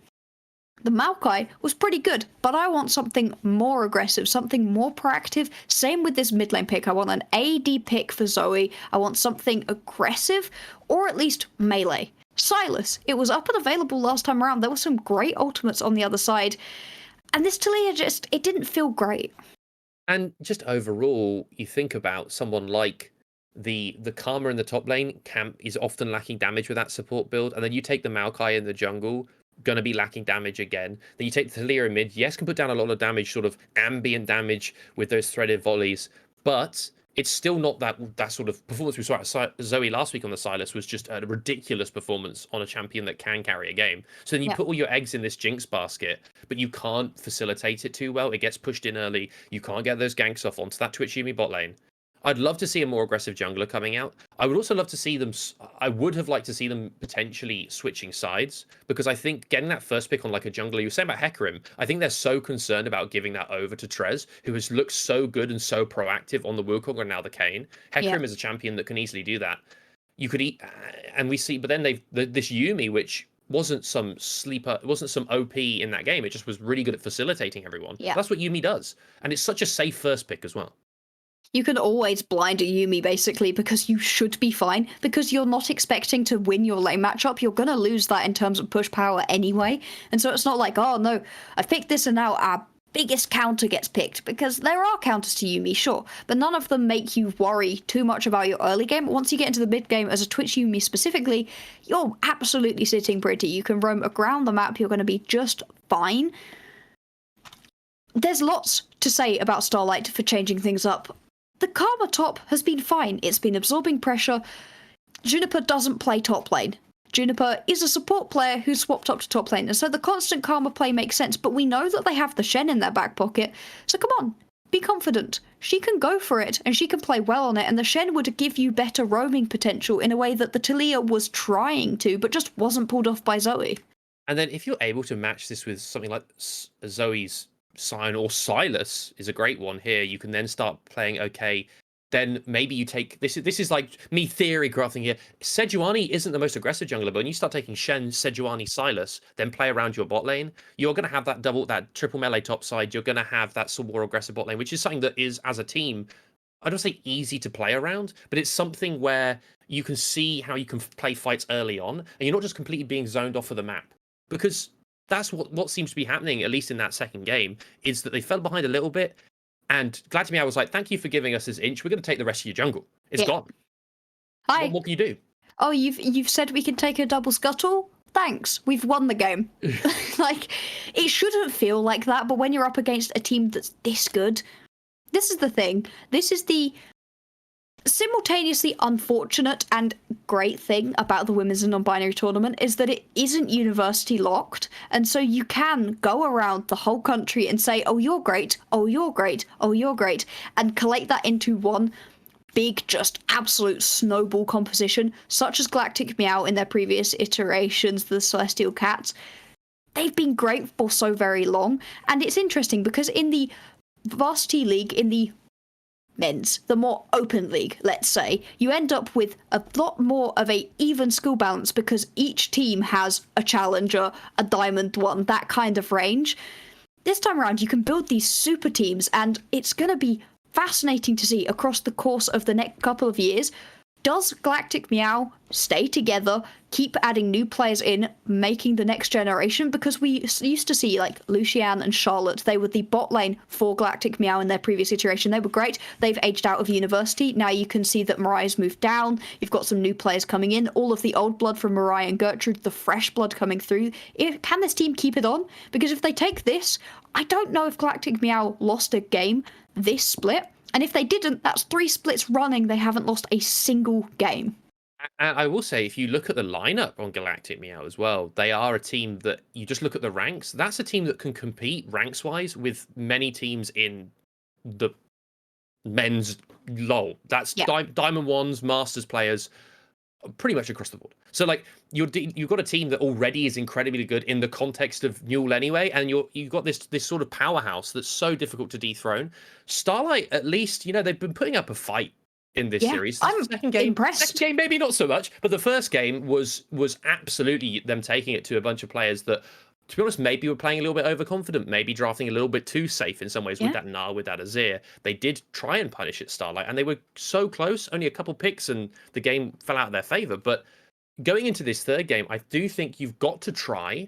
The Maokai was pretty good, but I want something more aggressive, something more proactive. Same with this mid lane pick. I want an AD pick for Zoe. I want something aggressive, or at least melee. Sylas, it was up and available last time around. There were some great ultimates on the other side. And this Taliyah just, it didn't feel great. And just overall, you think about someone like the Karma in the top lane, Camp is often lacking damage with that support build. And then you take the Maokai in the jungle, going to be lacking damage again. Then you take the Taliyah in mid, yes, can put down a lot of damage, sort of ambient damage with those threaded volleys, but it's still not that sort of performance we saw at Zoe last week on the Sylas was just a ridiculous performance on a champion that can carry a game. So then you put all your eggs in this Jinx basket, but you can't facilitate it too well. It gets pushed in early. You can't get those ganks off onto that Twitch Yuumi bot lane. I'd love to see a more aggressive jungler coming out. I would also love to see them, I would have liked to see them potentially switching sides, because I think getting that first pick on like a jungler, you were saying about Hecarim, I think they're so concerned about giving that over to Trez, who has looked so good and so proactive on the Wukong and now the Kayn. Hecarim is a champion that can easily do that. You could eat, and we see, but then this Yuumi, which wasn't some sleeper, it wasn't some OP in that game, it just was really good at facilitating everyone. Yeah. That's what Yuumi does. And it's such a safe first pick as well. You can always blind a Yuumi, basically, because you should be fine, because you're not expecting to win your lane matchup. You're going to lose that in terms of push power anyway. And so it's not like, oh, no, I picked this and now biggest counter gets picked, because there are counters to Yuumi, sure, but none of them make you worry too much about your early game. Once you get into the mid game, as a Twitch Yuumi specifically, you're absolutely sitting pretty. You can roam around the map, you're going to be just fine. There's lots to say about Starlight for changing things up. The Karma top has been fine. It's been absorbing pressure. Juniper doesn't play top lane. Juniper is a support player who's swapped up to top lane, and so the constant Karma play makes sense, but we know that they have the Shen in their back pocket, so come on, be confident. She can go for it, and she can play well on it, and the Shen would give you better roaming potential in a way that the Talia was trying to, but just wasn't pulled off by Zoe. And then if you're able to match this with something like Zoe's Sion or Silas is a great one here, you can then start playing, okay, then maybe you take this is like me theory crafting here. Sejuani isn't the most aggressive jungler, but when you start taking Shen, Sejuani, Silas, then play around your bot lane, you're going to have that triple melee top side. You're going to have that some more aggressive bot lane, which is something that is, as a team, I don't say easy to play around, but it's something where you can see how you can play fights early on, and you're not just completely being zoned off of the map. Because that's what seems to be happening, at least in that second game, is that they fell behind a little bit. And Glad to Me, I was like, thank you for giving us this inch. We're going to take the rest of your jungle. It's gone. Hi. What can you do? Oh, you've said we can take a double scuttle? Thanks. We've won the game. Like, it shouldn't feel like that, but when you're up against a team that's this good, this is the thing. This is the simultaneously unfortunate and great thing about the women's and non-binary tournament, is that it isn't university locked, and so you can go around the whole country and say, oh, you're great, oh, you're great, oh, you're great, and collate that into one big, just absolute snowball composition, such as Galactic Meow in their previous iterations, the Celestial Cats. They've been great for so very long, and it's interesting because in the Varsity League, in the men's, the more open league, let's say, you end up with a lot more of a even skill balance because each team has a challenger, a diamond one, that kind of range. This time around, you can build these super teams, and it's going to be fascinating to see across the course of the next couple of years. Does Galactic Meow stay together, keep adding new players in, making the next generation? Because we used to see, like, Lucian and Charlotte, they were the bot lane for Galactic Meow in their previous iteration. They were great. They've aged out of university. Now you can see that Mariah's moved down. You've got some new players coming in. All of the old blood from Mariah and Gertrude, the fresh blood coming through. Can this team keep it on? Because if they take this, I don't know if Galactic Meow lost a game this split. And if they didn't, that's 3 splits running. They haven't lost a single game. And I will say, if you look at the lineup on Galactic Meow as well, they are a team that you just look at the ranks. That's a team that can compete ranks-wise with many teams in the men's LoL. That's Diamond 1s, Masters players, pretty much across the board. So, like, you've got a team that already is incredibly good in the context of Newell anyway, and you've got this sort of powerhouse that's so difficult to dethrone. Starlight, at least, they've been putting up a fight in this series. I'm impressed. Second game, maybe not so much, but the first game was absolutely them taking it to a bunch of players that, to be honest, maybe were playing a little bit overconfident, maybe drafting a little bit too safe in some ways with that Gnar, with that Azir. They did try and punish it, Starlight, and they were so close, only a couple picks, and the game fell out of their favor. But going into this third game, I do think you've got to try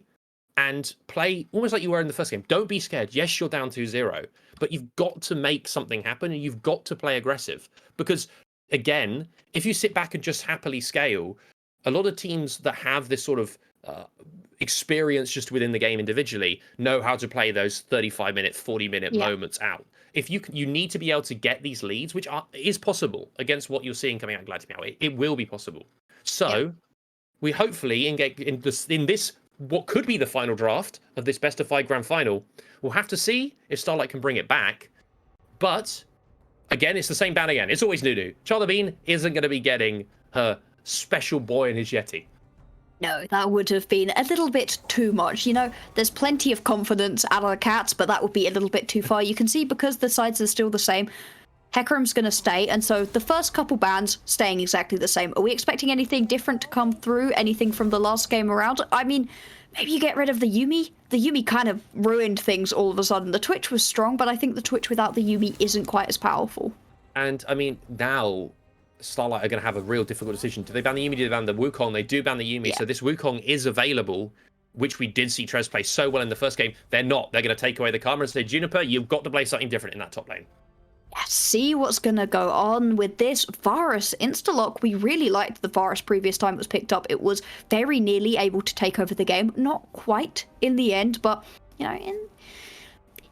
and play almost like you were in the first game. Don't be scared. Yes, you're down 2-0, but you've got to make something happen, and you've got to play aggressive. Because, again, if you sit back and just happily scale, a lot of teams that have this sort of experience just within the game individually know how to play those 35-minute, 40-minute moments out. If you need to be able to get these leads, which is possible against what you're seeing coming out of Galactic Meow. It will be possible. So we hopefully in this what could be the final draft of this best of 5 grand final, we'll have to see if Starlight can bring it back. But again, it's the same ban again. It's always Nunu. Charlie Bean isn't going to be getting her special boy in his Yeti. No, that would have been a little bit too much. There's plenty of confidence out of the Cats, but that would be a little bit too far. You can see because the sides are still the same, Hecarim's going to stay, and so the first couple bans staying exactly the same. Are we expecting anything different to come through? Anything from the last game around? I mean, maybe you get rid of the Yuumi. The Yuumi kind of ruined things all of a sudden. The Twitch was strong, but I think the Twitch without the Yuumi isn't quite as powerful. And, I mean, now Starlight are going to have a real difficult decision. Do they ban the Yuumi? Do they ban the Wukong? They do ban the Yuumi, so this Wukong is available. which we did see Trez play so well in the first game. They're not. They're going to take away the Karma and say, Juniper, you've got to play something different in that top lane. See what's gonna go on with this Varus Instalock. We really liked the Varus previous time it was picked up. It was very nearly able to take over the game. Not quite in the end, but you know,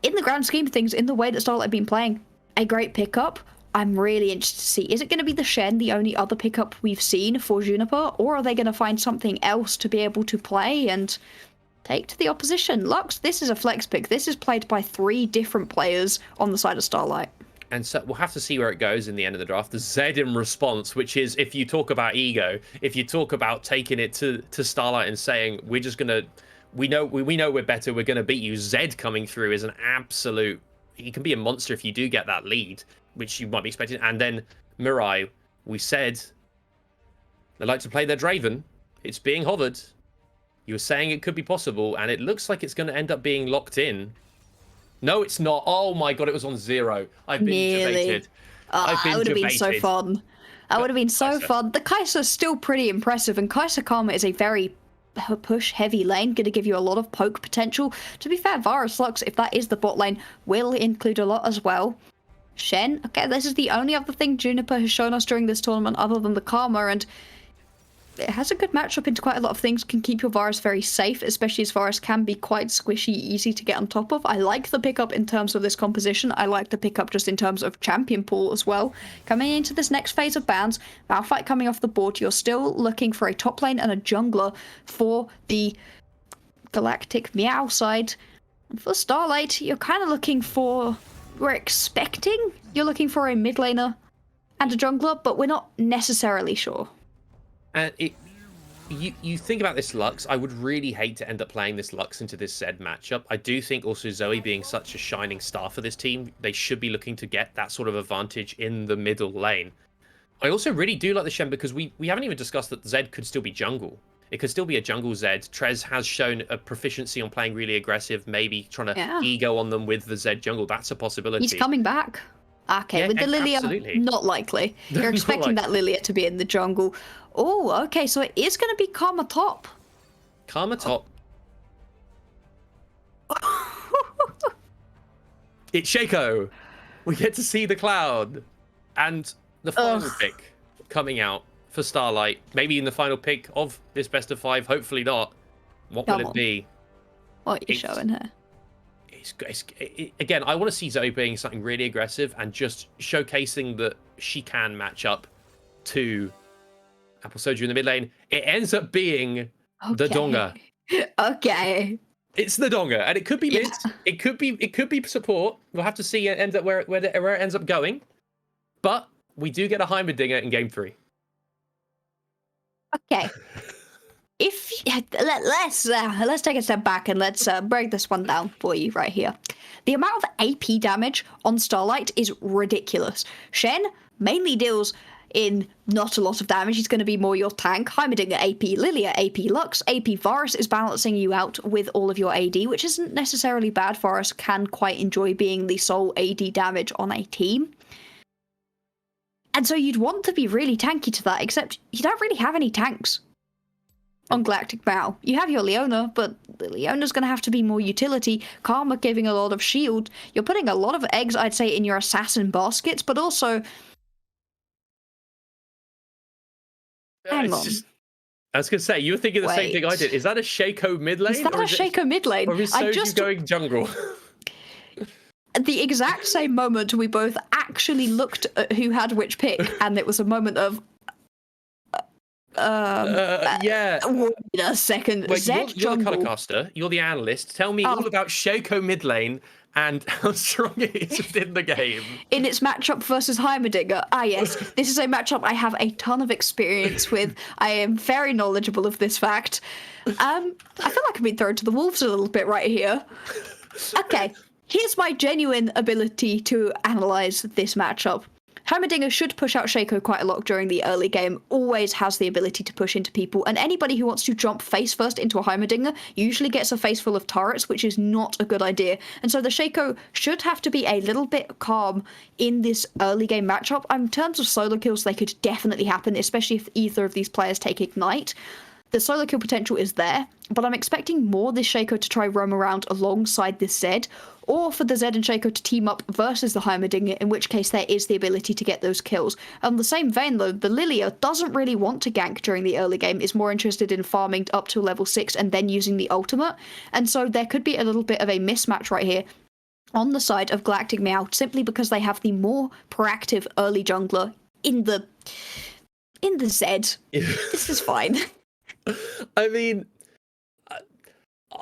in the grand scheme of things, in the way that Starlight have been playing, a great pickup. I'm really interested to see, is it going to be the Shen, the only other pickup we've seen for Juniper, or are they going to find something else to be able to play and take to the opposition? Lux, this is a flex pick. This is played by 3 different players on the side of Starlight. And so we'll have to see where it goes in the end of the draft. The Z in response, which is, if you talk about ego, if you talk about taking it to Starlight and saying, we're just going to, we know we're better, we're going to beat you. Z coming through is an absolute, he can be a monster if you do get that lead, which you might be expecting. And then Mirai, we said, they like to play their Draven. It's being hovered. You were saying it could be possible, and it looks like it's going to end up being locked in. No, it's not. Oh my god, it was on 0. I've been debated. That would have been so fun. That would have been so fun. The Kai'Sa's still pretty impressive, and Kai'Sa Karma is a very push-heavy lane, going to give you a lot of poke potential. To be fair, Varus Lux, if that is the bot lane, will include a lot as well. Shen, okay, this is the only other thing Juniper has shown us during this tournament other than the Karma, and it has a good matchup into quite a lot of things, can keep your Varus very safe, especially as Varus can be quite squishy, easy to get on top of. I like the pickup in terms of this composition. I like the pickup just in terms of champion pool as well. Coming into this next phase of bans, Malphite coming off the board, you're still looking for a top lane and a jungler for the Galactic Meow side. For Starlight, you're kind of looking for, you're looking for a mid laner and a jungler, but we're not necessarily sure. And you think about this Lux, I would really hate to end up playing this Lux into this Zed matchup. I do think also Zoe being such a shining star for this team, they should be looking to get that sort of advantage in the middle lane. I also really do like the Shen because we haven't even discussed that Zed could still be jungle. It could still be a jungle Zed. Trez has shown a proficiency on playing really aggressive, maybe trying to ego on them with the Zed jungle. That's a possibility. He's coming back. Okay, with the Lilia, absolutely. Not likely. You're expecting that Lilia to be in the jungle. Oh, okay, so it is going to be Karma top. Karma top. It's Shaco. We get to see the cloud. And the final pick coming out for Starlight. Maybe in the final pick of this best of 5. Hopefully not. What will it be? What are you showing her? Again, I want to see Zoe being something really aggressive and just showcasing that she can match up to Apple Soju in the mid lane. It ends up being the Donga. Okay. It's the Donga, and it could be mid. It could be support. We'll have to see it ends up where it ends up going. But we do get a Heimerdinger in game 3. Okay. Let's take a step back and let's break this one down for you right here. The amount of AP damage on Starlight is ridiculous. Shen mainly deals in not a lot of damage. He's going to be more your tank. Heimerdinger AP, Lilia AP, Lux AP, Varus is balancing you out with all of your AD, which isn't necessarily bad. Varus can quite enjoy being the sole AD damage on a team. And so you'd want to be really tanky to that, except you don't really have any tanks on Galactic Bow. You have your Leona, but Leona's going to have to be more utility. Karma giving a lot of shield. You're putting a lot of eggs, I'd say, in your assassin baskets, but also... Hang on. I was going to say, you were thinking the same thing I did. Is that a Shaco mid lane? Is that a Shaco mid lane? Or is Soju going jungle? At the exact same moment, we both actually looked at who had which pick, and it was a moment of... yeah. Wait a second. Wait, you're the colourcaster. You're the analyst. Tell me all about Shaco mid lane and how strong it is within the game. In its matchup versus Heimerdinger. Ah, yes. This is a matchup I have a ton of experience with. I am very knowledgeable of this fact. I feel like I've been thrown to the wolves a little bit right here. Okay. Here's my genuine ability to analyze this matchup. Heimerdinger should push out Shaco quite a lot during the early game, always has the ability to push into people, and anybody who wants to jump face first into a Heimerdinger usually gets a face full of turrets, which is not a good idea. And so the Shaco should have to be a little bit calm in this early game matchup. In terms of solo kills, they could definitely happen, especially if either of these players take Ignite. the solo kill potential is there, but I'm expecting more this Shaco to try roam around alongside this Zed, or for the Zed and Shaco to team up versus the Heimerdinger, in which case there is the ability to get those kills. On the same vein though, the Lilia doesn't really want to gank during the early game, is more interested in farming up to level 6 and then using the ultimate, and so there could be a little bit of a mismatch right here on the side of Galactic Meow, simply because they have the more proactive early jungler in the Zed. This is fine. I mean,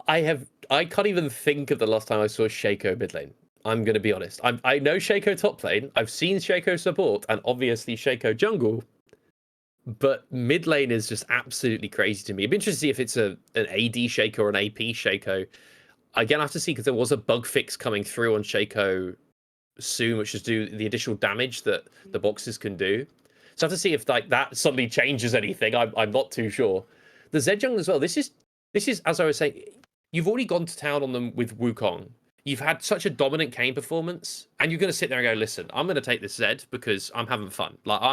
I can't even think of the last time I saw Shaco mid lane. I'm going to be honest. I know Shaco top lane. I've seen Shaco support and obviously Shaco jungle. But mid lane is just absolutely crazy to me. It'd be interesting to see if it's an AD Shaco or an AP Shaco. Again, I have to see, because there was a bug fix coming through on Shaco soon, which is do the additional damage that the boxes can do. So I have to see if like that suddenly changes anything. I'm not too sure. The Zed jungle as well. This is as I was saying, you've already gone to town on them with Wukong. You've had such a dominant Kane performance, and you're going to sit there and go, listen, I'm going to take this Zed because I'm having fun. Like I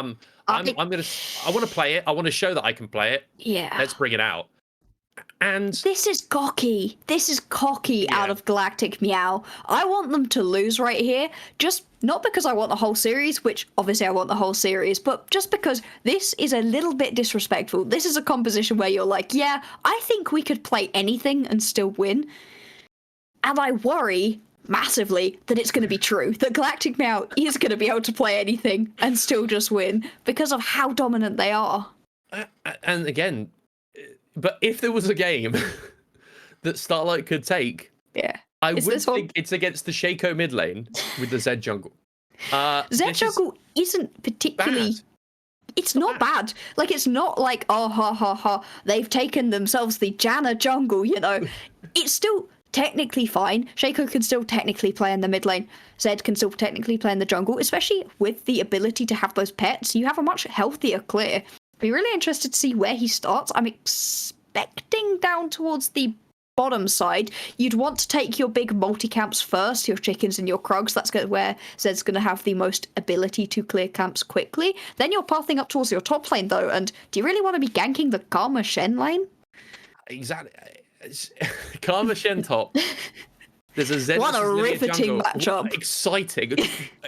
want to play it. I want to show that I can play it. Yeah. Let's bring it out. And this is cocky. This is cocky out of Galactic Meow. I want them to lose right here, just not because I want the whole series, which obviously I want the whole series, but just because this is a little bit disrespectful. This is a composition where you're like, yeah, I think we could play anything and still win. And I worry massively that it's going to be true, that Galactic Meow is going to be able to play anything and still just win because of how dominant they are. And again, but if there was a game that Starlight could take, I would think it's against the Shaco mid lane with the Zed jungle. Zed jungle isn't particularly... Bad. It's not bad. Like, it's not like, oh, ha, ha, ha, they've taken themselves the Janna jungle, you know. It's still technically fine. Shaco can still technically play in the mid lane. Zed can still technically play in the jungle, especially with the ability to have those pets. You have a much healthier clear. Be really interested to see where he starts. I'm expecting down towards the bottom side. You'd want to take your big multi-camps first, your chickens and your Krugs. That's where Zed's going to have the most ability to clear camps quickly. Then you're pathing up towards your top lane, though, and do you really want to be ganking the Karma Shen lane? Exactly. Karma Shen top. There's a Zed what a riveting jungle. matchup. Exciting.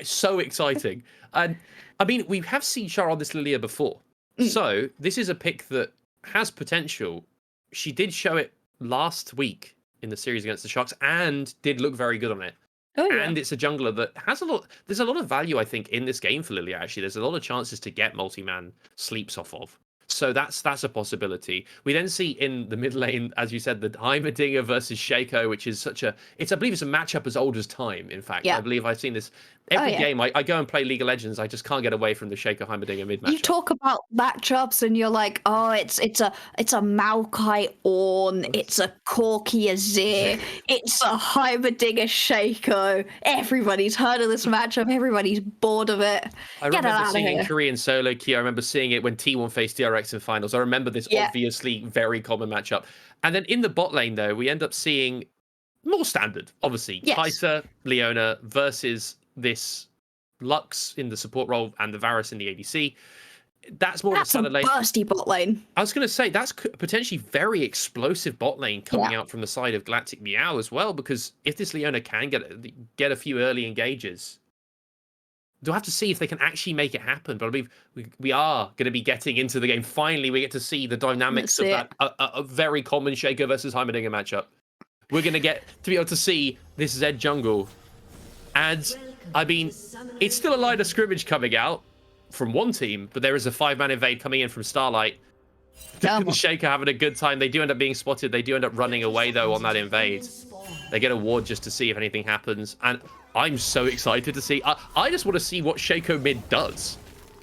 So exciting. And, I mean, we have seen Char on this Lilia before. So this is a pick that has potential. She did show it last week in the series against the Sharks and did look very good on it. Oh, yeah. And it's a jungler that has there's a lot of value, I think, in this game for Lilia, actually. There's a lot of chances to get multi-man sleeps off of. So that's a possibility. We then see in the mid lane, as you said, the Heimerdinger versus Shaco, which is I believe it's a matchup as old as time, in fact. Yeah. I believe I've seen this every game. I go and play League of Legends. I just can't get away from the Shaco Heimerdinger mid matchup. You talk about matchups and you're like, oh, it's a Maokai Ornn, it's a Corki Azir, it's a Heimerdinger Shaco. Everybody's heard of this matchup. Everybody's bored of it. I remember seeing Korean solo queue. I remember seeing it when T1 faced DRX in finals. I remember this obviously very common matchup. And then in the bot lane, though, we end up seeing more standard, obviously. Yes. Kai'Sa, Leona versus this Lux in the support role and the Varus in the ADC. That's more of a standard lane. That's a bursty bot lane. I was going to say, that's potentially very explosive bot lane coming out from the side of Galactic Meow as well, because if this Leona can get a few early engages, they'll have to see if they can actually make it happen. But I believe we are going to be getting into the game. Finally, we get to see the dynamics of that a very common Shaco versus Heimerdinger matchup. We're going to get to be able to see this Zed jungle. And, I mean, it's still a line of scrimmage coming out from one team, but there is a 5-man invade coming in from Starlight. Shaco having a good time. They do end up being spotted. They do end up running away, though, on that invade. They get a ward just to see if anything happens. And I'm so excited to see. I just want to see what Shaco mid does.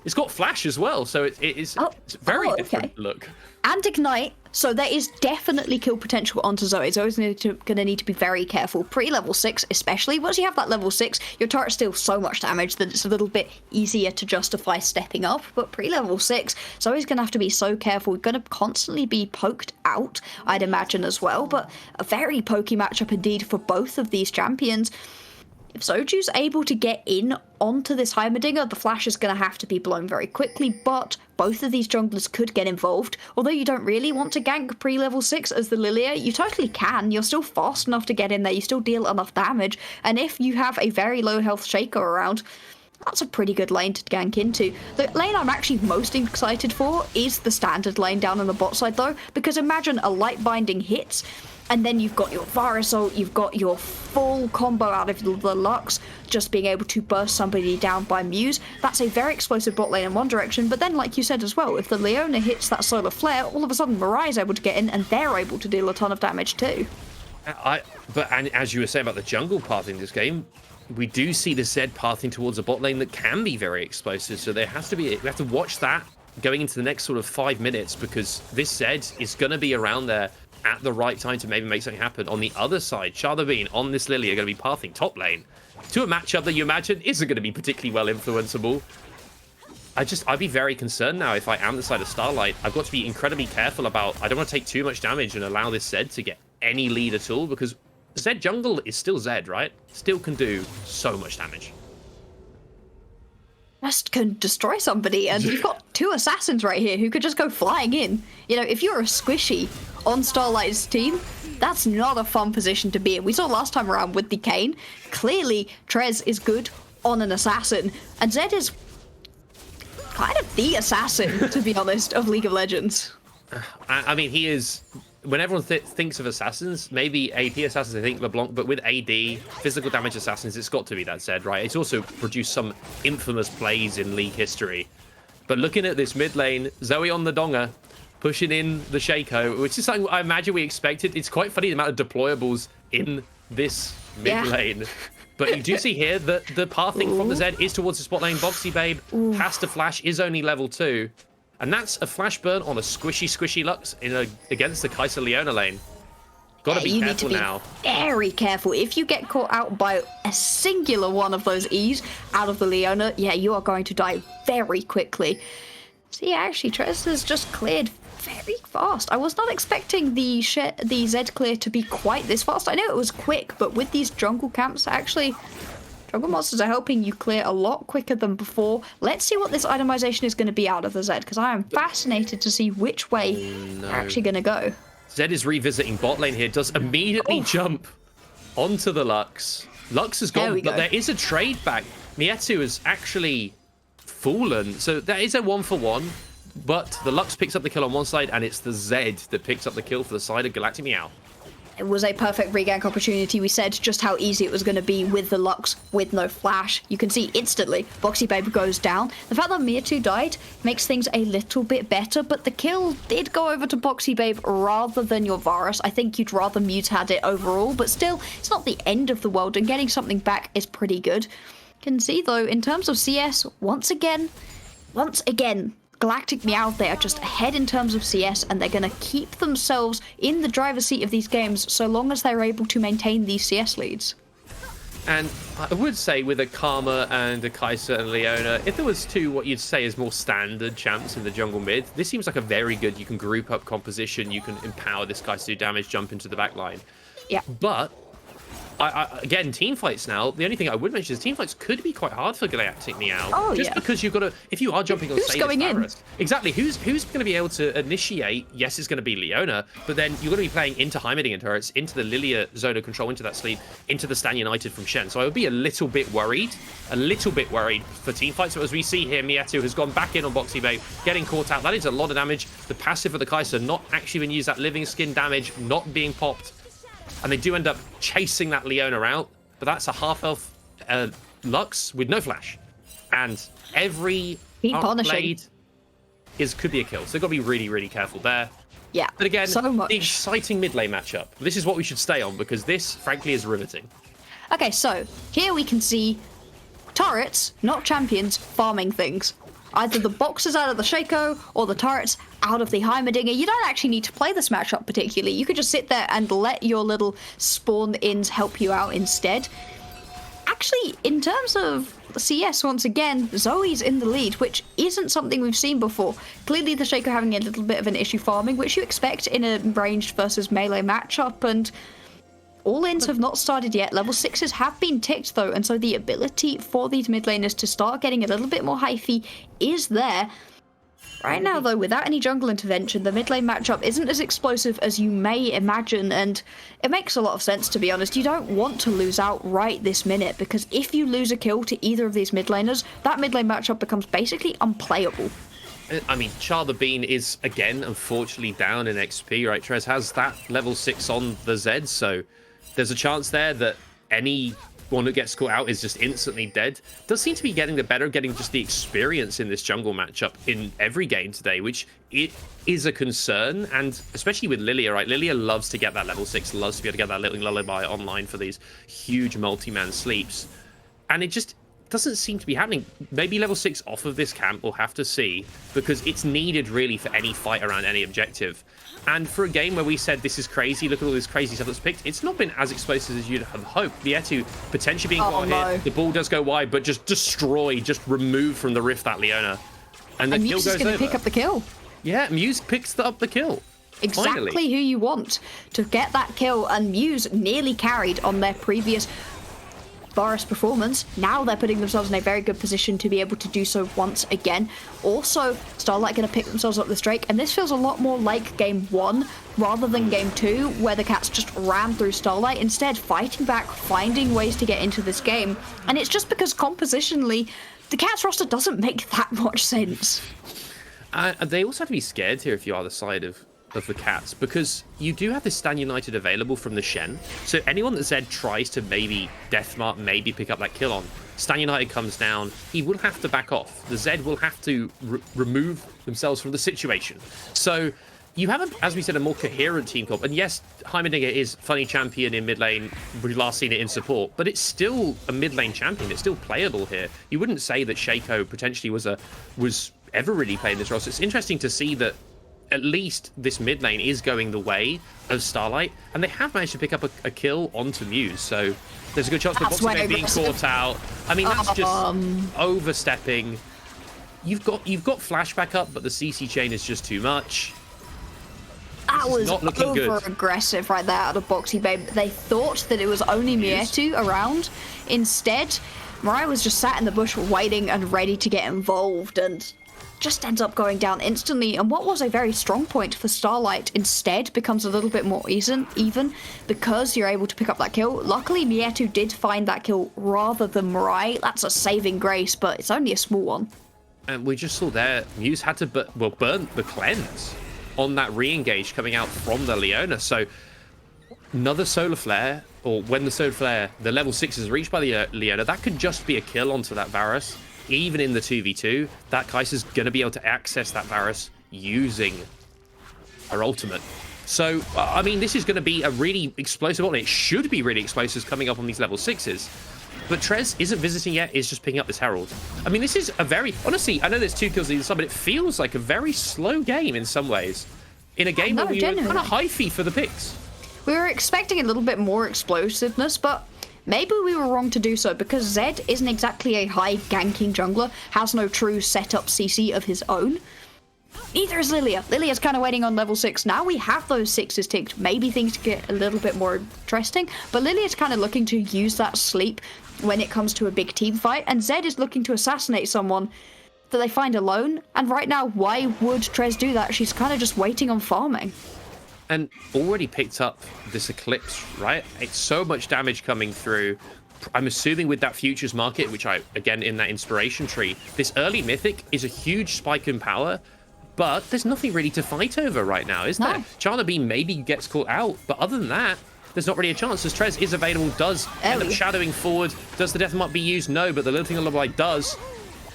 It's got flash as well, so it's very different look. And ignite, so there is definitely kill potential onto Zoe. Zoe's going to need to be very careful. Pre-level 6 especially. Once you have that level 6, your turret deals so much damage that it's a little bit easier to justify stepping up. But pre-level 6, Zoe's going to have to be so careful. We're going to constantly be poked out, I'd imagine, as well. But a very pokey matchup indeed for both of these champions. If Soju's able to get in onto this Heimerdinger, the flash is going to have to be blown very quickly, but both of these junglers could get involved. Although you don't really want to gank pre-level 6 as the Lilia, you totally can. You're still fast enough to get in there, you still deal enough damage, and if you have a very low health Shaco around, that's a pretty good lane to gank into. The lane I'm actually most excited for is the standard lane down on the bot side though, because imagine a light binding hits, and then you've got your Varus ult, you've got your full combo out of the Lux, just being able to burst somebody down by Muse. That's a very explosive bot lane in one direction, but then like you said as well, if the Leona hits that solar flare, all of a sudden Mirai's able to get in and they're able to deal a ton of damage too. And as you were saying about the jungle path in this game, we do see the Zed pathing towards a bot lane that can be very explosive, so we have to watch that going into the next sort of 5 minutes, because this Zed is going to be around there at the right time to maybe make something happen. On the other side, Shadowbean on this Lily are going to be pathing top lane to a matchup that you imagine isn't going to be particularly well influenceable. I'd be very concerned now if I am the side of Starlight. I've got to be incredibly careful about, I don't want to take too much damage and allow this Zed to get any lead at all, because Zed jungle is still Zed, right? Still can do so much damage. Just can destroy somebody, and you've got 2 assassins right here who could just go flying in. You know, if you're a squishy on Starlight's team, that's not a fun position to be in. We saw last time around with the Kayn. Clearly, Trez is good on an assassin, and Zed is kind of the assassin, to be honest, of League of Legends. I mean, he is... When everyone thinks of assassins, maybe AP assassins, I think LeBlanc, but with AD, physical damage assassins, it's got to be that Zed, right? It's also produced some infamous plays in League history. But looking at this mid lane, Zoe on the Donga, pushing in the Shaco, which is something I imagine we expected. It's quite funny the amount of deployables in this mid lane. But you do see here that the pathing from the Zed is towards the spot lane. Boxy Babe has to flash, is only level 2. And that's a flash burn on a squishy Lux against the Kai'Sa Leona lane. Gotta be careful now. Very careful. If you get caught out by a singular one of those E's out of the Leona, yeah, you are going to die very quickly. See, actually, Trez has just cleared very fast. I was not expecting the Zed clear to be quite this fast. I know it was quick, but with these jungle camps, actually... Jungle monsters are helping you clear a lot quicker than before. Let's see what this itemization is going to be out of the Zed, because I am fascinated to see which way they're actually going to go. Zed is revisiting bot lane here, does immediately jump onto the Lux. Lux has gone, but there is a trade back. Mietu has actually fallen, so there is a 1-for-1, but the Lux picks up the kill on one side, and it's the Zed that picks up the kill for the side of Galactic Meow. It was a perfect regank opportunity. We said just how easy it was going to be with the Lux, with no flash. You can see instantly, Boxy Babe goes down. The fact that Mewtwo died makes things a little bit better, but the kill did go over to Boxy Babe rather than your Varus. I think you'd rather Mewtwo had it overall, but still, it's not the end of the world, and getting something back is pretty good. You can see, though, in terms of CS, once again, Galactic Meow, they are just ahead in terms of CS, and they're going to keep themselves in the driver's seat of these games so long as they're able to maintain these CS leads. And I would say with a Karma and a Kai'Sa and Leona, if there was 2 what you'd say is more standard champs in the jungle mid, this seems like a very good, you can group up composition, you can empower this guy to do damage, jump into the back line. Yeah. But again, team fights now, the only thing I would mention is team fights could be quite hard for Galactic Meow. Oh, just because you've got to, if you are jumping on who's going in? Exactly, who's going to be able to initiate? Yes, it's going to be Leona, but then you're going to be playing into Heimerdinger turrets, into the Lilia zone of control, into that sleep, into the Stan United from Shen. So I would be a little bit worried for team fights. But as we see here, Mietu has gone back in on Boxy Babe, getting caught out. That is a lot of damage. The passive for the Kai'Sa not actually even use that living skin damage, not being popped. And they do end up chasing that Leona out, but that's a half-health Lux with no flash. And every blade could be a kill. So they've got to be really, really careful there. Yeah, but again, so much. The exciting mid-lane matchup. This is what we should stay on, because this, frankly, is riveting. Okay, so here we can see turrets, not champions, farming things. Either the boxes out of the Shaco or the turrets out of the Heimerdinger. You don't actually need to play this matchup particularly. You could just sit there and let your little spawn-ins help you out instead. Actually, in terms of CS, once again, Zoe's in the lead, which isn't something we've seen before. Clearly, the Shaco having a little bit of an issue farming, which you expect in a ranged versus melee matchup, and All-ins have not started yet. Level 6s have been ticked though, and so the ability for these mid laners to start getting a little bit more hyphy is there. Right now, though, without any jungle intervention, the mid lane matchup isn't as explosive as you may imagine, and it makes a lot of sense, to be honest. You don't want to lose out right this minute, because if you lose a kill to either of these mid laners, that mid lane matchup becomes basically unplayable. I mean, Char the Bean is, again, unfortunately down in XP, right? Trez has that level 6 on the Zed, so there's a chance there that anyone that gets caught out is just instantly dead. Does seem to be getting the better, getting just the experience in this jungle matchup in every game today, which it is a concern, and especially with Lilia, right? Lilia loves to get that level 6, loves to be able to get that little lullaby online for these huge multi-man sleeps, and it just doesn't seem to be happening. Maybe level 6 off of this camp, we'll have to see, because it's needed really for any fight around any objective. And for a game where we said this is crazy, look at all this crazy stuff that's picked, it's not been as explosive as you'd have hoped. Vietu potentially being caught here, the ball does go wide, but just destroy, just remove from the rift that Leona. And the kill Muse goes is going to pick up the kill. Yeah, Muse picks up the kill. Exactly Finally. who you want to get that kill, and Muse nearly carried on their previous Varus performance. Now they're putting themselves in a very good position to be able to do so once again. Also, Starlight going to pick themselves up this Drake, and this feels a lot more like game 1 rather than game 2, where the Cats just ran through Starlight, instead fighting back, finding ways to get into this game. And it's just because compositionally, the Cats roster doesn't make that much sense. They also have to be scared here if you are the side of the Cats, because you do have this Stan United available from the Shen. So anyone that Zed tries to maybe deathmark, maybe pick up that kill on, Stan United comes down, he will have to back off. The Zed will have to remove themselves from the situation. So you have, as we said, a more coherent team comp. And yes, Heimerdinger is funny champion in mid lane. We've last seen it in support, but it's still a mid lane champion. It's still playable here. You wouldn't say that Shaco potentially was ever really playing this role. So it's interesting to see that at least this mid lane is going the way of Starlight, and they have managed to pick up a kill onto Muse, so there's a good chance of Boxing being caught out. I mean, that's just overstepping. You've got flashback up, but the CC chain is just too much. That was not looking good. Over-aggressive right there out of Boxy Babe. They thought that it was only Mietu around. Instead, Mariah was just sat in the bush waiting and ready to get involved, and just ends up going down instantly. And what was a very strong point for Starlight instead becomes a little bit more even because you're able to pick up that kill. Luckily, Mietu did find that kill rather than Mariah. That's a saving grace, but it's only a small one. And we just saw there, Muse had to burn the cleanse on that re-engage coming out from the Leona. So another solar flare, or when the solar flare, the level 6 is reached by the Leona, that could just be a kill onto that Varus. Even in the 2v2, that Kai'Sa's going to be able to access that Varus using her ultimate. So, I mean, this is going to be a really explosive one. It should be really explosive coming up on these level 6s. But Trez isn't visiting yet, is just picking up this Herald. I mean, this is a very... Honestly, I know there's 2 kills either side, but it feels like a very slow game in some ways. In a game where we were kind of hyphy for the picks. We were expecting a little bit more explosiveness, but maybe we were wrong to do so, because Zed isn't exactly a high ganking jungler, has no true setup CC of his own. Neither is Lilia. Lilia's kind of waiting on level 6. Now we have those 6s ticked, maybe things get a little bit more interesting, but Lilia's kind of looking to use that sleep when it comes to a big team fight, and Zed is looking to assassinate someone that they find alone, and right now, why would Trez do that? She's kind of just waiting on farming. And already picked up this Eclipse, right? It's so much damage coming through. I'm assuming with that futures market, which again, in that inspiration tree, this early mythic is a huge spike in power, but there's nothing really to fight over right now, is there? Chana Beam maybe gets caught out, but other than that, there's not really a chance. As Trez is available, does end up shadowing forward. Does the Death Mark be used? No, but the little thing on the right does.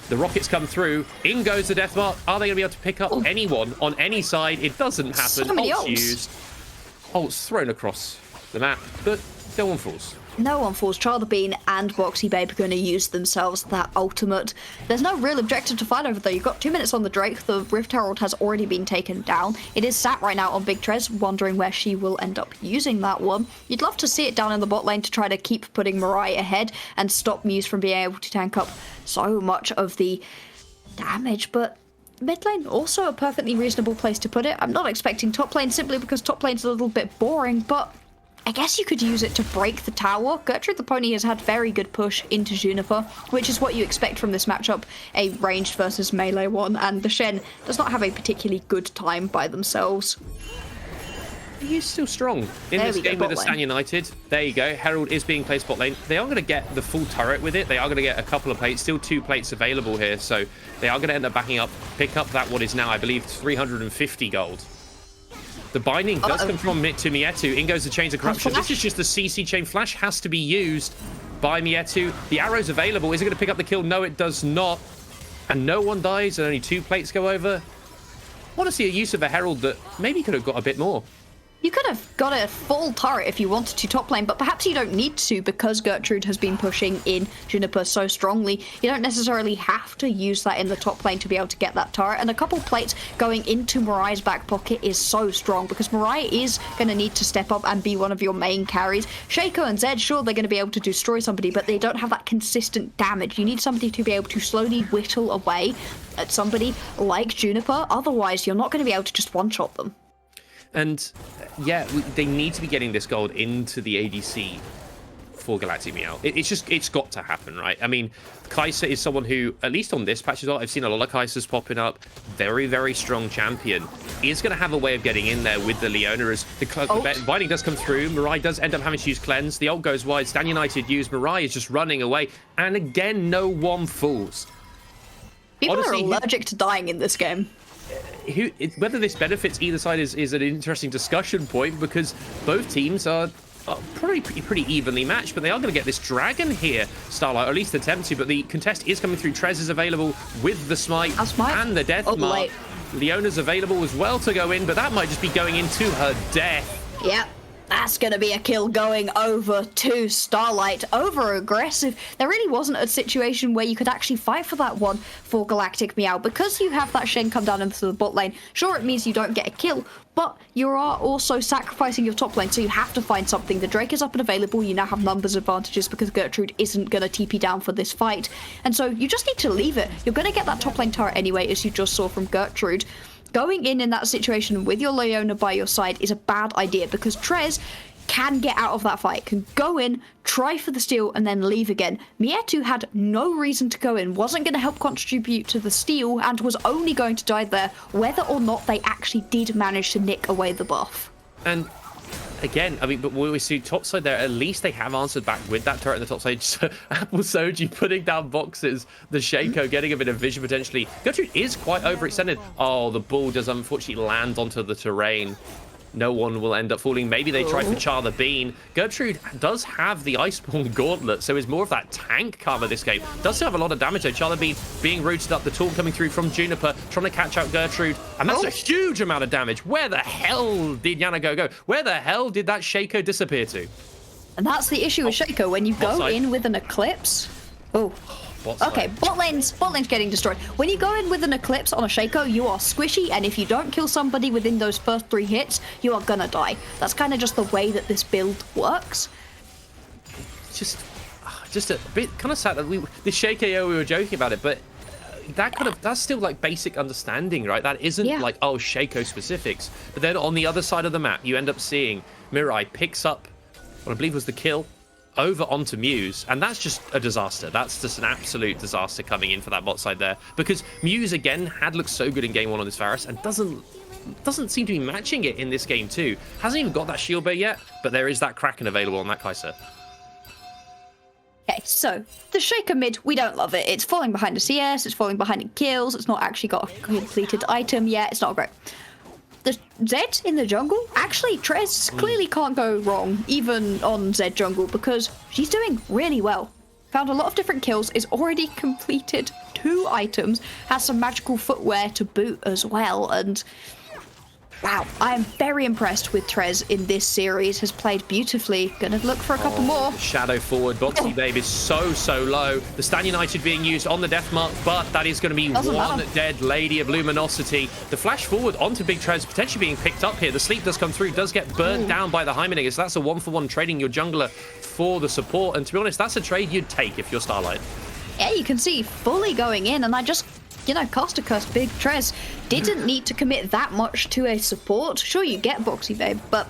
The rockets come through. In goes the Death Mark. Are they going to be able to pick up anyone on any side? It doesn't happen. Ult's used. Ult's thrown across the map, but no one falls. No one falls. Char the Bean and Boxy Babe are going to use themselves that ultimate. There's no real objective to fight over, though. You've got 2 minutes on the Drake. The Rift Herald has already been taken down. It is sat right now on Big Trez, wondering where she will end up using that one. You'd love to see it down in the bot lane to try to keep putting Mariah ahead and stop Muse from being able to tank up so much of the damage, but mid lane also a perfectly reasonable place to put it. I'm not expecting top lane simply because top lane's a little bit boring, but I guess you could use it to break the tower. Gertrude the Pony has had very good push into Juniper, which is what you expect from this matchup, a ranged versus melee one, and the Shen does not have a particularly good time by themselves. He is still strong in this game with the Stan United. There you go. Herald is being placed bot lane. They are going to get the full turret with it. They are going to get a couple of plates. Still 2 plates available here. So they are going to end up backing up, pick up that what is now, I believe, 350 gold. The binding does come from to Mietu. In goes the Chains of Corruption. This is just the CC chain. Flash has to be used by Mietu. The arrow's available. Is it going to pick up the kill? No, it does not. And no one dies and only 2 plates go over. I want to see a use of a Herald that maybe could have got a bit more. You could have got a full turret if you wanted to top lane, but perhaps you don't need to because Gertrude has been pushing in Juniper so strongly. You don't necessarily have to use that in the top lane to be able to get that turret, and a couple plates going into Mariah's back pocket is so strong because Mariah is going to need to step up and be one of your main carries. Shaco and Zed, sure, they're going to be able to destroy somebody, but they don't have that consistent damage. You need somebody to be able to slowly whittle away at somebody like Juniper, otherwise you're not going to be able to just one-shot them. And yeah, they need to be getting this gold into the ADC for Galactic Meow. It's got to happen, right? I mean, Kai'Sa is someone who, at least on this patch as well, I've seen a lot of Kaisas popping up. Very, very strong champion. Is going to have a way of getting in there with the Leona as the binding does come through. Mirai does end up having to use Cleanse. The ult goes wide. Stan United use. Mirai is just running away. And again, no one falls. People honestly, are allergic to dying in this game. Whether this benefits either side is an interesting discussion point because both teams are pretty evenly matched, but they are going to get this dragon here, Starlight, or at least attempt to, but the contest is coming through. Trez is available with the smite and the death mark. Leona's available as well to go in, but that might just be going into her death. Yep. That's going to be a kill going over to Starlight. Over aggressive. There really wasn't a situation where you could actually fight for that one for Galactic Meow. Because you have that Shen come down into the bot lane, sure, it means you don't get a kill, but you are also sacrificing your top lane, so you have to find something. The Drake is up and available. You now have numbers advantages because Gertrude isn't going to TP down for this fight. And so you just need to leave it. You're going to get that top lane turret anyway, as you just saw from Gertrude. Going in that situation with your Leona by your side is a bad idea because Trez can get out of that fight, can go in, try for the steal, and then leave again. Mietu had no reason to go in, wasn't going to help contribute to the steal, and was only going to die there, whether or not they actually did manage to nick away the buff. And again, I mean, but we see top side there, at least they have answered back with that turret in the top side. So, Apple Soji putting down boxes, the Shaco getting a bit of vision potentially. Gertrude is quite overextended. Oh, the ball does unfortunately land onto the terrain. No one will end up falling. Maybe they try for Char the Bean. Gertrude does have the Iceborne Gauntlet, so is more of that tank cover this game. Does still have a lot of damage though. Char the Bean being rooted up, the taunt coming through from Juniper, trying to catch out Gertrude. And that's a huge amount of damage. Where the hell did Yana go? Where the hell did that Shaco disappear to? And that's the issue with Shaco. When you go in with an Eclipse... Okay, bot lane's getting destroyed. When you go in with an Eclipse on a Shaco, you are squishy, and if you don't kill somebody within those first 3 hits, you are gonna die. That's kind of just the way that this build works. Just a bit kind of sad that the Shaco, we were joking about it, but that's still like basic understanding, right? That isn't like, oh, Shaco specifics. But then on the other side of the map, you end up seeing Mirai picks up what I believe was the kill over onto Muse, and that's just a disaster. That's just an absolute disaster coming in for that bot side there, because Muse again had looked so good in game 1 on this Varus and doesn't seem to be matching it in this game too. Hasn't even got that shield bear yet, but there is that Kraken available on that Kai'Sa. Okay, so the Shaco mid, we don't love it. It's falling behind the CS, it's falling behind in kills, it's not actually got a completed item yet, it's not great. The Zed in the jungle, actually Trez clearly can't go wrong, even on Zed jungle, because she's doing really well. Found a lot of different kills, is already completed 2 items, has some magical footwear to boot as well, and wow, I am very impressed with Trez in this series, has played beautifully. Gonna look for a couple more. Shadow forward, Boxy Babe is so low. The Stan United being used on the death mark, but that is going to be one dead Lady of Luminosity. The flash forward onto Big Trez, potentially being picked up here. The sleep does come through, does get burned down by the Hymenegger, so that's a 1-for-1 trading your jungler for the support, and to be honest, that's a trade you'd take if you're Starlight. Yeah, you can see fully going in, and I just... You know, Caster Curse Big Trez didn't need to commit that much to a support. Sure, you get Boxy Babe, but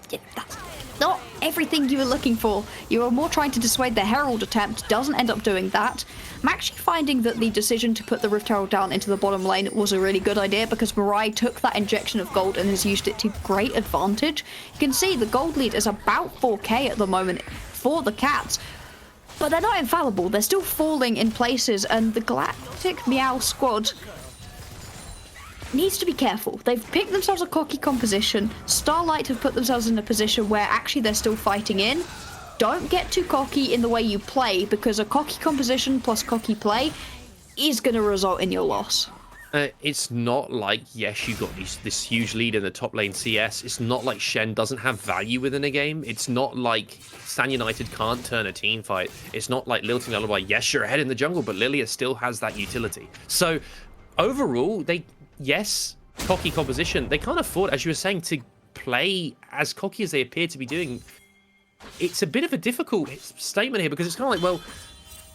yeah, that's not everything you were looking for. You were more trying to dissuade the Herald attempt, doesn't end up doing that. I'm actually finding that the decision to put the Rift Herald down into the bottom lane was a really good idea because Mirai took that injection of gold and has used it to great advantage. You can see the gold lead is about 4k at the moment for the Cats, but they're not infallible. They're still falling in places, and the Galactic Meow squad needs to be careful. They've picked themselves a cocky composition. Starlight have put themselves in a position where actually they're still fighting in. Don't get too cocky in the way you play, because a cocky composition plus cocky play is going to result in your loss. It's not like, yes, you got this huge lead in the top lane CS. It's not like Shen doesn't have value within a game. It's not like Stan United can't turn a team fight. It's not like Lilting Lullaby, yes, you're ahead in the jungle, but Lilia still has that utility. So overall, yes, cocky composition. They can't afford, as you were saying, to play as cocky as they appear to be doing. It's a bit of a difficult statement here because it's kind of like, well,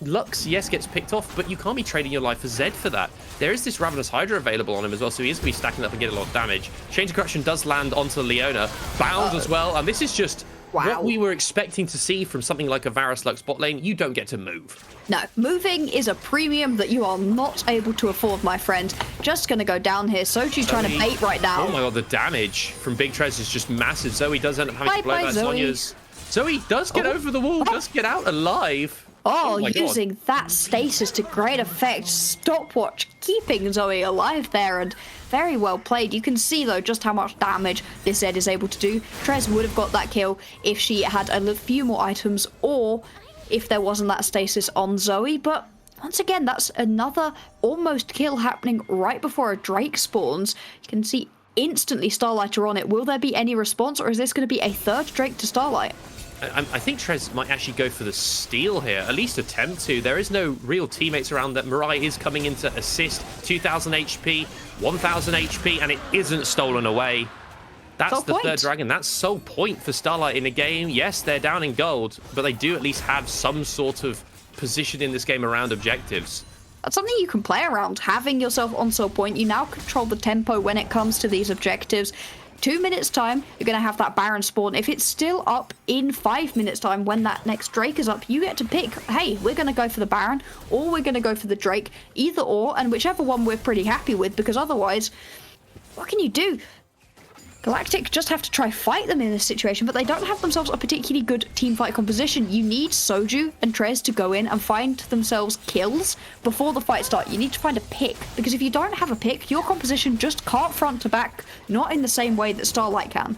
Lux, yes, gets picked off, but you can't be trading your life for Zed for that. There is this Ravenous Hydra available on him as well, so he is going to be stacking up and getting a lot of damage. Change of Corruption does land onto Leona. Bound as well, and this is just what we were expecting to see from something like a Varus Lux bot lane. You don't get to move. No, moving is a premium that you are not able to afford, my friend. Just going to go down here. Soju's trying to bait right now. Oh my god, the damage from Big Trez is just massive. Zoe does end up having to blow that Sonya's. Zoe does get over the wall, does get out alive. Oh, using that stasis to great effect. Stopwatch keeping Zoe alive there, and very well played. You can see, though, just how much damage this Zed is able to do. Trez would have got that kill if she had a few more items, or if there wasn't that stasis on Zoe, but once again, that's another almost kill happening right before a Drake spawns. You can see instantly Starlight are on it. Will there be any response, or is this going to be a third Drake to Starlight? I think Trez might actually go for the steal here, at least attempt to. There is no real teammates around that. Mirai is coming in to assist. 2,000 HP, 1,000 HP, and it isn't stolen away. That's the third dragon. That's sole point for Starlight in a game. Yes, they're down in gold, but they do at least have some sort of position in this game around objectives. That's something you can play around. Having yourself on sole point, you now control the tempo when it comes to these objectives. 2 minutes time, you're going to have that Baron spawn. If it's still up in 5 minutes time when that next Drake is up, you get to pick, hey, we're going to go for the Baron or we're going to go for the Drake, either or, and whichever one we're pretty happy with, because otherwise, what can you do? Galactic just have to try fight them in this situation, but they don't have themselves a particularly good team fight composition. You need Soju and Trez to go in and find themselves kills before the fight starts. You need to find a pick, because if you don't have a pick, your composition just can't front to back, not in the same way that Starlight can.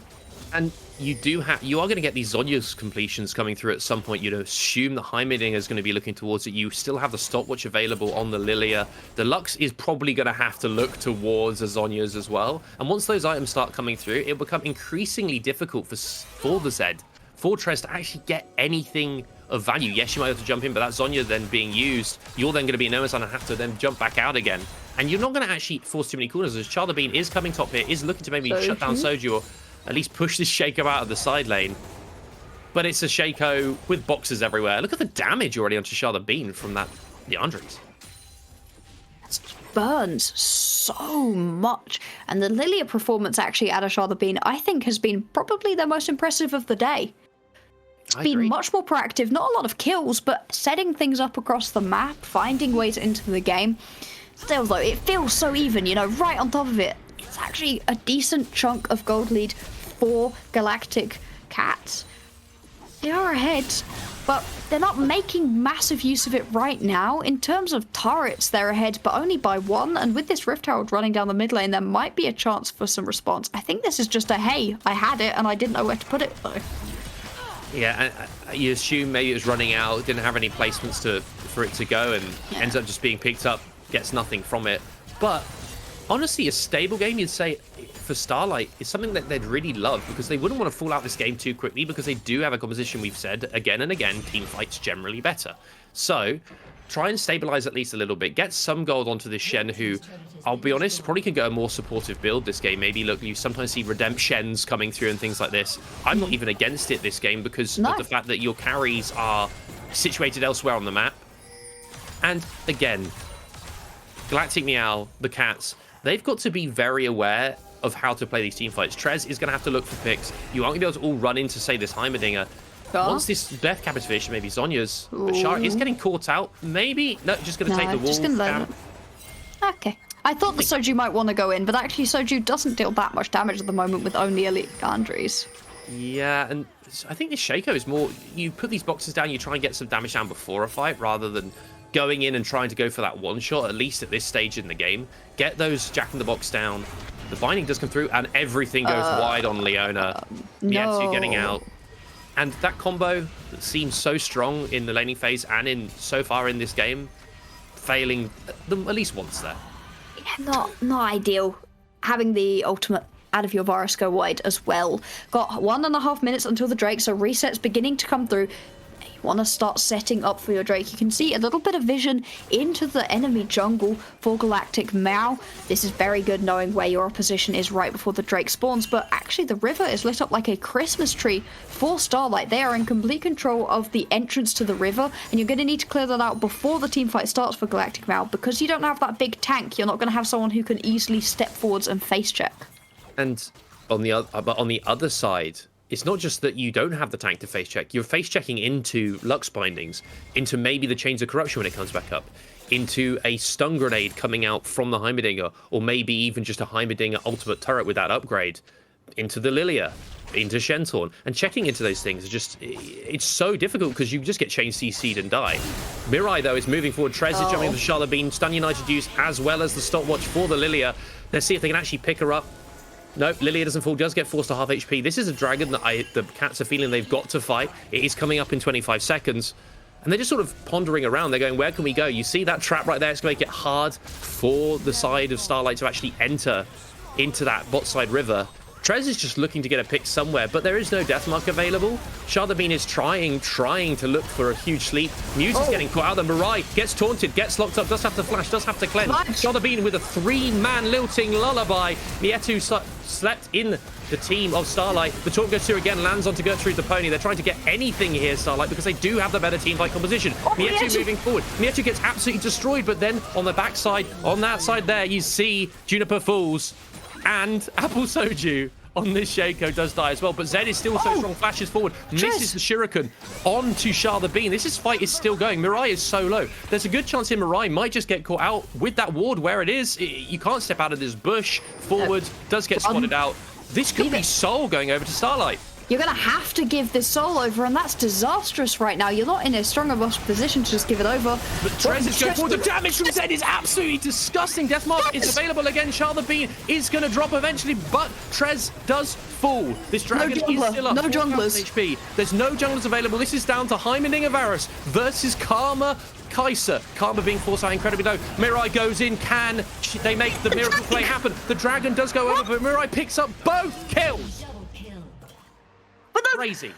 And you are going to get these Zonya's completions coming through at some point. You'd assume the high midding is going to be looking towards it. You still have the stopwatch available on the Lilia. The Lux is probably going to have to look towards the Zonya's as well. And once those items start coming through, it will become increasingly difficult for the Zed, for Trez to actually get anything of value. Yes, you might have to jump in, but that Zonya then being used, you're then going to be in no man's land and have to then jump back out again. And you're not going to actually force too many corners, as Charlie Bean is coming top here, is looking to maybe shut down Soju or at least push this Shaco out of the side lane. But it's a Shaco with boxes everywhere. Look at the damage already onto Shada Bean from that Leandrix. It burns so much. And the Lilia performance actually out of Shada Bean, I think, has been probably the most impressive of the day. It's been much more proactive. Not a lot of kills, but setting things up across the map, finding ways into the game. Still, though, it feels so even, you know, right on top of it. It's actually a decent chunk of gold lead for Galactic Cats. They are ahead, but they're not making massive use of it right now. In terms of turrets, they're ahead, but only by one. And with this Rift Herald running down the mid lane, there might be a chance for some response. I think this is just a, hey, I had it and I didn't know where to put it, though. Yeah, you assume maybe it was running out, didn't have any placements for it to go, and ends up just being picked up, gets nothing from it. But honestly, a stable game, you'd say, for Starlight is something that they'd really love, because they wouldn't want to fall out this game too quickly, because they do have a composition, we've said again and again, team fights generally better. So try and stabilize at least a little bit, get some gold onto this Shen, who, I'll be honest, probably can go a more supportive build this game. Maybe, look, you sometimes see redemptions coming through and things like this. I'm not even against it this game because of the fact that your carries are situated elsewhere on the map. And again, Galactic Meow, the Cats, they've got to be very aware of how to play these team fights. Trez is going to have to look for picks. You aren't going to be able to all run into, say, this Heimerdinger. Once this death cap is finished, maybe Zonya's. But Shara is getting caught out. Maybe. No, just going to take the wall. Just gonna let it. Okay. I thought the Soju might want to go in, but actually Soju doesn't deal that much damage at the moment with only Elite Gandries. Yeah, and I think this Shaco is more... You put these boxes down, you try and get some damage down before a fight, rather than going in and trying to go for that one-shot, at least at this stage in the game. Get those Jack-in-the-Box down. The binding does come through, and everything goes wide on Leona. Mietsu getting out. And that combo that seems so strong in the laning phase and in so far in this game, failing them at least once there. Yeah, not ideal. Having the ultimate out of your Varus go wide as well. Got 1.5 minutes until the Drake, so reset's beginning to come through. You want to start setting up for your Drake. You can see a little bit of vision into the enemy jungle for Galactic Mao. This is very good knowing where your opposition is right before the Drake spawns, but actually the river is lit up like a Christmas tree for Starlight. They are in complete control of the entrance to the river, and you're going to need to clear that out before the team fight starts for Galactic Mao. Because you don't have that big tank, you're not going to have someone who can easily step forwards and face check. And on the other side, it's not just that you don't have the tank to face check. You're face checking into Lux bindings, into maybe the Chains of Corruption when it comes back up, into a stun grenade coming out from the Heimerdinger, or maybe even just a Heimerdinger ultimate turret with that upgrade, into the Lilia, into Shentorn. And checking into those things is just, it's so difficult because you just get chain CC'd and die. Mirai, though, is moving forward. Trez is jumping with the Charlotte Beam, Stun United use, as well as the stopwatch for the Lilia. Let's see if they can actually pick her up. Nope, Lilia doesn't fall, does get forced to half HP. This is a dragon that the cats are feeling they've got to fight. It is coming up in 25 seconds. And they're just sort of pondering around. They're going, where can we go? You see that trap right there? It's going to make it hard for the side of Starlight to actually enter into that bot side river. Trez is just looking to get a pick somewhere, but there is no deathmark available. Shardabin is trying to look for a huge sleep. Muse is getting caught out. And Mirai gets taunted, gets locked up, does have to flash, does have to cleanse. Shardabin with a 3-man lilting lullaby. Mietu slept in the team of Starlight. The taunt goes through again, lands onto Gertrude the pony. They're trying to get anything here, Starlight, because they do have the better team fight composition. Mietu moving forward. Mietu gets absolutely destroyed, but then on the backside, on that side there, you see Juniper Falls. And Apple Soju on this Shaco does die as well, but Zed is still so strong, flashes forward, misses the Shuriken onto Shah the Bean. This fight is still going. Mirai is so low. There's a good chance here Mirai might just get caught out with that ward where it is. You can't step out of this bush. Forward, does get spotted out. This could be Soul going over to Starlight. You're going to have to give this Soul over, and that's disastrous right now. You're not in a strong enough position to just give it over. But Trez is going forward. The damage from Zed is absolutely disgusting. Deathmark is available again. Shah the Bean is going to drop eventually, but Trez does fall. This dragon is still up. No junglers. HP. There's no junglers available. This is down to Heimerdinger Varus versus Karma Kaiser. Karma being forced out incredibly low. Mirai goes in. Can they make the miracle play happen? The dragon does go over, but Mirai picks up both kills. Crazy.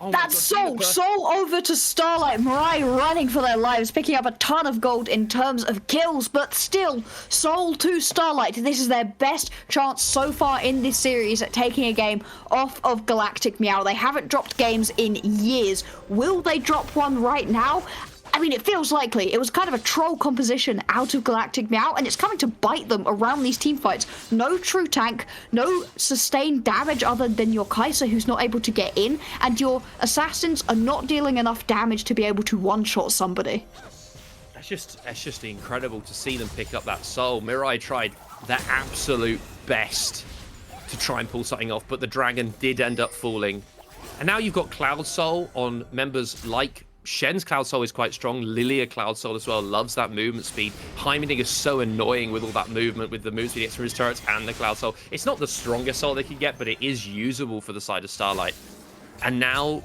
Oh that's Soul over to Starlight. Mirai running for their lives, picking up a ton of gold in terms of kills, but still, Soul to Starlight. This is their best chance so far in this series at taking a game off of Galactic Meow. They haven't dropped games in years. Will they drop one right now? I mean, it feels likely. It was kind of a troll composition out of Galactic Meow, and it's coming to bite them around these team fights. No true tank, no sustained damage other than your Kaiser, who's not able to get in, and your assassins are not dealing enough damage to be able to one-shot somebody. It's just incredible to see them pick up that Soul. Mirai tried their absolute best to try and pull something off, but the dragon did end up falling. And now you've got Cloud Soul on members like Shen's Cloud Soul is quite strong. Lilia Cloud Soul as well loves that movement speed. Heimerdinger is so annoying with all that movement, with the movement speed extra his turrets and the Cloud Soul. It's not the strongest soul they could get, but it is usable for the side of Starlight. And now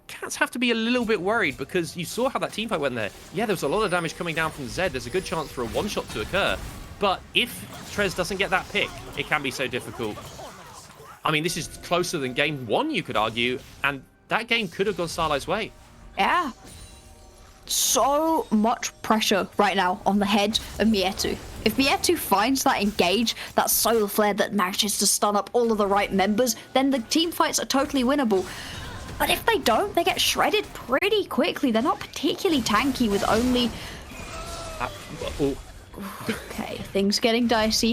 cats have to be a little bit worried, because you saw how that teamfight went there. Yeah, there was a lot of damage coming down from Zed. There's a good chance for a one-shot to occur. But if Trez doesn't get that pick, it can be so difficult. I mean, this is closer than game one, you could argue, and that game could have gone Starlight's way. Yeah. So much pressure right now on the head of Mietu. If Mietu finds that engage, that solar flare that manages to stun up all of the right members, then the team fights are totally winnable. But if they don't, they get shredded pretty quickly. They're not particularly tanky with only... Okay, things getting dicey.